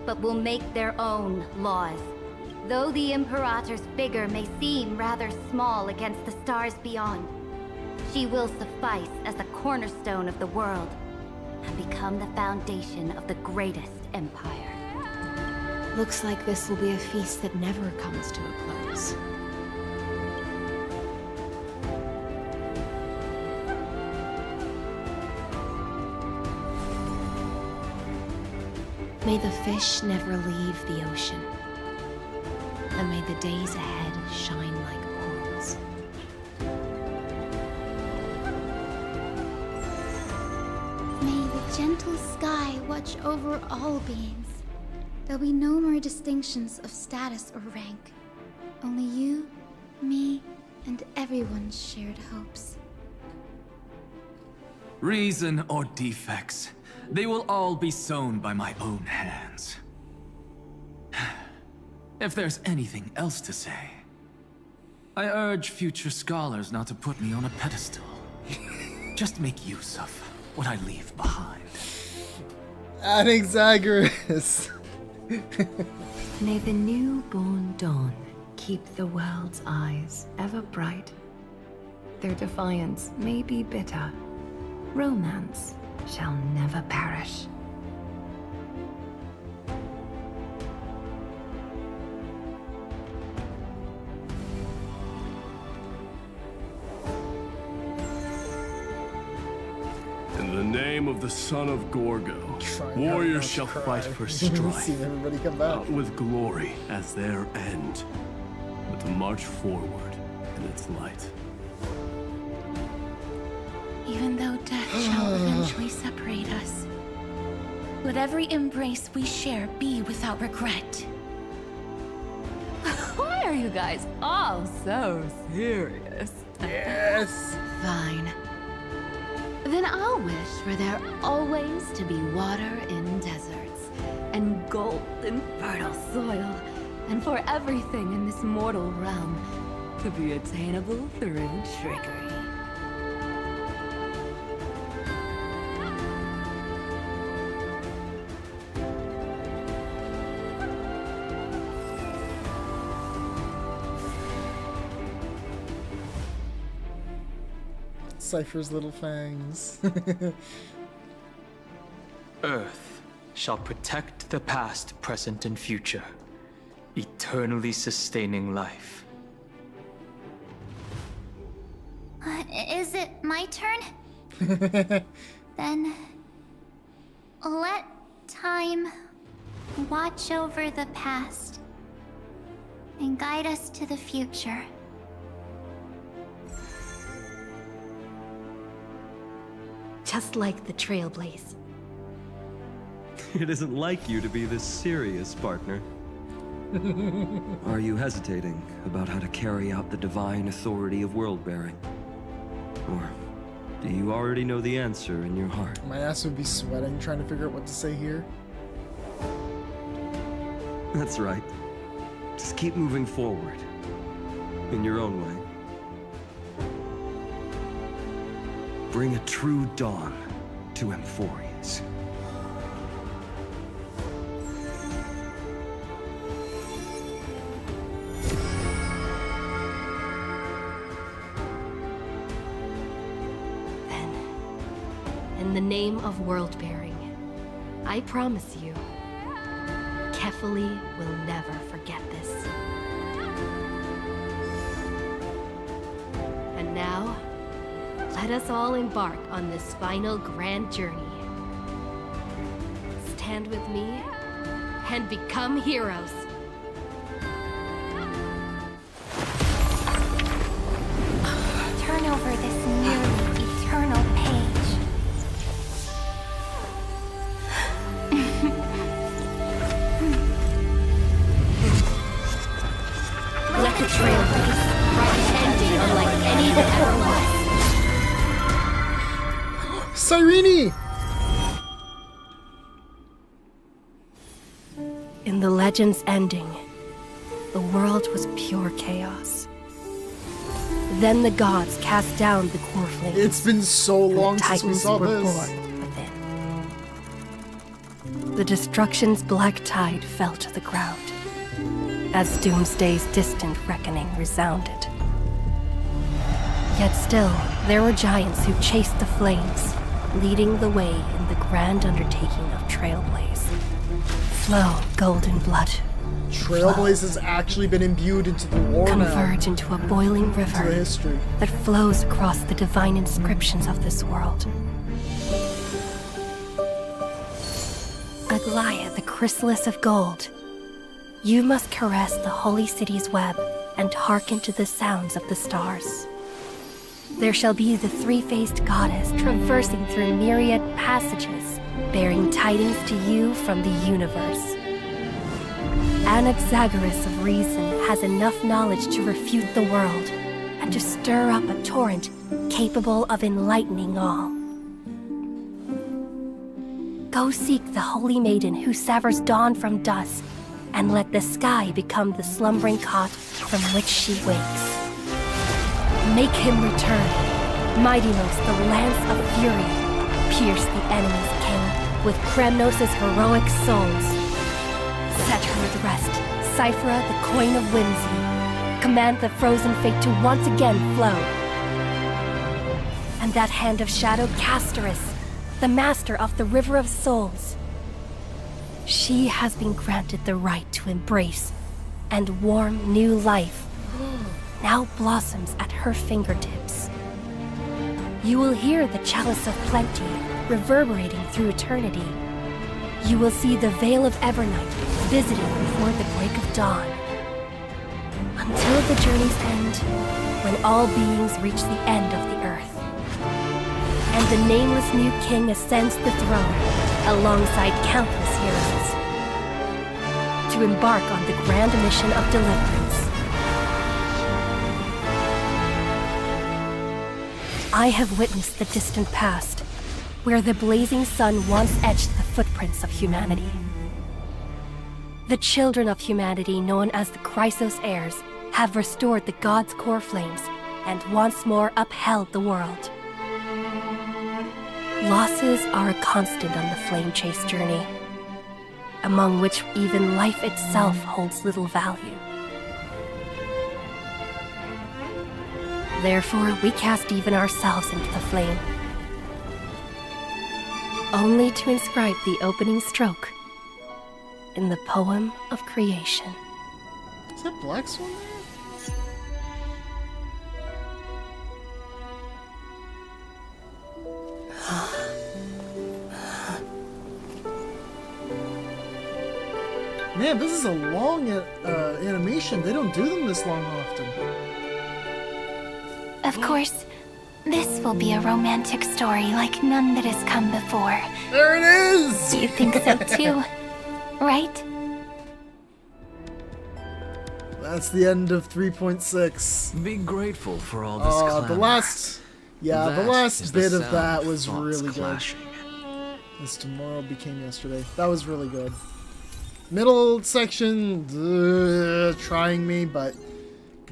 Speaker 19: but will make their own laws. Though the Imperator's figure may seem rather small against the stars beyond, she will suffice as the cornerstone of the world and become the foundation of the greatest empire.
Speaker 5: Looks like this will be a feast that never comes to a close. May the fish never leave the ocean, and may the days ahead shine like pearls.
Speaker 12: May the gentle sky watch over all beings. There'll be no more distinctions of status or rank. Only you, me, and everyone's shared hopes.
Speaker 4: Reason or defects, they will all be sown by my own hands. If there's anything else to say, I urge future scholars not to put me on a pedestal. Just make use of what I leave behind.
Speaker 1: Anaxagoras.
Speaker 22: May the newborn dawn keep the world's eyes ever bright. Their defiance may be bitter. Romance shall never perish.
Speaker 21: In the name of the son of Gorgo, warriors shall fight for strife,
Speaker 1: See everybody come back.
Speaker 21: with glory as their end, but to march forward in its light.
Speaker 14: Even though death shall eventually separate us, let every embrace we share be without regret.
Speaker 10: Why are you guys all so serious?
Speaker 1: Yes!
Speaker 5: Fine. Then I'll wish for there always to be water in deserts, and gold in fertile soil, and for everything in this mortal realm to be attainable through trickery.
Speaker 1: Cypher's little fangs.
Speaker 3: Earth shall protect the past, present, and future, eternally sustaining life.
Speaker 9: Is it my turn? Then let time watch over the past and guide us to the future.
Speaker 18: Just like the Trailblaze.
Speaker 23: It isn't like you to be this serious, partner. Are you hesitating about how to carry out the divine authority of world-bearing? Or do you already know the answer in your heart?
Speaker 1: My ass would be sweating trying to figure out what to say here.
Speaker 23: That's right. Just keep moving forward. In your own way. Bring a true dawn to Emphorius.
Speaker 18: Then, in the name of world-bearing, I promise you, Kefali will never forget this. And now, let us all embark on this final grand journey. Stand with me and become heroes.
Speaker 9: Turn over this nearly eternal page.
Speaker 18: Let the Trailblaze write an ending unlike any that ever was.
Speaker 1: Cyrene!
Speaker 18: In the legend's ending, the world was pure chaos. Then the gods cast down the core flames.
Speaker 1: It's been so long since we saw
Speaker 18: were
Speaker 1: this.
Speaker 18: born within. The destruction's black tide fell to the ground.
Speaker 2: as Doomsday's distant reckoning resounded. Yet still, there were giants who chased the flames, leading the way in the grand undertaking of Trailblaze. Flow, golden blood.
Speaker 1: Trailblaze has actually been imbued into the lore
Speaker 2: Converge
Speaker 1: now.
Speaker 2: into a boiling river
Speaker 1: Into the history.
Speaker 2: that flows across the divine inscriptions of this world. Aglaia, the chrysalis of gold. You must caress the holy city's web and hearken to the sounds of the stars. There shall be the three-faced goddess traversing through myriad passages, bearing tidings to you from the universe. Anaxagoras of reason has enough knowledge to refute the world and to stir up a torrent capable of enlightening all. Go seek the holy maiden who severs dawn from dusk, and let the sky become the slumbering cot from which she wakes. Make him return. Mightynos, the lance of fury, pierce the enemy's king with Kremnos' heroic souls. Set her at rest, Cyphera, the coin of whimsy. Command the frozen fate to once again flow. And that hand of shadow, Castoris, the master of the River of Souls. She has been granted the right to embrace and warm new life. Now blossoms at her fingertips. You will hear the chalice of plenty reverberating through eternity. You will see the Veil of Evernight visiting before the break of dawn. Until the journey's end, when all beings reach the end of the earth. And the nameless new king ascends the throne alongside countless heroes to embark on the grand mission of deliverance. I have witnessed the distant past, where the blazing sun once etched the footprints of humanity. The children of humanity, known as the Chrysos heirs, have restored the gods' core flames and once more upheld the world. Losses are a constant on the flame chase journey, among which even life itself holds little value. Therefore, we cast even ourselves into the flame, only to inscribe the opening stroke in the poem of creation.
Speaker 1: Is that Black Swan there? Man, this is a long animation. They don't do them this long often.
Speaker 6: Of course, this will be a romantic story like none that has come before.
Speaker 1: There it is!
Speaker 6: You think so too, right?
Speaker 1: That's the end of 3.6.
Speaker 7: Be grateful for all this
Speaker 1: Oh,
Speaker 7: clamor.
Speaker 1: the last
Speaker 7: That
Speaker 1: bit
Speaker 7: is the
Speaker 1: of that
Speaker 7: sound
Speaker 1: was
Speaker 7: thoughts
Speaker 1: really
Speaker 7: clashing.
Speaker 1: good. As tomorrow became yesterday. That was really good. Middle section, trying me, but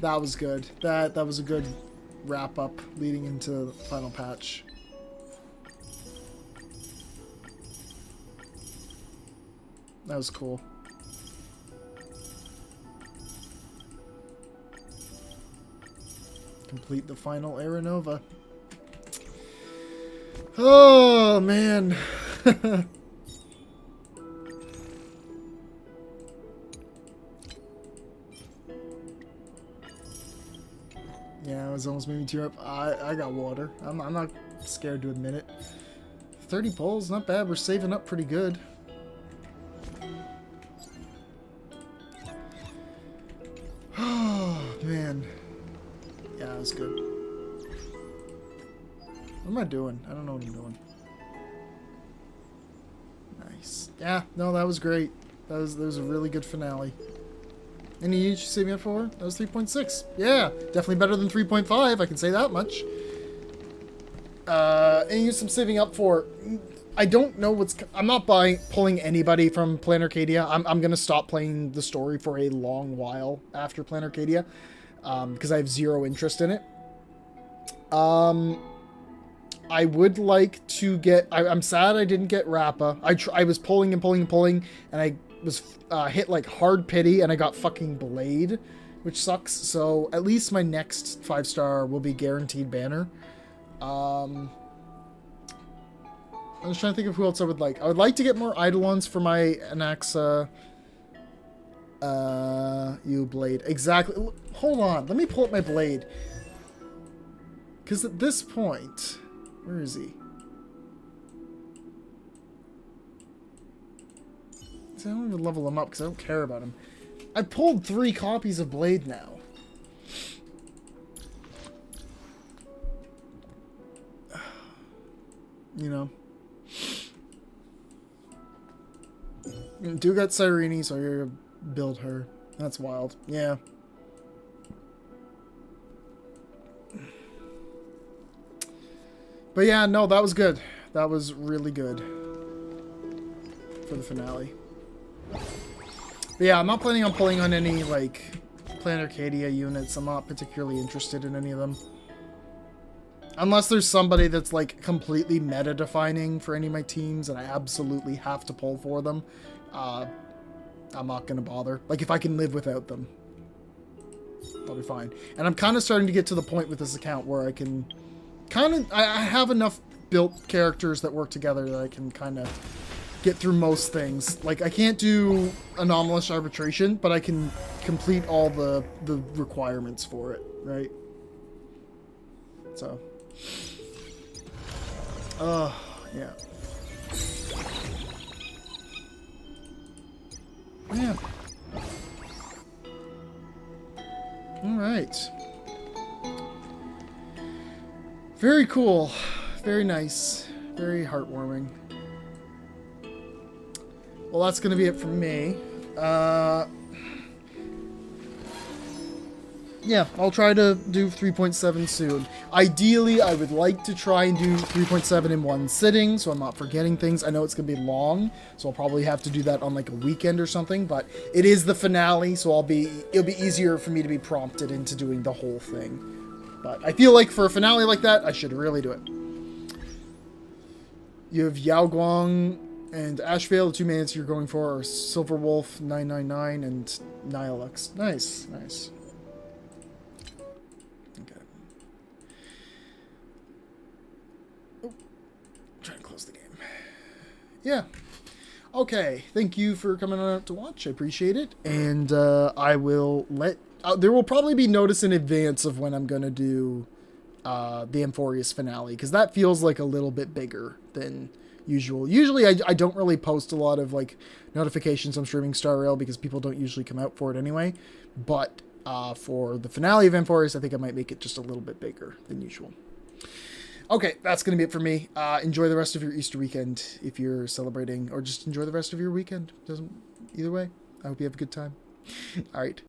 Speaker 1: that was good. That was a good wrap up leading into the final patch. That was cool. Complete the final Aeronova. Oh man. Yeah, it was almost made me tear up. I got water. I'm not scared to admit it. 30 pulls, not bad. We're saving up pretty good. Oh, man. Yeah, that was good. What am I doing? I don't know what I'm doing. Nice. Yeah, no, that was great. That was a really good finale. Any you should save me up for? That was 3.6. Yeah, definitely better than 3.5. I can say that much. And use some saving up for. I don't know what's. I'm not pulling anybody from Plan Arcadia. I'm gonna stop playing the story for a long while after Plan Arcadia, because I have zero interest in it. I would like to get. I'm sad I didn't get Rappa. I was pulling and pulling and pulling, and I was hit like hard pity, and I got fucking Blade, which sucks. So at least my next 5-star will be guaranteed banner. I was trying to think of who else I would like. I would like to get more Eidolons for my Anaxa. You Blade. Exactly. Hold on. Let me pull up my Blade. Because at this point... Where is he? I don't even level him up because I don't care about him. I pulled 3 copies of Blade now. You know. You do got Cyrene, so you're gonna build her. That's wild. Yeah. But yeah, no, that was good. That was really good for the finale. But yeah, I'm not planning on pulling on any, like, Planet Arcadia units. I'm not particularly interested in any of them. Unless there's somebody that's, like, completely meta-defining for any of my teams and I absolutely have to pull for them, I'm not going to bother. Like, if I can live without them, I'll be fine. And I'm kind of starting to get to the point with this account where I can kind of... I have enough built characters that work together that I can kind of get through most things. Like, I can't do Anomalous Arbitration, but I can complete all the requirements for it, right? So... yeah. Yeah. Alright. Very cool. Very nice. Very heartwarming. Well, that's going to be it from me. Yeah, I'll try to do 3.7 soon. Ideally, I would like to try and do 3.7 in one sitting, so I'm not forgetting things. I know it's going to be long, so I'll probably have to do that on like a weekend or something, but it is the finale, so it'll be easier for me to be prompted into doing the whole thing. But I feel like for a finale like that, I should really do it. You have Yao Guang and Ashvale. The 2 minutes you're going for are Silver Wolf 999 and Nihilux. Nice, nice. Trying to close the game. Yeah. Okay. Thank you for coming on out to watch. I appreciate it. And I will let... there will probably be notice in advance of when I'm going to do the Amphorius finale, because that feels like a little bit bigger than usual. Usually I don't really post a lot of like notifications I'm streaming Star Rail because people don't usually come out for it anyway. But for the finale of Amphorius, I think I might make it just a little bit bigger than usual. Okay, that's going to be it for me. Enjoy the rest of your Easter weekend if you're celebrating, or just enjoy the rest of your weekend. Doesn't either way. I hope you have a good time. All right.